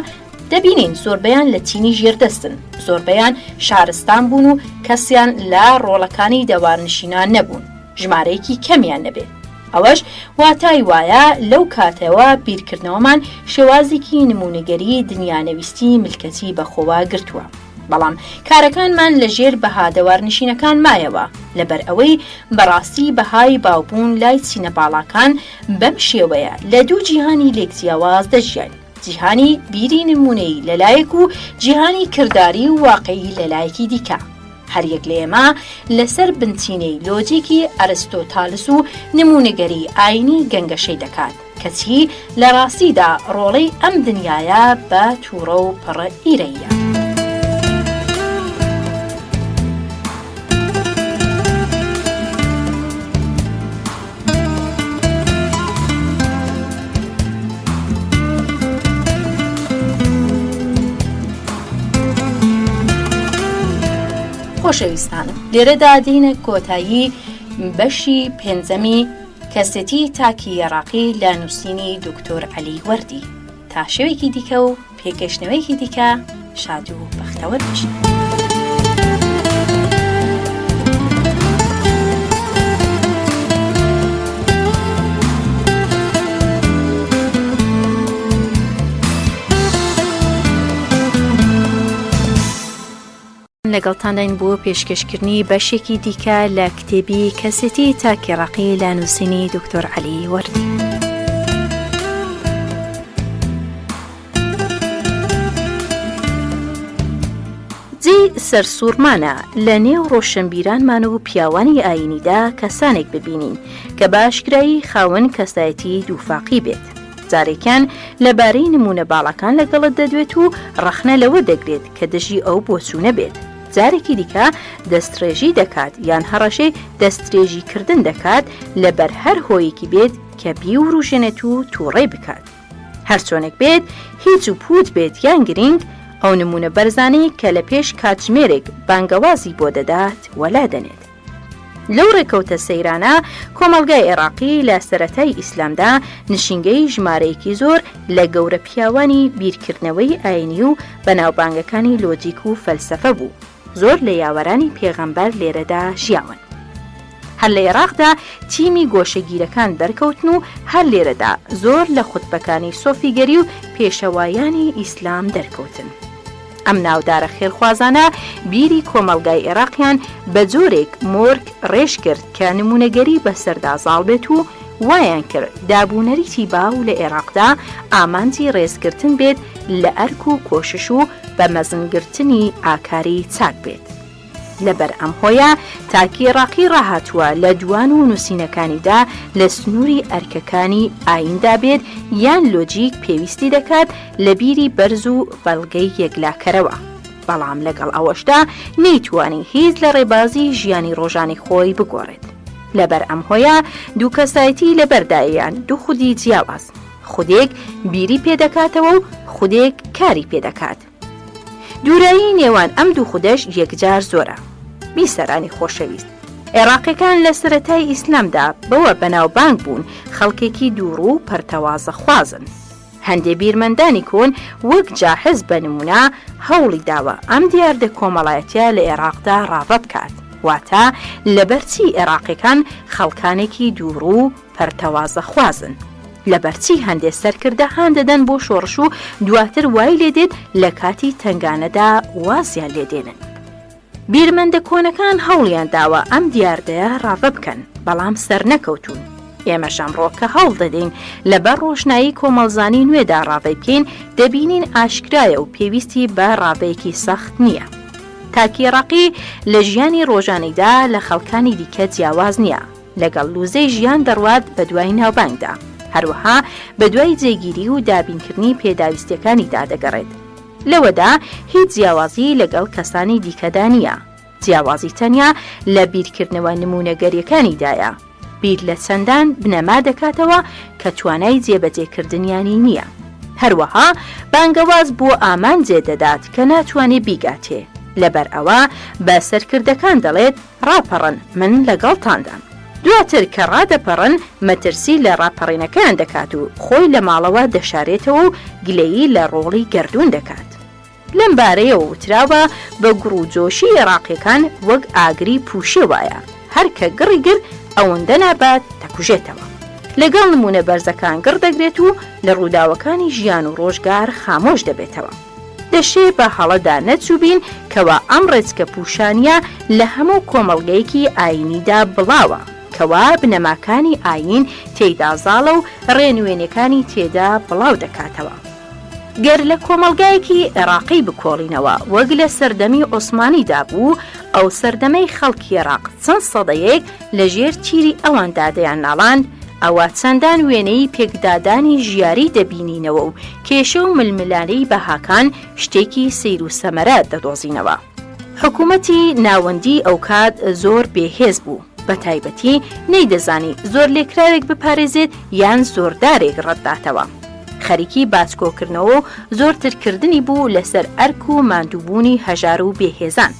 دەبینین زۆربەیان لە چینی ژێردەستن، زۆربەیان شارستان بوون و کەسیان لە ڕۆڵەکانی دەوارنشینان نەبوون، ژمارەیەکی کەمیان نەبێت. ئەوەش واتای وایە لەو کاتەوە بیرکردنەوەمان شێوازێکی نمونەگەری دنیانەویستی ملکەتی بەخۆوە گرتووە. بەڵام کارەکانمان لەژێر بەها دەوارنشینەکان مایەوە لەبەر ئەوەی بەڕاستی بەهای باوبوون لای چینە باڵاکان بەم شێوەیە لە دوو جیهانی لێکجیاواز دەژیان، جیهانی بیری نمونەی لەلایەک و جیهانی کردداری و واقعی لەلایەکی دیکە. هەریەک لە ئێمە لەسەر بنچینەی لۆجیکی ئەرستۆتالس و نمونەگەری ئاینی گەنگەشەی دەکات کەچی لە ڕاستیدا ڕۆڵەی ئەم دنیاە بە تووڕە و پڕە ئیرەیە. خۆشەویستانم، لێرەدا دێنە کۆتایی بەشی پێنجەمی کەسێتی تاکی عێراقی لە نووسینی دکتۆر عەلی وەردی. تا شەوێکی دیکە و پێکەشنەوەیەکی دیکە شاد و بەختەوەر بشین. لەگەڵتانداین بۆ پێشکەشکردنی بەشێکی دیکە لە کتێبی کەسێتی تاکی عێراقی لە نووسینی دکتۆر عەلی وەردی. جێی سەرسوورمانە لە نێو ڕۆشنبیرانمان و پیاوانی ئاینیدا کەسانێک ببینین کە باشکرایی خاوەن کەسایەتی دووفاقی بێت. جارێکیان لەبارەی نمونە باڵەکان لەگەڵت دەدوێت و ڕەخنە لەوە دەگرێت کە دژی ئەو بۆچوونە بێت. جارێکی دیکە دەستڕێژی دەکات یان هەڕەشەی دەسترێژیکردن دەکات لەبەر هەر هۆیەکی بێت کە بیوڕژێنێت و تووڕێ بکات. هەرچۆنێک بێت هیچ و پوت بێت یان گرنگ ئەو نمونە بەرزانەی کە لە پێش کاتژمێرێک بانگەوازی بۆ دەدات وەلا دەنێت. لەو ڕێکەوتە سەیرانە کۆمەڵگای عێراقی لە سەرەتای ئیسلامدا نشینگەی ژمارەیەکی زۆر لە گەورە پیاوانی بیرکردنەوەی ئاینی و بەناوبانگەکانی لۆجیک و فەلسەفە بوو. زۆر لە یاوەرانی پێغەمبەر لێرەدا ژیاون. هەر لە عێراقدا تیمی گۆشەگیرەکان دەرکەوتن و هەر لێرەدا زۆر لە خوتبەکانی سۆفیگەری و پێشەوایانی ئیسلام دەرکەوتن. ئەم ناودارە خێرخوازانە بیری کۆمەڵگای عێراقیان بە جۆرێک مۆرگ ڕێژ کرد کە نمونەگەری بەسەردازاڵ بێت و وایان کرد دابوونەریتی باو لە عێراقدا ئامانجی ڕێزگرتن بێت لە ئەرک و کۆشش و بە مەزنگرتنی ئاکاری چاک بێت. لەبەر ئەم هۆیە تاکی عێراقی ڕاهاتووە لە دوان و نووسینەکانیدا لە سنووری ئەرکەکانی ئایندا بێت یان لۆجیک پێویستی دەکات لە بیری بەرز و بەڵگەی یەکلاکەرەوە. بەڵام لەگەڵ ئەوەشدا نەیتوانی هیچ لە ڕێبازی ژیانی ڕۆژانی خۆی بگۆڕێت. لەبەر ئەم هۆیە دوو کەسایەتی لەبەردایەیان دوو خودی جیاواز، خودێک بیری پێدەکاتەوە و خودێک کاری پێدەکات. دوورایی نێوان ئەم دوو خودەش یەکجار زۆرە. بیسەرانی خۆشەویست، عێراقیەکان لە سەرەتای ئیسلامدا بەوە بەناوبانگ بوون خەڵکێکی دوور و پەرتەوازە خوازن. هەندێ بیرمەندانی کۆن وەک جاحز بە نمونە هەوڵی داوە ئەم دیاردە کۆمەڵایەتیە لە عێراقدا ڕاوە بکات، واتە لەبەرچی عێراقیەکان خەڵکانێکی دوور و پەرتەوازە خوازن. لەبەرچی هەندێک سەرکردەهان دەدەن بۆ شۆڕش و دواتر وای لێدێت لە کاتی تنگانەدا وازیان لێدێنن. بیرمەندە کۆنەکان هەوڵیان داوە ئەم دیاردەیە ڕاوە بکەن، بەڵام سەر نەکەوتون. ئێمە ئەمڕۆ کە هەوڵ دەدەین لەبەر ڕۆشنایی کۆمەڵزانی نوێدا ڕاوێ بکەین دەبینین ئاشکرایە و پێویستی بە ڕاوەیەکی سەخت نییە. تاکی عێراقی لە ژیانی ڕۆژانەیدا لە خەڵکانی دیکە جیاواز نییە، لەگەڵ لوزەی ژیان دەڕوات بە دوای ناوبانگدا، هەروەها بە دوای جێگیری و دابینکردنی پێداویستیەکانیدا دەگەڕێت. لەوەدا هیچ جیاوازی لەگەڵ کەسانی دیکەدا نییە، جیاوازی تەنیا لە بیرکردنەوە نمونەگەریەکانیدایە. بیر لە چەندان بنەما دەکاتەوە کە توانای جێبەجێکردنیانی نییە. هەروەها بانگەواز بۆ ئامان جێدەدات کە ناتوانێت بیگاتێ، لەبەر ئەوە بە سەرکردەکان دەڵێت ڕاپەڕن من لەگەڵتاندام. دواتر کە ڕادەپەڕن مەترسی لە ڕاپەڕینەکەیان دەکات و خۆی لە ماڵەوە دەشارێتەوە و گلەیی لە ڕۆڵی گەردوون دەکات. لەم بارەیەوە وتراوە بە گڕوجۆشی عێراقیەکان وەک ئاگری پوشێ وایە، هەرکە گڕی گر ئەوەندە نابات دەکوژێتەوە. لەگەڵ نمونە بەرزەکان گڕ دەگرێت و لە ڕووداوەکانی ژیان و ڕۆژگار خامۆش دەبێتەوە. دەشێ بە هەڵەدا نەچووبین کەوا ئەم ڕێچکە پوشانیە لە هەموو کۆمەڵگەیەکی ئاینیدا بڵاوە، کەوا بنەماکانی ئاین تێیدا زاڵە و ڕێنوێنەکانی تێدا بڵاو دەکاتەوە. گەر لە کۆمەڵگایەکی عێراقی بکۆڵینەوە وەک لە سەردەمی عوسمانیدا بوو، ئەو سەردەمەی خەڵکی عێراق چەند سەدەیەک لە ژێر تیری ئەواندا دەیان ناڵاند، ئەوە چەندان وێنەی پێکدادانی ژیاری دەبینینەوە و کێشە و ململانەی بەهاکان شتێکی سیر و سەمەرە دەدۆزینەوە. حکوومەتی ناوەندی ئەو کات زۆر بێهێز بوو، بە تایبەتی نەیدەزانی زۆر لێکراوێک بپارێزێت یان زۆردارێک ڕەتداتەوە. خەریکی باچکۆکردنەوە و زۆرترکردنی بوو لەسەر ئەرک و ماندووبوونی هەژار و بێهێزان.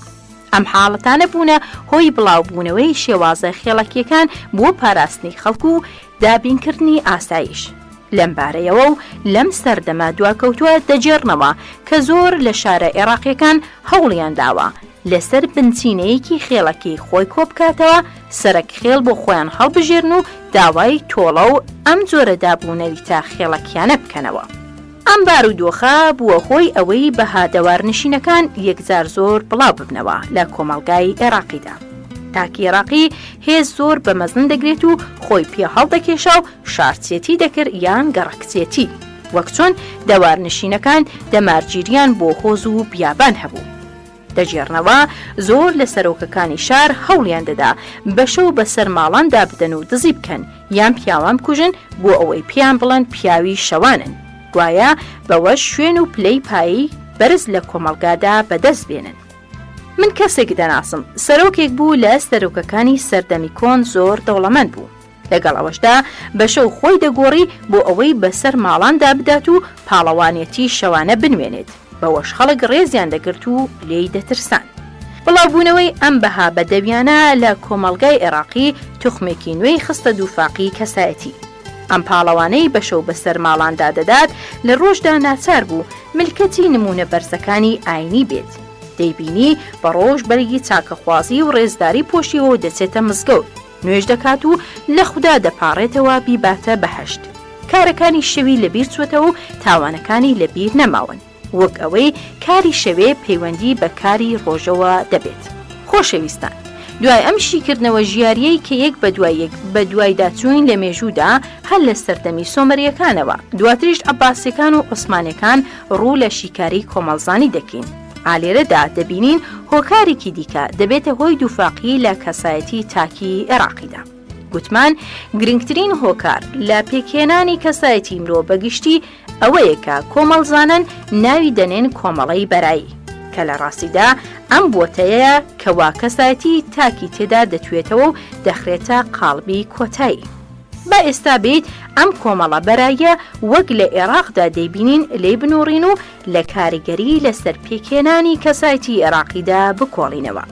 ئەم حاڵەتانە بوونە هۆی بڵاوبوونەوەی شێوازە خێڵەکیەکان بۆ پاراستنی خەڵکو و دابینکردنی ئاسایش. لەم بارەیەوە و لەم سەردەما دواکەوتووە دەجێڕنەوە کە زۆر لە شارە عێراقیەکان هەوڵیان داوە لەسەر بنچینەیەکی خێڵەکی خۆی کۆبکاتەوە، سەرک خێڵ بۆ خۆیان هەڵبژێرن و داوای تۆڵە و ئەم جۆرە دابوونەویتە خێڵەکیانە بکەنەوە. ئەم بارودۆخە بووە هۆی ئەوەی بەهادەوارنشینەکان یەکجار زۆر بڵاو ببنەوە لە کۆمەڵگای عێراقیدا. تاکی عێراقی هێز زۆر بە مەزن دەگرێت و خۆی پێ هەڵدەکێشا و شارچێتی دەکرد یان گەڕەکچێتی، وەک چۆن دەوارنشینەکان دەمارگیریان بۆ هۆز و بیابان هەبوو. دەجێڕنەوە زۆر لە سەرۆکەکانی شار هەوڵیان دەدا بەشەو بەسەر ماڵاندا بدەن و دزی بکەن یان پیاوان بکوژن بۆ ئەوەی پیان بڵەن پیاوی شەوانن، گوایە بەوە شوێن و پلەی پایی بەرز لە کۆمەڵگادا بەدەست بێنن. من کەسێک دەناسم سەرۆکێک بوو لە سەرۆکەکانی سەردەمی کۆن زۆر دەوڵەمەند بوو، لەگەڵ ئەوەشدا بەشەو خۆی دەگۆڕی بۆ ئەوەی بەسەر ماڵاندا بدات و پاڵەوانێتی شەوانە بنوێنێت، بەوەش خەڵک ڕێزیان دەگرت و لێی دەترسان. بڵاوبوونەوەی ئەم بەها بەدەویانە لە کۆمەڵگای عێراقی توخمێکی نوێی خستە دووفاقی کەسایەتی. ئەم پاڵەوانەی بەشەو بەسەر ماڵاندا دەدات لە ڕۆژدا ناچار بوو ملکەتی نمونە بەرزەکانی ئاینی بێت. دەیبینی بە ڕۆژ بەرگی چاکەخوازی و ڕێزداری پۆشیەوە دەچێتە مزگەوت، نوێژ دەکات و لە خوددا دەپاڕێتەوە بیباتە بەهەشت. کارەکانی شەوی لەبیر چوەتەوە و تاوانەکانی لەبیر نەماون، وەک ئەوەی کاری شەوێ پەیوەندی بە کاری ڕۆژەوە دەبێت. خۆشەویستان، دوای ئەم شیکردنەوە ژیاریەی کە یەک بە دوایدا چوین لە مێژوودا هەر لە سەردەمی سۆمەریەکانەوە، دواتریش عەباسیەکان و عوسمانیەکان ڕوو لە شیکاری کۆمەڵزانی دەکەین. ئالێرەدا دەبینین هۆکارێکی دیکە دەبێتە هۆی دووفاقی لە کەسایەتی تاکی عێراقیدا. گوتمان گرنگترین هۆکار لە پێکهێنانی کەسایەتی مرۆ بەگشتی ئەوەیە کە کۆمەڵزانن ناوی دەنێن کۆمەڵەی بەرایی، کە لە ڕاستیدا ئەم بۆتەیە کەوا کەسایەتی تاکی تێدا دەتوێتەوە و دەخرێتە قاڵبی کۆتایی. با ئێستا بیت ئەم کۆمەڵە بەرایە وەک لە عێراقدا دەیبینین لێ بنوڕین و لە کاریگەری لەسەر پێکهێنانی کەسایەتی عێراقیدا بکۆڵینەوە.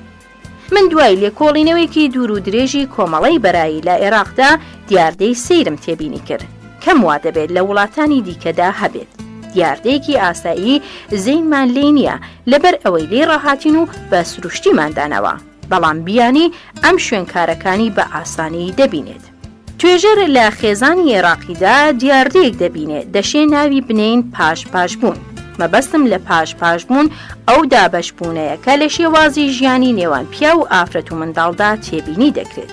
من دوای لێکۆڵینەوەیەکی دوور و درێژی کۆمەڵەی بەرایی لە عێراقدا دیاردەی سەیرم تێبینی کرد، کەم وا دەبێت لە وڵاتانی دیکەدا هەبێت. دیاردەیەکی ئاسایی زەینمان لێ نییە لەبەر ئەوەی لێ ڕاهاتین و بە سروشتیماندانەوە، بەڵام بیانی ئەم شوێنکارەکانی بە ئاسانی دەبینێت. توێژەر لە خێزانی عێراقیدا دیاردەیەک دەبینێت دەشێ ناوی بنین پاش-پاشبوون. مەبەستم لە پاش-پاشبوون ئەو دابەشبوونەیە کە لە شێوازی ژیانی نێوان پیا و ئافرەت و منداڵدا تێبینی دەکرێت،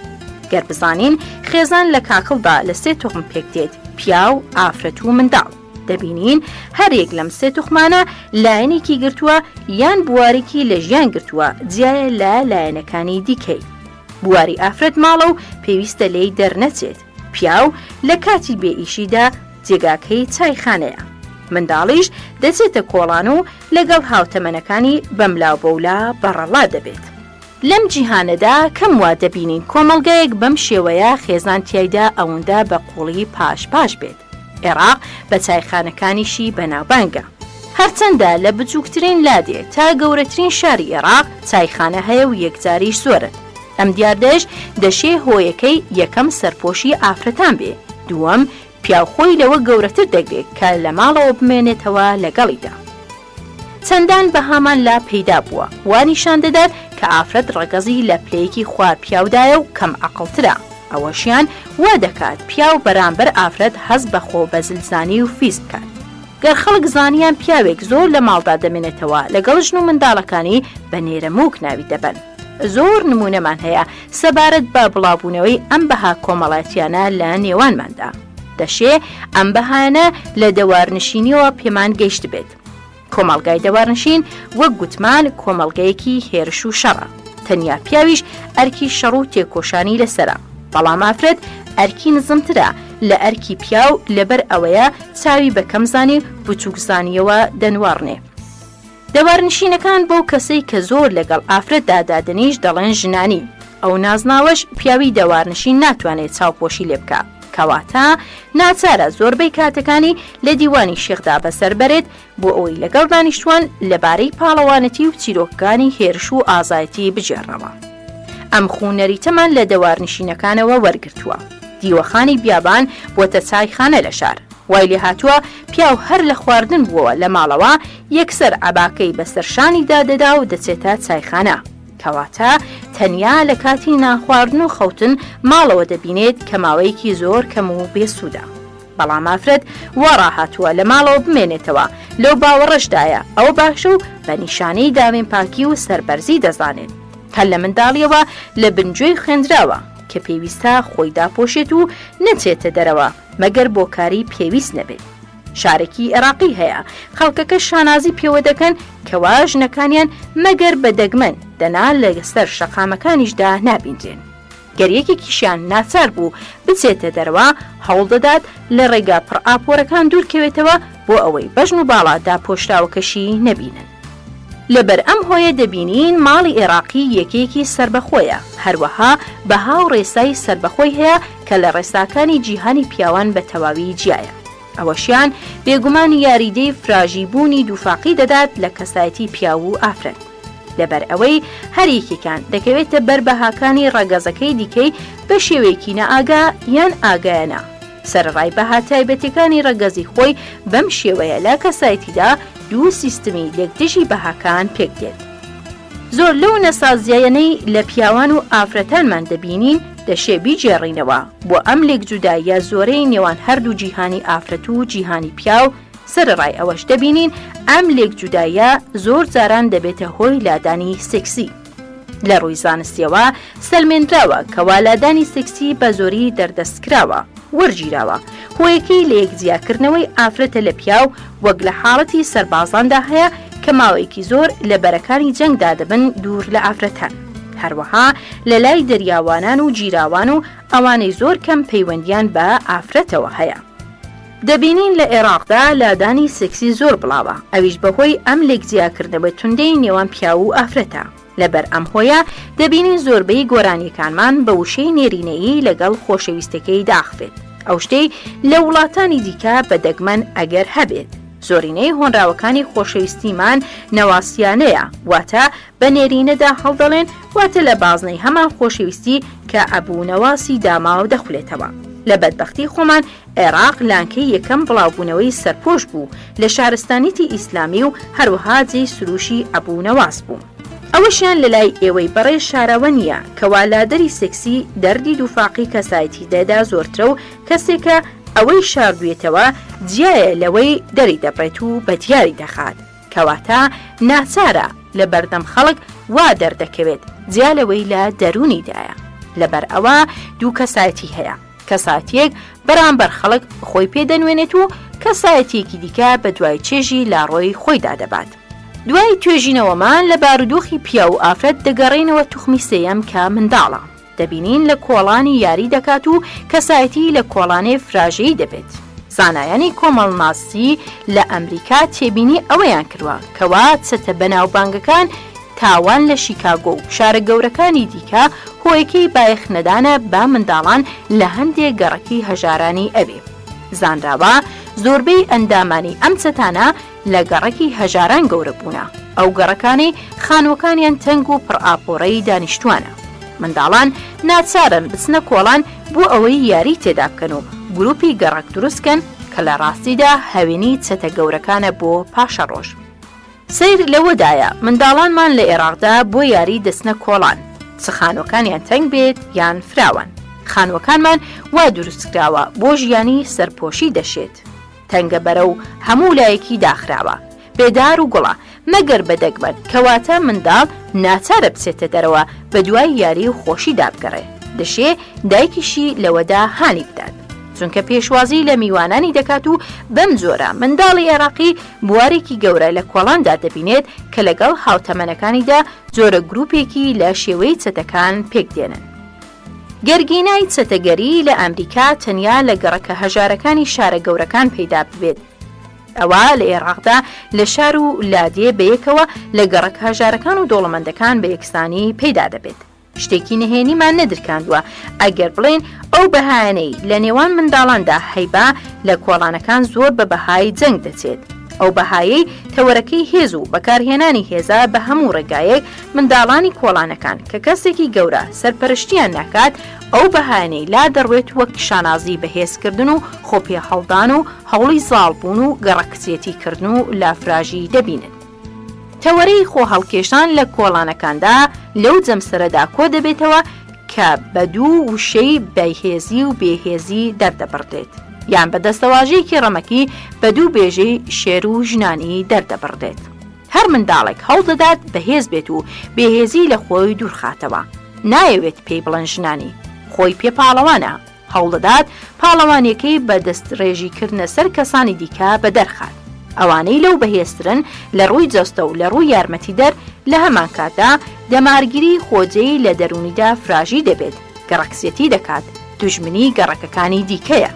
گەر بزانین خێزان لە کاکڵدا لە 3 توخم پێک دێت، پیا و ئافرەت و منداڵ. دەبینین هەرێک لەم 3 توخمانە لایەنێکی گرتووە یان بوارێکی لە ژیان گرتووە جیایە لە لایەنەکانی دیکەی. بواری ئافرەت ماڵە و پێویستە لێی دەرنەچێت. پیاو لە کاتی بێئیشیدا جێگاکەی چایخانەیە. منداڵیش دەچێتە کۆڵان و لەگەڵ هاوتەمەنەکانی بەملاو بەولا بەڕەڵا دەبێت. لەم جیهانەدا کەم وا دەبینین کۆمەڵگەیەک بەم شێوەیە خێزان تیایدا ئەوەندە بە قوڵی پاش بێت. عێراق بە چایخانەکانیشی بەناوبانگە. هەرچەندە لە بچووکترین لادێ تا گەورەترین شاری عێراق چایخانە هەیە و یەکجاریش زۆرن. ئەم دیاردەش دەشێ هۆیەکەی یەکەم سەرپۆشی ئافرەتان بێ، دووەم پیاوخۆی لەوە گەورەتر دەگرێت کە لە ماڵەوە بمێنێتەوە لەگەڵیدا. چەندان بەهامان لا پەیدا بووە وانیشان دەدات کە ئافرەت ڕەگەزی لە پلەیەکی خوار پیاودایە و کەم عەقڵترە. ئەوەشیان وا دەکات پیاو بەرامبەر ئافرەت هەست بەخۆ بەزلزانی و فیز بکات. گەر خەڵک زانیان پیاوێک زۆر لە ماڵدا دەمێنێتەوە لەگەڵ ژن و منداڵەکانی بە نێرەمووک ناوی دەبن. زۆر نمونەمان هەیە سەبارەت بە بڵاوبوونەوەی ئەم بەها کۆمەڵایەتیانە لە نێوانماندا. دەشێ ئەم بەهانە لە دەوارنشینیەوە پێمان گەیشت بێت. کۆمەڵگای دەوارنشین وەک گوتمان کۆمەڵگەیەکی هێرش و شەڕە. تەنیا پیاویش ئەرکی شەڕ و تێکۆشانی لەسرە، بەڵام ئافرەت ئەرکی نزمترە لە ئەرکی پیاو لەبەر ئەوەیە چاوی بەکەم زانی بچووکزانیەوە دەنوارنێ. دەوارنشینەکان بەو کەسەی کە زۆر لەگەڵ ئافرەت دادادنیش دەڵێن ژنانی. ئەو نازناوەش پیاوی دەوارنشین ناتوانێت چاوپۆشی لێ بکە، کەواتە ناچارە زۆربەی کاتەکانی لە دیوانی شێخدا بەسەر بەرێت بۆ ئەوەی لەگەڵ دانیشتوان لەبارەی پاڵەوانەتی و چیرۆکەکانی هێرش و ئازایەتی بجێڕەوە. ئەم خوونەریتەمان لە دەوارنشینەکانەوە وەرگرتووە. دیوەخانی بیابان بۆتە چایخانە لە شار. وای لێ هاتووە پیاو هەر لە خواردن بووە لە ماڵەوە یەکسەر عەباکەی بەسەرشانیدا دەدا و دەچێتە چایخانە. کەواتە تەنیا لە کاتی ناخواردن و خەوتن ماڵەوە دەبینێت کە ماوەیەکی زۆر کەم و بێسوودە. بەڵام ئافرەت وا ڕاهاتووە لە ماڵەوە بمێنێتەوە، لەو باوەڕەشدایە ئەوە باشە و بە نیشانەی داوێن پاکی و سەربەرزی دەزانێت. هەر لە منداڵیەوە لە بنجۆی خوێندراوە کە پێویستە خۆی داپۆشێت و نەچێتە دەرەوە مەگەر بۆ کاری پێویست نەبێت. شارێکی عێراقی هەیە خەڵکەکە شانازی پێوە دەکەن کەوا ژنەکانیان مەگەر بە دەگمەن دەنا لەسەر شەقامەکانیشدا نابینجێن. گەریەکێکیشیان ناچار بوو بچێتە دەرەوە هەوڵ دەدات لە ڕێگا پڕ ئاپۆرەکان دوورکەوێتەوە بۆ ئەوەی بەژن و باڵا داپۆشراوەکەشی نەبینن. لەبەر ئەم هۆیە دەبینین ماڵی عێراقی یەکێکی سربەخۆیە، هەروەها بەها و ڕێسای سربەخۆی هەیە کە لە ڕێساکانی جیهانی پیاوان بە تەواوی جیایە. ئەوەشیان بێگومان یاریدەی فراژیبوونی دووفاقی دەدات لە کەسایەتی پیاو و ئافرەت. لەبەر ئەوەی هەریەکێکان دەکەوێتە بەربەهاکانی ڕەگەزەکەی دیکەی بە شێوەیەکی نەئاگا یان ئاگایەنە. سەرڕای بەها تایبەتەکانی ڕەگەزی خۆی بەم شێوەیە لە کەسایەتیدا دوو سیستمی لێکدژی بەهاکان پێک دێت. زۆر لەو نەسازیانەی لە پیاوان و ئافرەتانمان دەبینین دەشێ بیجێڕینەوە بۆ ئەم لێکجوداییە زۆرەی نێوان هەردوو جیهانی ئافرەت و جیهانی پیاو. سەرڕای ئەوەش دەبینین ئەم لێکجوداییە زۆر جاران دەبێتە هۆی لادانی سێکسی. لە ڕووی زانستیەوە سەلمێنراوە کە والادانی سێکسی بە زۆری دەردەستکراوە وەرگیراوە. هۆیەکەی لە یەکجیاکردنەوەی ئافرەتە لە پیاو وەک لە حاڵەتی سەربازاندا هەیە کە ماوەیەکی زۆر لە بەرەکانی جەنگدا دەبن دوور لە ئافرەتان. هەروەها لە لای دەریاوانان و جیراوان و ئەوانەی زۆر کەم پەیوەندیان بە ئافرەتەوە هەیە. دەبینین لە عێراقدا لادانی سێکسی زۆر بڵاوە، ئەویش بەهۆی ئەم لێکجیاکردنەوە توندەی نێوان پیاو و ئافرەتە. لەبەر ئەم هۆیە دەبینین زۆربەی گۆرانیەکانمان بە وشەی نێرینەیی لەگەڵ خۆشەویستەکەی داخفێت. ئەو شتەی لە وڵاتانی دیکە بە دەگمەن ئەگەر هەبێت. زۆرینەی هۆنراوەکانی خۆشەویستیمان نەواسیانەیە، واتە بە نێرینەدا هەڵدەڵێن، واتە لە بازنەی هەمان خۆشەویستی کە ئەبوونەواسی داماوە دەخولێتەوە. لە بەدبەختی خۆمان عێراق لانکەی یەکەم بڵاوبوونەوەی سەرپۆش بوو لە شارستانیتی ئیسلامی و هەروەها جێی سروشی ئەبوونەواس بوو. ئەوەشیان لە لای ئێوەی بەڕێ شارەوە نییە کە والادەری سێکسی دەردی دووفاقی کەسایەتی دەدا زۆرترە و کەسێکە ئەوەی شاردوێتەوە جیایە لەوەی دەری دەبڕێت و بە دیاری دەخات. کەواتە ناچارە لە بەردەم خەڵک وا دەردەکەوێت جیا لەوەی لە دەرونیدایە. لەبەر ئەوە دوو کەسایەتی هەیە. کەسایەتیەک بەرامبەر خەڵک خۆی پێدەنوێنێت و کەسایەتیەکی دیکە بە دوای چێژی لاڕۆی خۆیدا دەبات. دوای توێژینەوەمان لە بارودۆخی پیا و ئافرەت دەگەڕێنەوە توخمی سێیەم کە منداڵە. دەبینین لە کۆڵانی یاری دەکات و کەسایەتی لە کۆڵانێ فراژەیی دەبێت. زانایانی کۆمەڵناسی لە ئەمریکا تێبینی ئەوەیان کردووە کەوا چەتە بەناوبانگەکان تاوان لە شیکاگۆ و شارە گەورەکانی دیکە هۆیەکەی بایەخنەدانە با منداڵان لە هەندێک گەڕەکی هەژارانی ئەبێ. زانراوە زۆربەی ئەندامانی ئەم چەتانە لە گەڕەکی هەژاران گەورە بوونە. ئەو گەڕەکانی خانووەکانیان تەنگ و پڕئاپۆڕەی دانیشتوانە. منداڵان ناچارن بچنە کۆڵان بۆ ئەوەی یاری تێدا بکەن و گروپی گەڕەک دروستکەن کە لە ڕاستیدا هەوێنی چەتە گەورەکانە بۆ پاشە ڕۆژ. سیر لەوەدایە منداڵانمان لە عێراقدا بۆ یاری دەچنە کۆڵان، چ خانووەکانیان تەنگ بێت یان فراوان. خانووەکانمان وا دروستکراوە بۆ ژیانی سەرپۆشی دەشێت. تەنگە بەرە و هەموو لایەکی داخراوە، بێدار و گوڵە، مەگەر بەدەگمەن کەواتە منداڵ ناچارە بچێتە دەرەوە بە دوای یاری و خۆشی دابگەڕێ. دەشێ دایکیشی لەوەدا هانی بدات، چونکە پێشوازی لە میوانانی دەکات و بەم جۆرە منداڵی عێراقی بوارێکی گەورە لە کۆڵاندا دەبینێت کە لەگەڵ هاوتەمەنەکانیدا جۆرە گروپێکی لە شێوەی چەتەکان پێک دێنن. گەرگینای چەتەگەری لە ئەمریکا تەنیا لە گەڕەکە هەژارەکانی شارە گەورەکان پەیدا ببێت. ئەوە لە عێراقدا لە شار و لادێ بەیەکەوە لە گەڕەکە هەژارەکان و دۆڵەمەندەکان بە یەکسانی پەیدا دەبێت. شتێکی نهێنیمان نەدرکاندووە ئەگەر بڵێن ئەو بەهانەی لە نێوان منداڵاندا هەیبا لە کۆڵانەکان زۆر بە بەهای جەنگ دەچێت. ئەو بەهایەی تەوەرەکەی هێز و بەکارهێنانی هێزا بە هەموو ڕێگایەک منداڵانی کۆڵانەکان کە کەسێکی گەورە سەرپەرشتیان ناکات ئەو بەهانەی لا دەڕوێت وەک شانازی بەهێزکردن و خۆپێ هەڵدان و هەوڵی زاڵبوون و گەڕەکچێتیکردن و لافراژی دەبینن. تەوەرەی خۆ هەڵکێشان لە کۆڵانەکاندا لەو جەمسەرەدا کۆ دەبێتەوە کە بە دوو وشەی بەهێزی و بێهێزی دەردەبڕدێت، یان بە دەستەواژەیەکی ڕەمەکی بە دوو بێژەی شێر و ژنانی دەردەبڕدێت. هەر منداڵێک هەوڵ دەدات بەهێز بێت و بێهێزی لە خۆی دوورخاتەوە. نایەوێت پێی بڵێن ژنانی، خۆی پێ پاڵەوانە، هەوڵ دەدات پاڵەوانیەکەی بە دەستڕێژیکردنە سەر کەسانی دیکە بە دەرخات. ئەوانەی لەو بەهێزترن لە ڕووی جەستە و لە ڕووی یارمەتی دەر لە هەمان کاتدا دەمارگیری خۆجەی لە دەرونیدا فراژی دەبێت، گەڕەکسێتی دەکات، دوژمنی گەڕەکەکانی دیکەیە.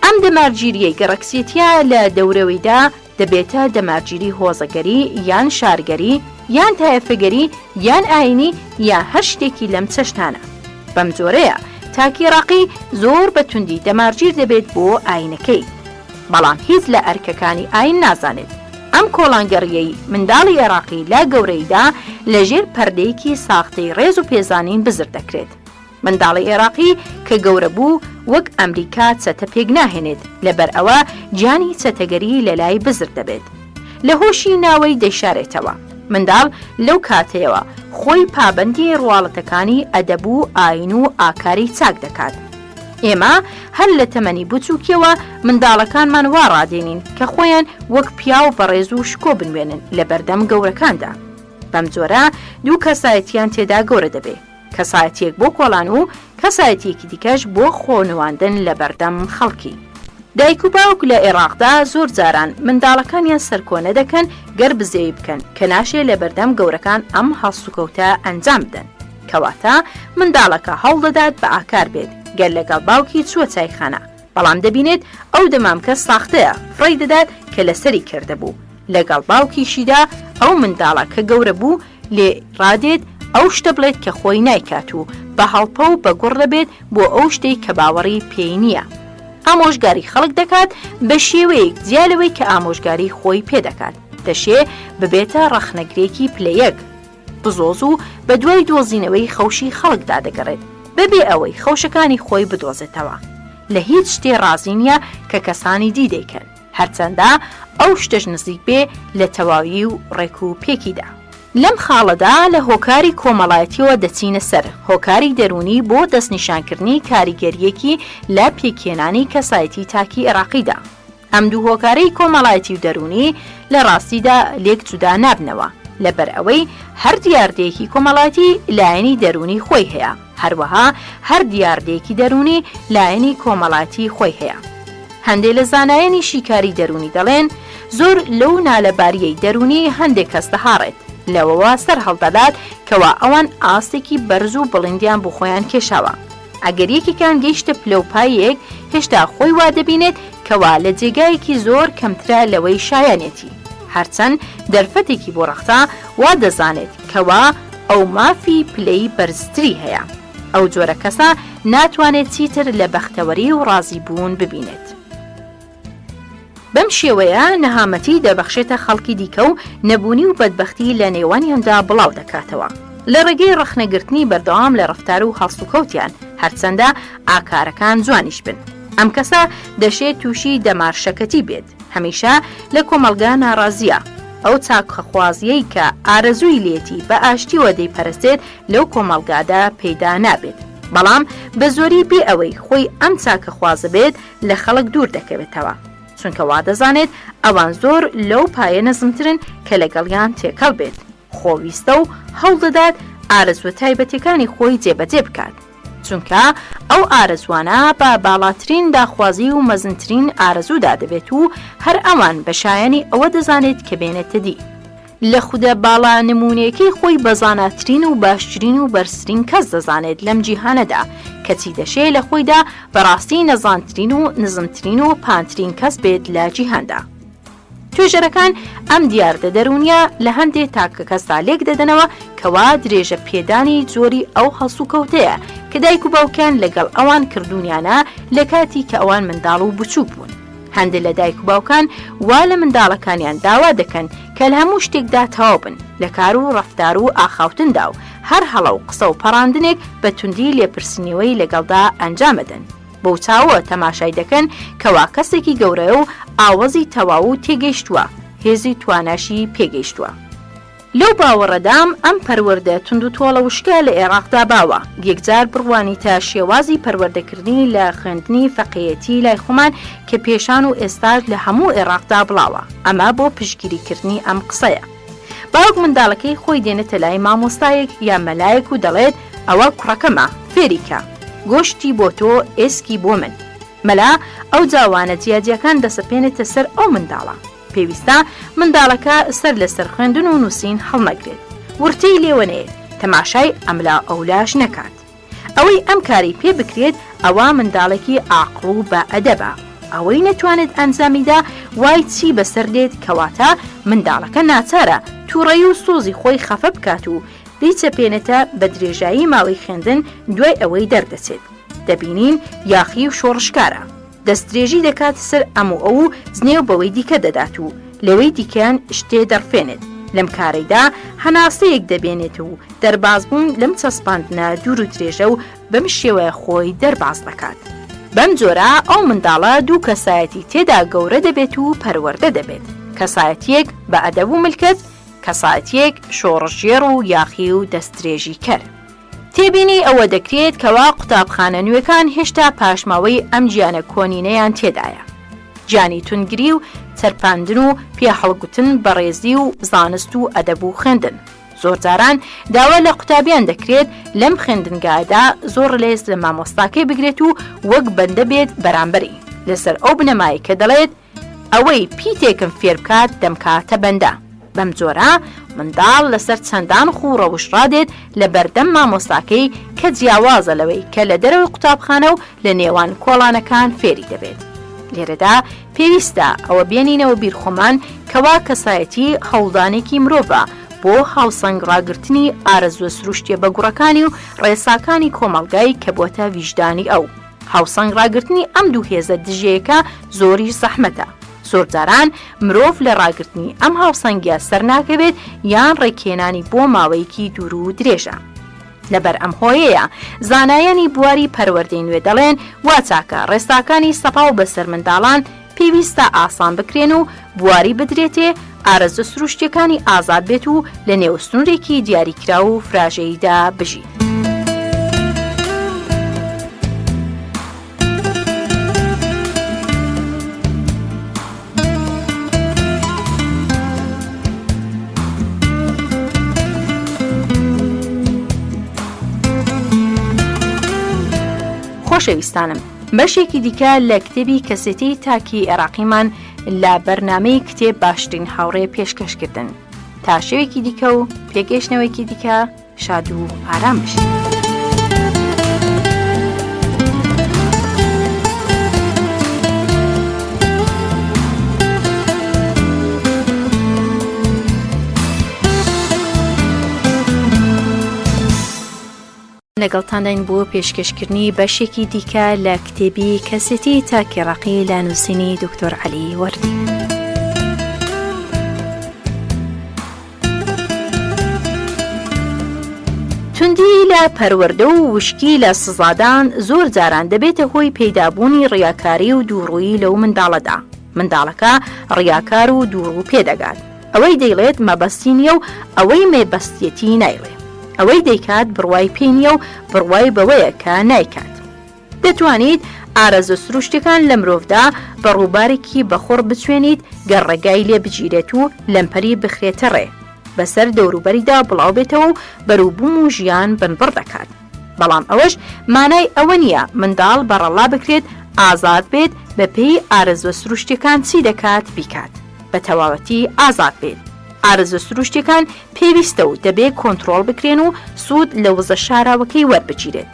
ئەم دەمارگیریەی گەڕەکسێتیە لە دەورەوەیدا دەبێتە دەمارگیری هۆزەگەری یان شارگەری یان تایەفەگەری یان ئاینی یان هەر شتێکی لەم چەشتانە. بەم جۆرەیە تاکی عێراقی زۆر بەتوندی دەمارگیر دەبێت بۆ ئاینەکەی، بەڵام هیچ لە ئەرکەکانی ئاین نازانێت. ئەم کۆڵانگەڕیەی منداڵی عێراقی لا گەورەیدا لەژێر پەردەیەکی ساختەی ڕێز و پێزانین بزر دەکرێت. منداڵی عێراقی کە گەورە بوو وەک ئەمریکا چەتە پێک ناهێنێت، لەبەر ئەوە گیانی چەتەگەری لە لای بزر دەبێت، لە هۆشی ناوەی دەیشارێتەوە. منداڵ لەو کاتەیەوە خۆی پابەندی ڕواڵەتەکانی ئەدەب و ئاین و ئاکاری چاک دەکات. ئێمە هەر لە تەمەنی بچووکیەوە منداڵەکانمان وا ڕادێنین کە خۆیان وەک پیا و بەڕێز و شکۆ بنوێنن لە بەردەم گەورەکاندا. بەم جۆرە دوو کەسایەتیان تێدا گەورە دەبێت، کەسایەتیەک بۆ کۆڵان و کەسایەتیەکی دیکەش بۆ خۆنواندن لە بەردەم خەڵکی. دایک و باوک لە عێراقدا زۆر جاران منداڵەکانیان سەرکۆنە دەکەن گەر بزێوی بکەن کە ناشێ لە بەردەم گەورەکان ئەم هەڵسوکەوتە ئەنجام بدەن، کەواتە منداڵەکە هەوڵ دەدات بە ئاکار بێت گەر لەگەڵ باوکی چووە چایخانە، بەڵام دەبینێت ئەو دەمامکە ساختەیە فڕی دەدات کە لەسەری کردەبوو. لەگەڵ باوکیشیدا ئەو منداڵە کە گەورە بوو لێ ڕادێت ئەو شتە بڵێت کە خۆی نایکات و بە هەڵپە و بە گوڕ دەبێت بۆ ئەو شتەی کە باوەڕی پێی نییە. ئامۆژگاری خەڵک دەکات بە شێوەیەک جیالەوەی کە ئامۆژگاری خۆی پێدەکات. دەشێ ببێتە ڕەخنەگرێکی پلەیەک، بزۆز و بە دوای دۆزینەوەی خەوشی خەڵکدا دەگەڕێت بەبێ ئەوەی خەوشەکانی خۆی بدۆزێتەوە. لە هیچ شتێ ڕازی نییە کە کەسانی دی دەیکەن، هەرچەندە ئەو شتەش نزیک بێ لە تەواوی و ڕێک و پێکیدا. لەم خاڵەدا لە هۆکاری کۆمەڵایەتیەوە دەچینە سەر هۆکاری دەرونی بۆ دەستنیشانکردنی کاریگەریەکی لە پێکێنانی کەسایەتی تاکی عێراقیدا. ئەم دوو هۆکارەی کۆمەڵایەتی و دەرونی لە ڕاستیدا لێک جودا نابنەوە، لەبەر ئەوەی هەر دیاردەیەکی کۆمەڵایەتی لایەنی دەرونی خۆی هەیە. هەروەها هەر دیاردەیەکی دەرونی لایەنی کۆمەڵایەتی خۆی هەیە. هەندێک لە زانایانی شیکاری دەرونی دەڵێن زۆر لەو نالەباریەی دەرونی هەندێک کەس دەهاڕێت، لەوەوە سەر هەڵدەدات کەوا ئەوان ئاستێکی بەرز و بڵندیان بۆ خۆیان کێشاوە. ئەگەر یەکێکان گەیشتە پلەپایەک هێشتا خۆی وا دەبینێت کەوا لە جێگایەکی زۆر کەمترە لەوەی شایانێتی، هەرچەند دەرفەتێکی بۆ ڕەختا وا دەزانێت کەوا ئەو مافی پلەی بەرزتری هەیە. ئەو جۆرە کەسە ناتوانێت چیتر لە بەختەوەری و ڕازی بوون ببینێت. بەم شێوەیە نەهامەتی دەبەخشێتە خەڵکی دیکە و نەبوونی و بەدبەختی لە نێوانیاندا بڵاو دەکاتەوە لە ڕێگەی ڕەخنەگرتنی بەردەوام لە ڕەفتار و هەڵسوکەوتیان، هەرچەندە ئاکارەکان جوانیش بن. ئەم کەسە دەشێت تووشی دەمارشەکەتی بێت، هەمیشە لە کۆمەلگا ناڕازیە. ئەو چاکخەخوازیەی کە ئارەزووی لێتی بە ئاشتیوە دەیپەرستێت لەو کۆمەلگادا پەیدا نابێت، بەڵام بە زۆری بێ ئەوەی خۆی ئەم چاکەخوازە بێت لە خەڵک دوور دەکەوێتەوە، چونکە وا دەزانێت ئەوان زۆر لەو پایە نەزمترن کە لەگەڵیان تێکەڵ بێت، خۆویستە و هەوڵ دەدات ئارەزوە تایبەتەکانی خۆی جێبەجێ بکات، چونکە ئەو ئارەزوانە بە باڵاترین داخوازی و مەزنترین ئارەزوودا دەبێت و هەر ئەوان بە شایانی ئەوە دەزانێت کە بێنێتە دی. لە خودە باڵا نمونونەکەی خۆی بەزاناترین و باشترین و بەرزترین کەس دەزانێت لەم جیهانەدا، کەچی دەشێت لە خۆیدا بەڕاستی نەزانترین و نزمترین و پانترین کەس بێت لە جیهاندا. توێژەرەکان ئەم دیاردە دەرونیە لە هەندێک تاکە کەستا لێک دەدەنەوە کەوا درێژە پێدانی جۆری ئەو هەڵسوکەوتەیە کە دایک و باوکیان لەگەڵ ئەوان کردوونیانە لە کاتی کە ئەوان منداڵ و بچووک بوون. هەندێک لە دایک و باوکان وا لە منداڵەکانیان داوا دەکەن کە لە هەموو شتێکدا تەواو بن، لە کار و ڕەفتار و ئاخاوتندا و هەر هەڵە و قسە و پەڕاندنێک بە توندی لێپرسینەوەی لەگەڵدا ئەنجامەدەن. بەو چاوە تەماشای دەکەن کەوا کەسێکی گەورەیە و ئاوەزی تەواو و تێگەیشتووە، هێزی تواناشی پێگەیشتووە. لەو باوەڕەدام ئەم پەروەردە تند و تۆڵە وشکە لە عێراقدا باوە، یەکجار بڕوانی تا شێوازی پەروەردەکردنی لە خوێندنی فەقیهەتی لای خۆمان کە پێشان و ئێستاش لە هەموو عێراقدا بڵاوە. ئەمە بۆ پشگیریکردنی ئەم قسەیە. باوک منداڵەکەی خۆی دێنێتە لای مامۆستایەک یا مەلایەک و دەڵێت ئەوە کوڕەکەمە، فێریکە، گۆشتی بۆ تۆ، ئێسکی بۆ من. مەلا ئەو جاوانە جیاجیەکان دەسەپێنێتە سەر ئەو منداڵە. پێویستە منداڵەکە سەر لەسەر خوێندن و نووسین هەڵنەگرێت، ورتەی لێوەنێت، تەماشای ئەملا ئەولاش نەکات. ئەوەی ئەم کاری پێ بکرێت ئەوە منداڵێکی عاقڵ و بە ئەدەبە. ئەوەی نەتوانێت ئەنجامیدا وای چی بەسەر دێت، کەواتە منداڵەکە ناچارە تووڕەی و سۆزی خۆی خەفە بکات و بیچەپێنێتە بە درێژایی ماوەی خوێندن، دوای ئەوەی دەردەچێت. دەبینین یاخی و شۆڕشکارە، دەستدرێژی دەکات سەر ئەموو ئەو زنێو بەوەی دیکە دەدات و لەوەی دیکەیان شتێ دەرفێنێت. لەم کارەیدا هەناسەیەک دەبێنێت و دەربازبوون لەم چەسپاندنە دوور و درێژە و بەم شێوەیە خۆی دەرباز دەکات. بەم جۆرە ئەو منداڵە دوو کەسایەتی تێدا گەورە دەبێت و پەروەردە دەبێت، کەسایەتیەک بە ئەدەب و ملکەت، کەسایەتیەک شۆڕژێر و یاخی و دەستدرێژی کەر. تێبینی ئەوە دەکرێت کەوا قوتابخانە نوێکان هێشتا پاشماوەی ئەم گیانە کۆنینەیان تێدایە. گیانی تونگری و چەرپاندن و پێهەڵگوتن بەڕێزی و زانست و ئەدەب و خوێندن. زۆر جاران داوا لە قوتابیان دەکرێت لەم خوێندنگادا زۆر لێز لە مامۆستاکەی بگرێت و وەک بەندە بێت بەرامبەری لەسەر ئەو بنەمایی کە دەڵێت ئەوەی پیتێکم فێر بکات دەمکاتە بەندە. بەم جۆرە منداڵ لەسەر چەندان خوو ڕەوشڕادێت لە بەردەم مامۆستاکەی کە جیاوازە لەوەی کە لە دەرەوەی قوتابخانە و لە نێوان کۆڵانەکان فێری دەبێت. لێرەدا پێویستە ئەوە بێنینەوە بیرخۆمان کەوا کەسایەتی هەوڵدانێکی مرۆڤە بۆ هاوسەنگ ڕاگررتنی ئارەزوە سروشتیە بە گوڕەکانی و ڕێساکانی کۆمەڵگای کە بۆتە ویژدانی ئەو. هاوسەنگ ڕاگررتنی ئەم دوو هێزە دژەیەکە زۆری زەحمەتە. زۆر جاران مرۆڤ لە ڕاگررتنی ئەم هاوسەنگیە سەرناکەوێت یان ڕێکێنانی بۆ ماوەیەکی دوور و درێژە. لەبەر ئەم هۆیەیە زانایانی بواری پەروەردەی نوێ دەڵێن وا چاکە ڕێستاکانی سەپا و بەسەر منداڵان پێویستە ئاسان بکرێن و بواری بدرێتێ ئارەزە سروشتیەکانی ئازاد بێت و لە نێو سنوورێکی دیاریکرا و فراژەییدا بژیت. خۆشەویستانم، بەشێکی دیکە لە کتێبی کەسێتی تاکی عێراقیمان لە بەرنامەی کتێب باشترین هاوڕێ پێشکەشکردن. تا شەوێکی دیکە و پێگەشتنەوەیکی دیکە شاد و ئارام بشین. لەگەڵتانداین بۆ پێشکەشکردنی بەشێکی دیکە لە کتێبی کەسێتی تاکی عێراقی لە نووسینی دکتۆر عەلی وەردی. توندی لە پەروەردە و وشکی لە سزادان زۆر جاران دەبێتە هۆی پەیدابوونی ڕیاکاری و دووڕووی لەو منداڵەدا. منداڵەکە ڕیاکار و دووڕوو پێدەگات. ئەوەی دەیڵێت مەبەستی نییە و ئەوەی مێبەستیەتی نایڵێ. ئەوەی دەیکات بڕوای پێ نییە و بڕوای بەوەیە کە نایکات. دەتوانیت ئارەزە سروشتەکان لە مرۆڤدا بە ڕووبارێکی بەخۆڕ بچوێنیت گەڕێگای لێ بگیرێت و لەمپەری بخرێتە ڕێ. بەسەر دەوروبەریدا بڵاو بێتەوە و بەرووبووم و ژیان بنبڕ دەکات. بەڵام ئەوەش مانای ئەوە نییە منداڵ بەڕەڵا بکرێت ئازاد بێت بە پێی ئارەزە سروشتەکان چی دەکات بیکات. بە تەواوەتی ئازاد بێت. ئارەزە سروشتەکان پێویستە و دەبێت کۆنتترۆل بکرێن و سوود لە وزە شاراوەکەی وەربگیرێت.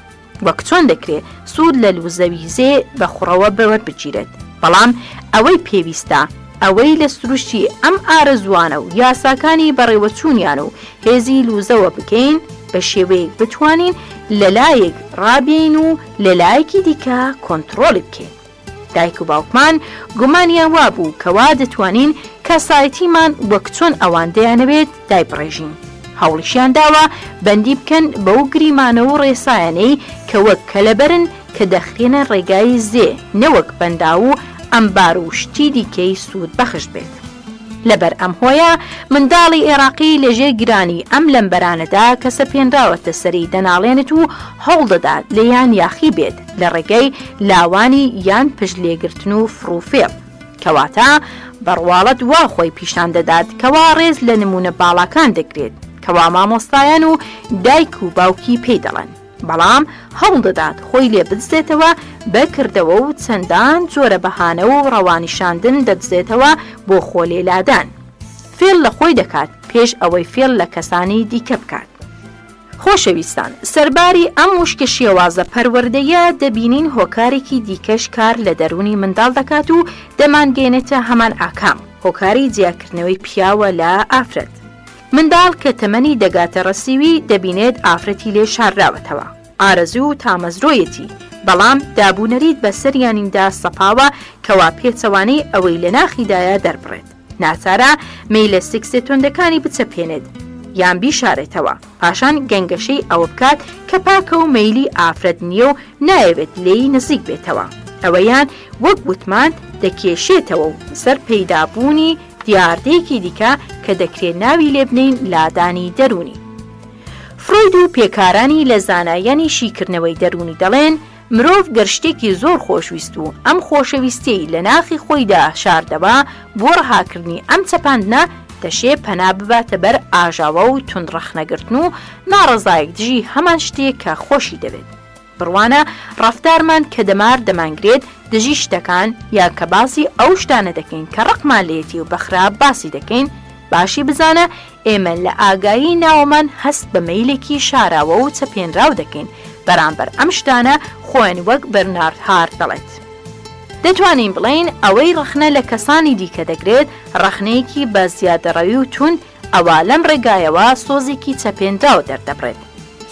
وەک چۆن دەکرێت سوود لە لوزەویزێ بە خوڕەوە بەوەربگیرێت. بەڵام ئەوەی پێویستە ئەوەی لە سروشتی ئەم ئارەزوانە و یاساکانی بەڕێوەچوونیان و هێزی لوزەوە بکەین بە شێوەیەک بتوانین لەلایەک ڕابین و لەلایەکی دیکە کۆنتترۆلی بکەین. دایک و باوکمان گومانیان وابوو کەوا دەتوانین کەسایەتیمان وەک چۆن ئەوان دەیانەوێت دایبڕێژین. هەوڵیشیان داوە بەندی بکەن بەو گریمانە و ڕێسایانەی کە وەک کەلەبەرن کە دەخرێنە ڕێگای زێ نەوەک بەندا و ئەمبار و شتی دیکەی سوود بەخش بێت. لەبەر ئەم هۆیە منداڵی عێراقی لەژێر گرانی ئەم لەمبەرانەدا کە سەپێنراوەتە سەری دەناڵێنێت و هەوڵ دەدات لەیان یاخی بێت لە ڕێگەی لاوانی یان پشت لێگرتن و فڕوفێڵ. کەواتە بەڕواڵەت وا خۆی پیشان دەدات کەوا ڕێز لە نمونە باڵاکان دەگرێت کەوا مامۆستایان و دایک و باوکی پێی دەڵێن. بەڵام هەوڵ دەدات خۆی لێ بدزێتەوە بەکردەوە و چەندان جۆرە بەهانە و ڕەوانیشاندن دەدزێتەوە بۆ خۆلێلادان. فێڵ لە خۆی دەکات پێش ئەوەی فێڵ لە کەسانی دیکە بکات. خۆشەویستان، سەرباری ئەم وشکە شێوازە پەروەردەیە دەبینین هۆکارێکی دیکەش کار لە دەرونی منداڵ دەکات و دەمانگەێنێتە هەمان ئاکام، هۆکاری جیاکردنەوەی پیاوە لە ئافرەت. منداڵ کە تەمەنی دەگاتە ڕەسیوی دەبینێت ئافرەتی لێ شاراوەتەوە، ئارەزوو و تامەزرۆیەتی، بەڵام دابوونەریت بە سەریانیندا سەپاوە کەوا پێچەوانەی ئەوەی لە ناخیدایە دەربڕێت. ناچارە مەیلە سێکسێ تۆندەکانی بچەپێنێت یان بیشارێتەوە، پاشان گەنگەشەی ئەوە بکات کە پاکە و مەیلی ئافرەت نییە و نایەوێت لێی نزیک بێتەوە. ئەوەیان وەک گوتمان دەکێشێتەوە و سەر پەیدابوونی دیاردەیەکی دیکە کە دەکرێت ناوی لێ بنین لادانی دەرونی. فرۆید و پێکارانی لە زانایانی شیکردنەوەی دەرونی دەڵێن مرۆڤ گەرشتێکی زۆر خۆشویست و ئەم خۆشەویستی لە ناخی خۆیدا شاردەوە بۆ ڕەهاکردنی ئەم چەپاندنە دەشێ پەنا بباتە بەر ئاژاوە و توندڕەخنەگرتن و ناڕەزایەک دژی هەمان شتێک کە خۆشی دەوێت. بڕوانە ڕەفتارمان کە دەمار دەمانگرێت دژی شتەکان یا کە باسی ئەو شتانە دەکەین کە ڕقمان لێتی و بەخراپ باسی دەکەین، باشی بزانە ئێمە لە ئاگایی ناومان هەست بە مەیلێکی شاراوە و چەپێنراو دەکەین بەرامبەر ئەم شتانە خۆیان وەک بەرنارد هارت دەڵێت. دەتوانین بڵین ئەوەی ڕخنە لە کەسانی دیکە دەگرێت ڕخنەیەکی بە زیادەڕەوی و تون ئەوە لەم ڕێگایەوە سۆزێکی چەپێنراو دەردەبڕێت.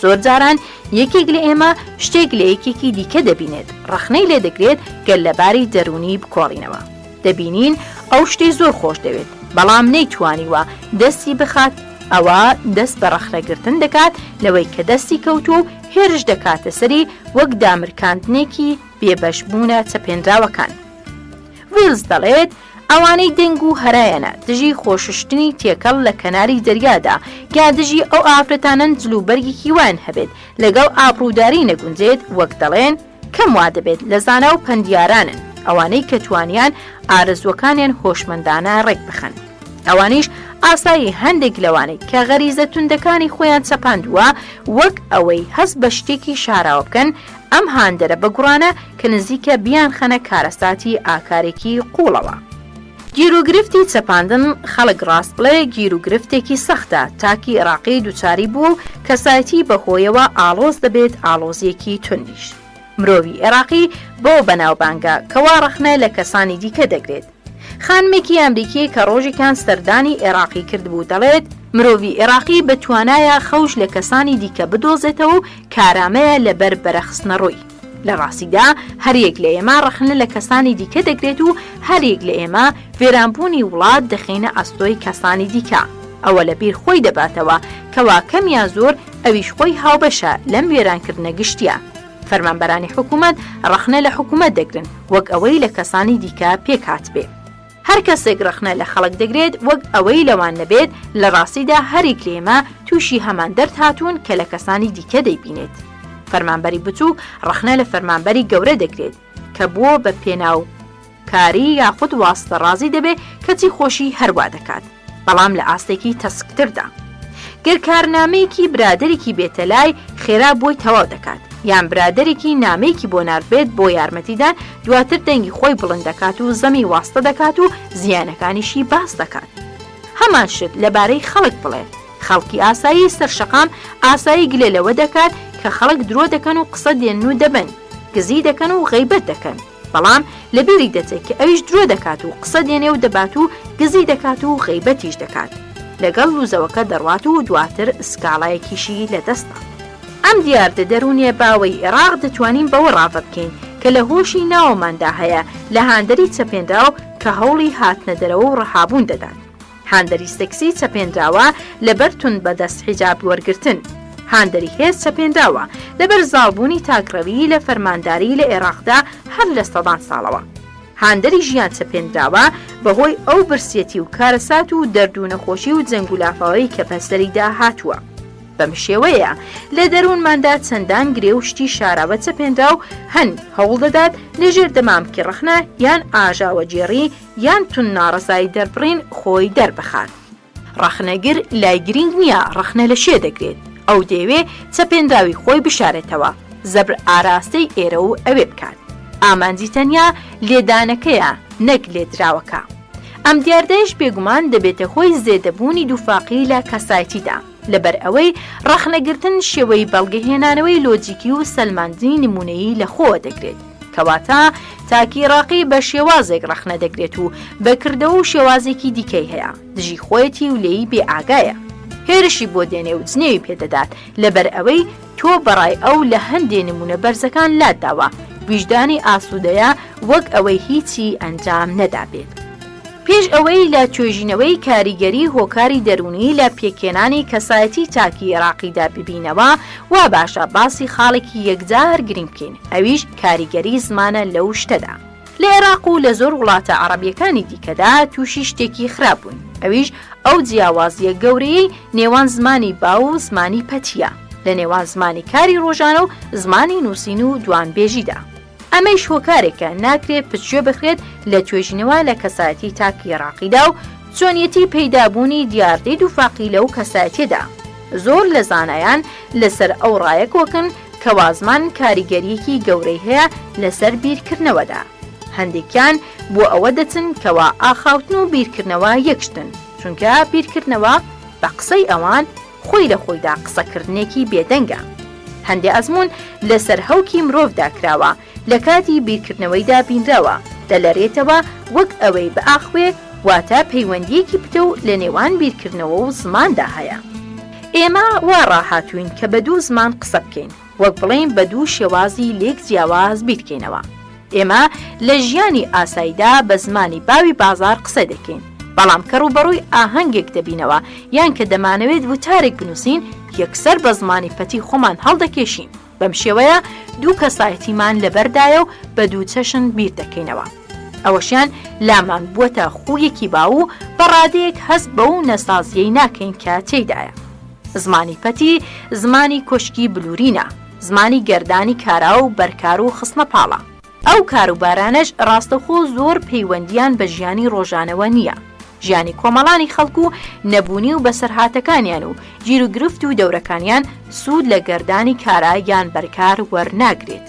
زۆر جاران یەکێک لە ئێمە شتێک لە یەکێکی دیکە دەبینێت، ڕخنەی لێ دەگرێت گەل لەباری دەرونی بکۆڵینەوە. دەبینین ئەو شتەی زۆر خۆش دەوێت بەڵام نەیتوانیوە دەستی بخات، ئەوە دەست بە ڕەخنەگرتن دەکات لەوەی کە دەستی کەوتو و هێرش دەکاتە سەری وەک دامرکاندنێکی بێبەشبوونە چەپێنراوەکان. ویلز دەڵێت ئەوانەی دەنگ و هەرایەنە دژی خۆششتنی تێکەڵ لە کەناری دەریادا یا دژی ئەو ئافرەتانن جلوبەرگێکی وان هەبێت لەگەڵ ئابڕووداری نەگونجێت وەک دەڵێن کەم وا دەبێت لە زانا و پەندیارانن ئەوانەی کە توانیان ئارزوەکانیان هۆشمەندانە ڕێک بخەن. ئەوانیش ئاسایی هەندێک لەوانەی کە غەریزە توندەکانی خۆیان چەپاندووە وەک ئەوەی هەست بە شتێکی شاراوە بکەن ئەم هاندەرە بە گوڕانە کە نزیکە بیان خەنە کارەساتی ئاکارێکی قوڵەوە. گیرروگرفتی چەپاندن خەڵک ڕاست بڵێ گیرروگرفتێکی سەختە تاکی عێراقی دووچاری بوو و کەسایەتی بەهۆیەوە ئاڵۆز دەبێت ئاڵۆزیەکی توندیش. مرۆڤی عێراقی بۆ بەناوبانگە کەوا ڕەخنە لە کەسانی دیکە دەگرێت. خانمێکی ئەمریکی کە ڕۆژێکان سەردانی عێراقی کردبوو دەڵێت مرۆڤی عێراقی بەتوانایە خەوش لە کەسانی دیکە بدۆزێتەوە و کارامەیە لەبەر بەرەخستنەڕۆی. لە ڕاستیدا هەریەک لە ئێمە ڕەخنە لە کەسانی دیکە دەگرێت و هەریەک لە ئێمە وێرانبوونی وڵات دەخینە ئەستۆی کەسانی دیکە. ئەوە لە بیر خۆی دەباتەوە کەوا کەمیان زۆر ئەویش خۆی هاوبەشە لەم وێرانکردنە گشتیە. فەرمانبەرانی حکوومەت ڕەخنە لە حکوومەت دەگرن وەک ئەوەی لە کەسانی دیکە پێکات بێ. هەر کەسێک ڕەخنە لە خەڵک دەگرێت وەک ئەوەی لەوان نەبێت لە ڕاستیدا هەرێک لە ئێمە تووشی هەمان دەرد هاتوون کە لە کەسانی دیکە دەیبینێت. فەرمانبەری بچووک ڕەخنە لە فەرمانبەری گەورە دەگرێت کە بووە بە پێناو کاری یاخود واستە ڕازی دەبێت کەچی خۆشی هەروە دەکات بەڵام لە ئاستێکی تەسکتردا. گەر کارنامەیەکی برادێکی بێتە لای خێرا بۆی تەواو دەکات یان برادێکی نامەیەکی بۆ ناردبێت بۆ یارمەتیدان دواتر دەنگی خۆی بڵند دەکات و زەمی واستە دەکات و زیانەکانیشی باس دەکات. هەمان شت لەبارەی خەڵک بڵێ خەڵکی ئاسایی سەرشەقام ئاسایی گلێلەوە دەکات کە خەڵک درۆ دەکەن و قسە دێن و دەبن گزی دەکەن و غەیبەت دەکەن بەڵام لەبیری دەچێت کە ئەویش درۆ دەکات و قسە دێنێ و دەبات و گزی دەکات و غەیبەتیش دەکات لەگەڵ لوزەوەکە دەڕوات و دواتر سکاڵایەکیشی لەدەستە. ئەم دیاردە دەرونیە باوەی عێراق دەتوانین بەوە ڕاوە بکەین کە لە هۆشی ناوەماندا هەیە لە هاندەری چەپێنراو کە هەوڵی هاتنە دەرەوە و ڕەحابوون دەدات. هاندەری سێکسی چەپێنراوە لەبەر تون بەدەست حیجاب وەرگرتن. هاندەری هێز چەپێنراوە لەبەر زاڵبوونی تاکڕەوی لە فەرمانداری لە عێراقدا هەر لە سەدان ساڵەوە. هاندەری ژیان چەپێنراوە بەهۆی ئەو برسێتی و کارەسات و دەرد و نەخۆشی و جەنگولافاوەی کە بەسەریدا هاتووە. بەم شێوەیە لە دەروونماندا چەندان گرێ و شتی شاراوە چەپێنرا و هەن هەوڵ دەدات لەژێر دەمامکی ڕەخنە یان ئاژاوە جێڕی یان تون ناڕزایی دەربڕین خۆی دەربخات. ڕەخنەگر لای گرنگ نییە ڕەخنە لە شێ دەگرێت ئەو دەیەوێ چەپێنراوی خۆی بشارێتەوە زەبر ئاراستەی ئێرە و ئەوێ بکات. ئامانجی تەنیا لێدانەکەیە نەک لێدراوەکە. ئەم دیاردەیەش بێگومان دەبێتە هۆی زێدەبوونی دووفاقی لە کەسایەتیدا لەبەر ئەوەی ڕەخنەگرتن شێوەی بەڵگەهێنانەوەی لۆجیکی و سەلماندنی نمونەیی لە خۆوە دەگرێت کەواتە تاکی ڕاقی بە شێوازێک ڕەخنە دەگرێت و بەکردەوە و شێوازێکی دیکەی هەیە دژی خۆیەتی و لێی بێ ئاگایە هێرشی بۆ دێنێ و جنێوی پێدەدات لەبەر ئەوەی تۆ بەڕای ئەو لە هەندێ نمونە بەرزەکان لاداوە ویژدانی ئاسوودەیە وەک ئەوەی هیچی ئەنجام نەدابێت. پێش ئەوەی لە توێژینەوەی کاریگەری هۆکاری دەرونی لە پێکێنانی کەسایەتی تاکی عێراقیدا ببینەوە وا باشە باسی خاڵێکی یەکجار گرنگ بکەین ئەویش کاریگەری زمانە لەو شتەدا. لە عێراق و لە زۆر وڵاتە عەرەبیەکانی دیکەدا تووشی شتێکی خراپ بوون ئەویش ئەو جیاوازیە گەورەی نێوان زمانی باو و زمانی پەتیە لە نێوان زمانی کاری ڕۆژانە و زمانی نووسین و دوانبێژیدا. ئەمەش هۆکارێکە ناکرێت پچێ بخرێت لە توێژینەوە لە کەسایەتی تاکی عێراقیدا و چۆنیەتی پەیدابوونی دیاردەی دووفاقی لەو کەسایەتیدا. زۆر لە زانایان لەسەر ئەو ڕایەکۆکن کە وازمان کاریگەریەکی گەورەی هەیە لەسەر بیرکردنەوەدا. هەندێکیان بۆ ئەوە دەچن کەوا ئاخاوتن و بیرکردنەوە یەکشتن چونکە بیرکردنەوە بە قسەی ئەوان خۆی لە خۆیدا قسەکردنێکی بێدەنگە. هەندێ ئەزمون لەسەر هەوکی مرۆڤدا کراوە لە کاتی بیرکردنەوەیدا بینراوە دەلەرێتەوە وەک ئەوەی بە ئاخوێ واتە پەیوەندیەکی پتە و لە نێوان بیرکردنەوە و زماندا هەیە. ئێمە وا ڕاهاتوین کە بە دوو زمان قسە بکەین وەک بڵێن بە دوو شێوازی لێک جیاواز بیرکەینەوە. ئێمە لە ژیانی ئاساییدا بە زمانی باوی بازار قسە دەکەین بەڵام کە ڕوبەڕووی ئاهەنگێک دەبینەوە یان کە دەمانەوێت وتارێک بنووسین یەکسەر بە زمانی پەتی خۆمان هەڵدەکێشین. بەم شێوەیە دوو کەسایەتیمان لەبەردایە و بە دوو چەشن بیر دەکەینەوە. ئەوەشیان لامان بووەتە خوویەکی باو و بەڕادەیەک هەست بە و نەسازیەی ناکەین کە تێیدایە. زمانی پەتی زمانی کۆشکی بلورینە زمانی گەردانی کارا و بەرکار و خستنە پاڵە. ئەو کاروبارانەش ڕاستەخۆ زۆر پەیوەندیان بە ژیانی ڕۆژانەوە نییە. ژیانی کۆمەڵانی خەڵکو و نەبوونی و بەسەرهاتەکانیان و گیر و گرفت و دەورەکانیان سوود لە گەردانی کارا یان بەرکار وەرناگرێت.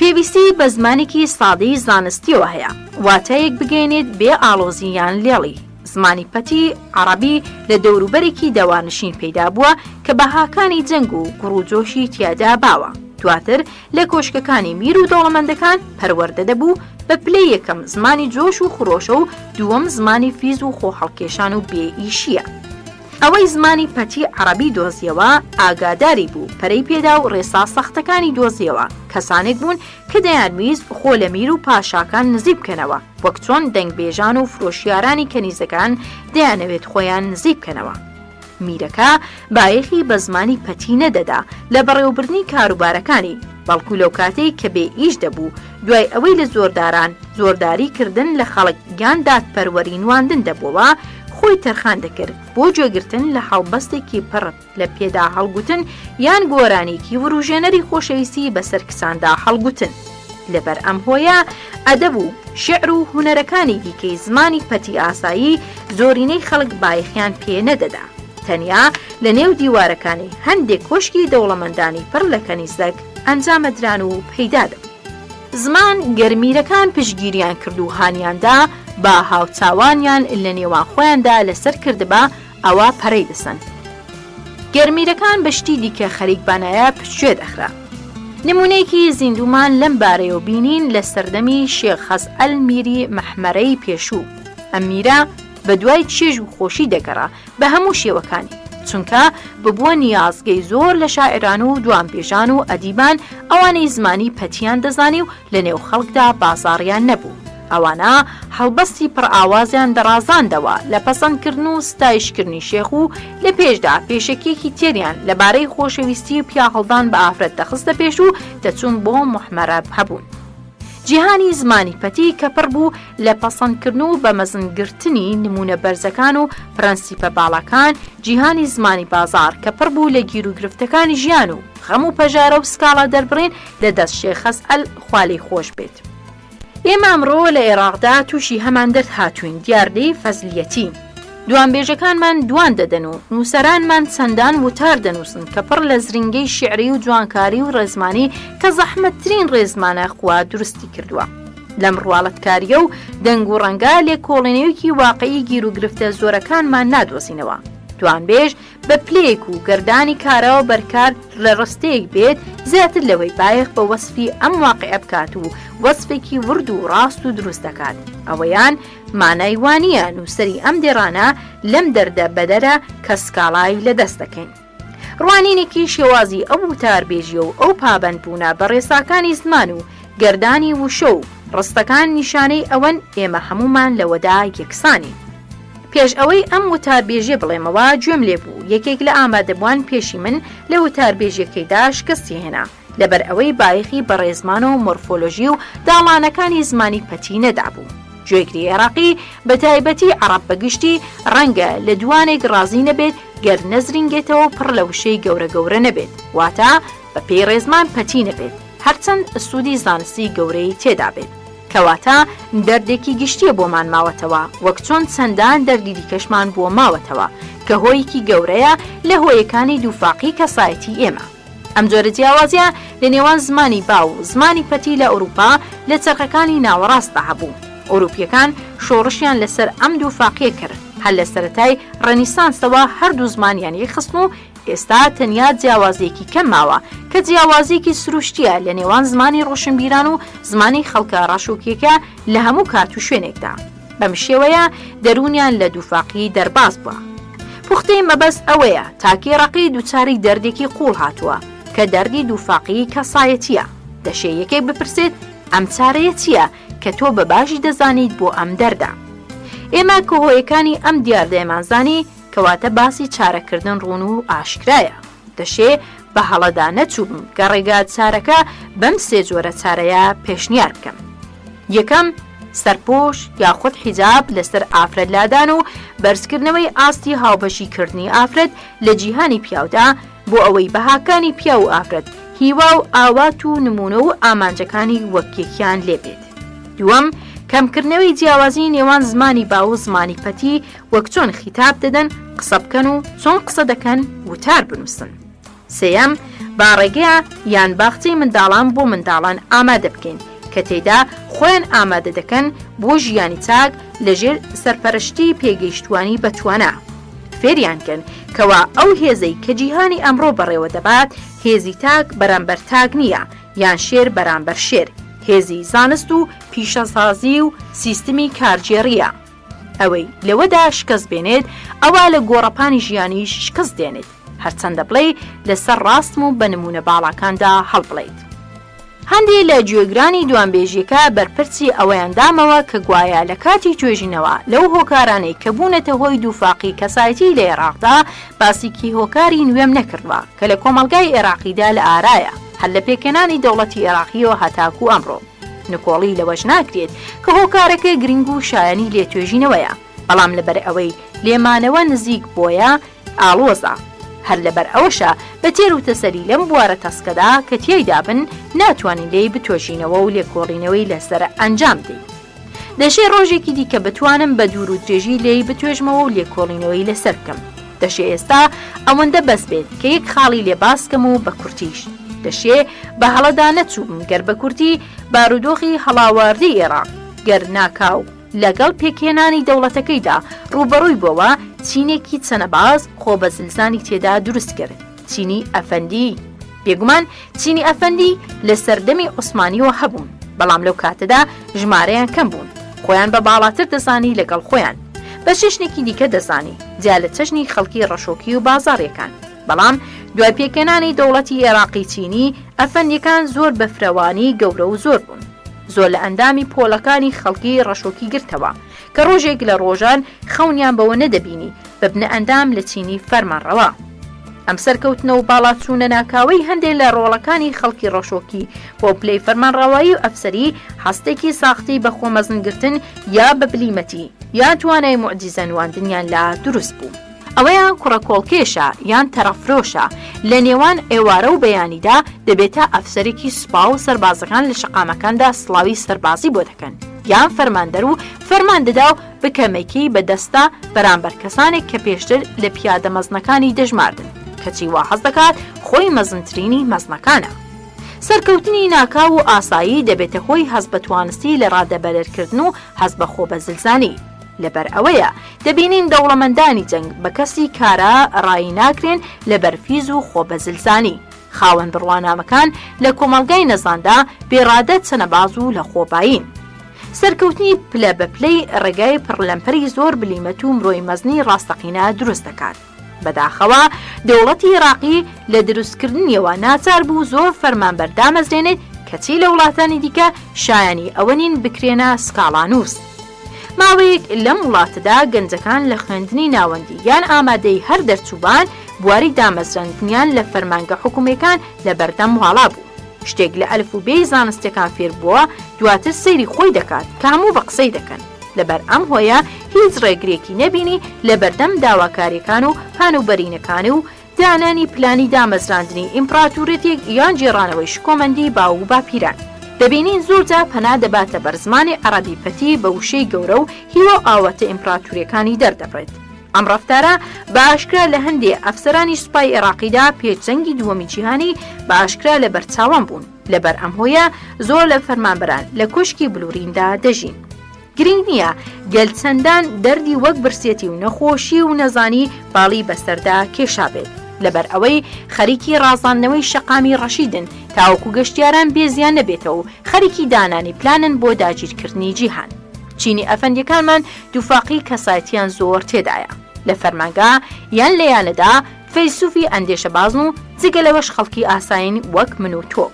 پێویستی بە زمانێکی سادەی زانستیەوە هەیە، واتەیەک بگەینێت بێ ئاڵۆزییان لێڵی. زمانی پەتی عەرەبی لە دەوروبەرێکی داوانشین پەیدا بووە کە بەهاکانی جەنگ و گوڕوجۆشی تیادا باوە. دواتر لە کۆشکەکانی میر و دەوڵەمەندەکان پەروەردە دەبوو بە پلەی یەکەم زمانی جۆش و خڕۆشە و دووەم زمانی فیز و خۆهەڵکێشان و بێئیشیە. ئەوەی زمانی پەتی عەرەبی دۆزیەوە ئاگاداری بوو پەرەی پێدا و ڕێسا سەختەکانی دۆزیەوە. کەسانێک بوون کە دەیانویست خۆ لە میر و پاشاکان نزیک بکەنەوە، وەک چۆن دەنگبێژان و فرۆشیارانی کەنیزەکان دەیانەوێت خۆیان نزیک بکەنەوە. میرەکە بایەخی بە زمانی پەتی نەدەدا لە بەڕێوەبردنی کاروبارەکانی، بەڵکو لەو کاتێک کە بێ ئیش دەبوو دوای ئەوەی لە زۆرداران زۆرداری کردن لە خەڵک یان دادپەروەری نواندن دەبووەوە، خۆی تەرخان دەکرد بۆ جێگرتن لە هەڵبەستێکی پڕ لە پێدا هەڵگوتن یان گۆرانێکی وروژێنەری خۆشەویستی بەسەر کساندا هەڵگوتن. لەبەر ئەم هۆیە ئەدەب و شێعر و هونەرەکانی دیکەی زمانی پەتی ئاسایی زۆرینەی خەڵک بایەخیان پێ نەدەدا. تەنیا لە نێو دیوارەکانی هەندێک کۆشکی دەوڵەمەندانی پڕ لە کەنیزەک ئەنجامەدران و پەیدا دەبوو. زمان گەرمیرەکان پشگیریان کرد و هانیاندا با هاوچاوانیان لە نێوان خۆیاندا لەسەر کردبا ئەوە پەرەی دەسەن. گەرمیرەکان بەشتی دیکە خەریکبانایە پشتێ دەخرا. نمونەیەکی زیندومان لەم بارەیەوە بینین لە سەردەمی شێخ خەزئەل میری مەحمەرەی پێشوو. ئەم میرە بە دوای چێژ و خۆشی دەگەڕا بە هەموو شێوەکانی، چونکە ببووە نیازگەی زۆر لە شاعران و دوانبێژان و ئەدیبان ئەوانەی زمانی پەتیان دەزانی و لە نێو خەڵکدا بازاڕیان نەبوو. ئەوانە هەڵبەستی پڕئاوازیان دەڕازاندەوە لە پەسەندکردن و ستایشکردنی شێخ و لە پێشدا پێشەکێکی تێریان لەبارەی خۆشەویستی و پیاهەڵدان بە ئافرەت دەخستە پێش و دەچوون بۆ محمەرە هەبوون. جیهانی زمانی پەتی کە پڕ بوو لە پەسەندکردن و بە مەزنگرتنی نمونە بەرزەکان و پرەنسیپە باڵەکان، جیهانی زمانی بازار کە پڕ بوو لە گیر و گرفتەکانی ژیان و خەم و پەژارە و سکاڵا دەربڕین لە دەست شێخ خەزئەل خوالی خۆش بێت. ئێمە ئەمڕۆ لە عێراقدا تووشی هەمان دەرد هاتوین، دیاردەی فەزلیەتی. دوانبێژەکانمان دوان دەدەن و نووسەرانمان چەندان وتار دەنووسن کە پڕ لە زرینگەی شیعری و جوانکاری و ڕێزمانی کە زەحمەتترین ڕێزمانە خوا دروستی کردووە. لەم ڕواڵەتکاریە و دەنگ و ڕەنگا لێکۆڵێنەوەیەکی واقعی گیر و گرفتە زۆرەکانمان نادۆزینەوە. دوانبێژ بە پلەیەک و گەردانی کارەوە بەرکار لە ڕستەیەک بێت زیاتر لەوەی بایەخ بە وەسفی ئەم واقعە بکات و وەسفێکی ورد و ڕاست و دروست دەکات. ئەوەیان مانای وانیە نووسەری ئەم دێڕانە لەم دەردە بەدەرە کە سکاڵای لەدەست دەکەین. ڕوانینێکی شێوازی ئەو وتاربێژی و ئەو پابەندبوونە بە ڕێساکانی زمان و گەردانی وشە و ڕستەکان نیشانەی ئەوەن ئێمە هەمومان لەوەدا یەکسانی. پێش ئەوەی ئەم وتاربێژیە بڵێمەوە گوێم لێبوو یەکێک لە ئامادەبووان پێشی من لە وتاربێژیەکەیدا شکستی هێنا لەبەر ئەوەی بایەخی بە ڕێزمان و مۆرفۆلۆژی و داڵانەکانی زمانی پەتی نەدابوو. گوێگری عێراقی بە تایبەتی عەرەب بەگشتی ڕەنگە لە دوانێک ڕازی نەبێت گەر نەزرینگێتەوە پڕ لە وشەی گەورە گەورە نەبێت، واتە بە پێی ڕێزمان پەتی نەبێت، هەرچەند سوودی زانستی گەورەی تێدا بێت. کەواتە دەردێکی گشتیە بۆمان ماوەتەوە، وەک چۆن چەندان دەردی دیکەشمان بۆ ماوەتەوە کە هۆیەکی گەورەیە لە هۆیەکانی دووفاقی کەسایەتی ئێمە. ئەم جۆرە جیاوازیە لە نێوان زمانی با و زمانی پەتی لە ئەوروپا لە چەرخەکانی ناوەڕاستدا هەبوو. ئەوروپیەکان شۆڕشیان لەسەر ئەم دووفاقیە کرد، هەر لە سەرەتای ڕەنیسانسەوە هەردوو زمانیان یەکخستن و ئێستا تەنیا جیاوازیەکی کەم ماوە کە جیاوازیەکی سروشتیە لە نێوان زمانی ڕۆشنبیران و زمانی خەڵکە ڕاشوکێکە لە هەموو کات و شوێنێکدا. بەم شێوەیە دەرونیان لە دووفاقی دەرباز بووە. پوختەی مەبەست ئەوەیە تاکێ ڕەقی دووچاری دەردێکی قوڵ هاتووە کە دەردی دووفاقی کەسایەتیە. دەشێ یەکێک بپرسێت ئەم چارەیە چییە کە تۆ بە باشی دەزانیت بۆ ئەم دەردا. ئێمە کە هۆیەکانی ئەم دیاردەیەمانزانی کەواتە باسی چارەکردن ڕوون و ئاشکرایە. دەشێ بە هەڵەدا نەچووبم کە ڕێگا چارەکە بەم سێ جۆرە چارەیە پێشنیار بکەم. یەکەم، سەرپۆش یاخود حیجاب لەسەر ئافرەت لادان و بەرزکردنەوەی ئاستی هاوبەشیکردنی ئافرەت لە جیهانی پیاودا بۆ ئەوەی بەهاکانی پیا و ئافرەت هیوا و ئاوات و نمونە و ئامانجەکانی وەکیەکیان لێبێت. دووەم، کەمکردنەوەی جیاوازی نێوان زمانی با و زمانی پەتی وەک چۆن خیتاب دەدەن، قسە بکەن و چۆن قسە دەکەن وتار بنووسن. سێەم، با ڕێگەیە یان باخچەی منداڵان بۆ منداڵان ئامادە بکەین کە تێیدا خۆیان ئامادە دەکەن بۆ ژیانی چاک لەژێر سەرپەرشتی پێگەیشتوانی بەتوانە. فێریانکەن کەوا ئەو هێزەی کە جیهانی ئەمڕۆ بەڕێوە دەبات هێزی تاک بەرامبەر تاک نییە یان شێر بەرامبەر شێر، هێزی زانست و پیشەسازی و سیستمی کارجێڕیە. ئەوەی لەوەدا شکست بێنێت ئەوە لە گۆڕەپانی ژیانیش شکست دێنێت، هەرچەندە بڵێ لەسەر ڕاستم و بە نمونە باڵاکاندا هەڵبڵێیت. هەندێک لە گوێگرانی دوانبێژیەکە بەرپرسی ئەوەیان دامەوە کە گوایە لە کاتی توێژینەوە لەو هۆکارانەی کە بوونەتە هۆی دووفاقی کەسایەتی لە عێراقدا باسیکی هۆکاری نوێم نەکردوە کە لە کۆمەلگای عێراقیدا لە ئارایە هەر لە پێکەنانی دەوڵەتی عێراقیەوە هەتاکو ئەمڕۆ. نکۆڵی لەوەش ناکرێت کە هۆکارەکە گرنگ و شایانی لێ توێژینەوەیە، بەڵام لەبەر ئەوەی لێمانەوە نزیک بۆیە ئاڵۆزە. هەر لەبەر ئەوەشە بە تێر و تەسەری لەم بوارە تەسکەدا کە تێیدا بن ناتوانین لێی بتۆژینەوە و لێکۆڵینەوەی لەسەر ئەنجام دەین. دەشێ ڕۆژێکی دیکە بتوانم بە دوور و درێژی لێی بتۆژمەوە و لێکۆڵینەوەی لەسەر بکەم. دەشێ ئێستا ئەوەندە بەس بێت کە یەک خاڵی لێ باسکەم و بە کورتیش. دەشێ بە هەڵەدا نەچووم گەر بە کورتی بارودۆخی هەڵاواردی عێراق گەر ناکاو لەگەڵ پێکهێنانی دەوڵەتەکەیدا ڕوبەڕووی بۆەوە چینێکی چەنەباز خۆ بە زلزانی تێدا دروست کرد، چینی ئەفەندی. بێگومان چینی ئەفەندی لە سەردەمی عوسمانیەوە هەبوون، بەڵام لەو کاتەدا ژمارەیان کەم بوون، خۆیان بە باڵاتر دەزانی لەگەڵ خۆیان بە چەشنێکی دیکە دەزانی جیا لە چەشنی خەڵکی ڕەشۆکی و بازاڕیەکان. بەڵام دوای پێکهێنانی دەوڵەتی عێراقی چینی ئەفەندیەکان زۆر بە فرەوانی گەورە و زۆر بوون، زۆر لە ئەندامی پۆلەکانی خەڵکی ڕەشۆکی گرتەوە کە ڕۆژێک لە ڕۆژان خەونیان بەوە نەدەبینی ببنە ئەندام لە چینی فەرمانڕەوە. ئەم سەرکەوتنە و باڵاتچوونە ناکاوی هەندێک لە ڕۆڵەکانی خەڵکی ڕەشۆکی بۆ پلەی فەرمانڕەوایی و ئەفسەری هەستێکی ساختی بە خۆمەزنگرتن یا بە بلیمەتی یا توانای موعجیزە نواندنیان لا دروست بوو. ئەوەیان کوڕەکۆڵکێشە یان تەرەفرۆشە لە نێوان ئێوارە و بەیانیدا دەبێتە ئەفسەرێکی سوپا و سەربازەکان لە شەقامەکاندا سڵاوی سەربازی بۆ دەکەن یان فەرماندەر و فەرماندەدا و بکەمێکی بەدەستە بەرامبەر کەسانێک کە پێشتر لە پیادە مەزنەکانی دەژماردن کەچی وا حەز دەکات خۆی مەزنترینی مەزنەکانە. سەرکەوتنی ناکاو و ئاسایی دەبێتە خۆی هەز بە توانستی لە ڕادەبەرکردن و هەز بە خۆ بە زلزانی. لەبەر ئەوەیە دەبینین دەوڵەمەندانی جەنگ بە کەسی کارە ڕایی ناکرێن لە بەرفیز و خۆ بە زلزانی. خاوەن بڕوانامەکان لە کۆمەلگای نەزاندا بێڕادە چەنەباز و لە خۆباین. سەرکەوتنی پلە بە پلەی ڕێگای پڕلەمپەری زۆر بلیمەت و مرۆی مەزنی ڕاستەقینە دروست دەکات. بەداخەوە دەوڵەتی عێراقی لە دروستکردنیەوە ناچار بوو زۆر فەرمانبەر دامەزرێنێت کەچی لە وڵاتانی دیکە شایانی ئەوە نین بکرێنە سکاڵانووس. ماوەیەک لەم وڵاتەدا گەنجەکان لە خوێندنی ناوەندی یان ئامادەی هەر دەرچووبان بواری دامەزراندنیان لە فەرمانگە حکوومەکان لە بەردەم واڵا بوو. شتێک لە ئەلفوبێی زانستیەکان فێر بووە دواتر سەیری خۆی دەکات کە هەموو بە قسەی دەکەن. لەبەر ئەم هۆیە هیچ ڕێگرێکی نەبینی لە بەردەم داواکاریەکان و پانوبەرینەکانی و دانانی پلانی دامەزراندنی ئیمپراتورەتێک یان جێڕانەوەی شکۆمەندی باو و باپیران. دەبینین زۆرجا پەنا دەباتە بەرزمانی عەرەبی پەتی بە وشەی گەورە و هیوە ئاوەتە ئیمپراتوریەکانی دەردەبڕێت. ئەم ڕەفتارە بە ئاشکرا لە هەندێک ئەفسەرانی سوپای عێراقیدا پێچەنگی دووەمی جیهانی بە ئاشکرا لە بەرچاوان بوون. لەبەر ئەم هۆیە زۆر لە فەرمانبەران لە کۆشکی بلوریندا دەژین. گرنگ نییە گەل چەندان دەردی وەک برسێتی و نەخۆشی و نەزانی باڵی بەسەردا کێشا بێت. لەبەر ئەوەی خەریکی ڕازاندنەوەی شەقامی ڕەشیدن تاوەکو گەشتیاران بێزیان نەبێتەوە و خەریکی دانانی پلانن بۆ داگیرکردنی جیهان. چینی ئەفەندیەکانمان دووفاقی کەسایەتیان زۆر تێدایە. لە فەرمانگا یان لەیانەدا فەیسوفی ئەندێشە بازن و جگە لەوەش خەڵکی ئاساین وەک من و تۆ.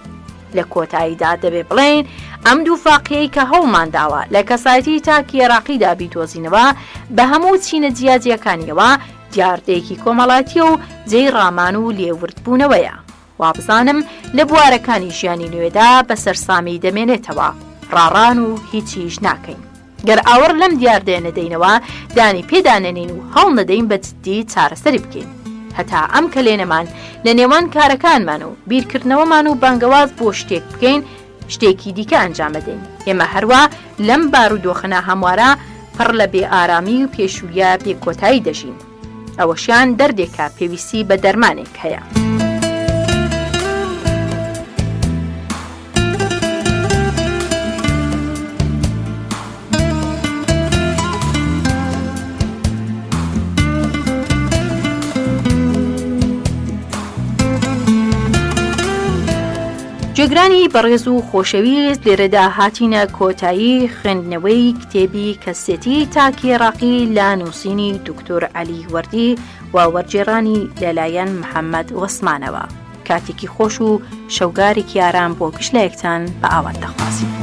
لە کۆتاییدا دەبێ بڵێن ئەم دووفاقیەی کە هەوڵمانداوە لە کەسایەتی تاکی عێراقیدا بیتۆزینەوە بە هەموو چینە جیاجیەکانیەوە دیاردەیەکی کۆمەڵاتیە و جێی ڕامان و لێورد-بوونەوەیە. وابزانم لە بوارەکانی ژیانی نوێدا بەسەر سامی دەمێنێتەوە، ڕاڕان و هیچیش ناکەین. گەر ئاوەڕ لەم دیاردەیە نەدەینەوە دانی پێدانێنین و هەڵ نەدەین بە جددی چارەسەری بکەین. هەتا ئەم کەلێنەمان لە نێوان کارەکانمان و بیرکردنەوەمان و بانگەواز بۆ شتێک بکەین شتێکی دیکە ئەنجامەدەین. ئێمە هەروە لەم بارودۆخەنە هەموارە پڕ لە بێ ئارامی و پێشوویە بێکۆتایی دەژین. ئەوەشیان دەردێکە پێویستی بە دەرمانێک هەیە. جێگرانی بەڕێز و خۆشەویست لێرەدا هاتینە کۆتایی خوێندنەوەی کتێبی کەسێتی تاکی عێراقی لا نووسینی دکتۆر عەلی وەردی و وەرجێڕانی لەلایەن محەممەد وەسمانەوە. کاتێکی خۆش و شەوگارێکی ئارام بۆ گشت لە یەکتان بە ئاوات دەخوازیین.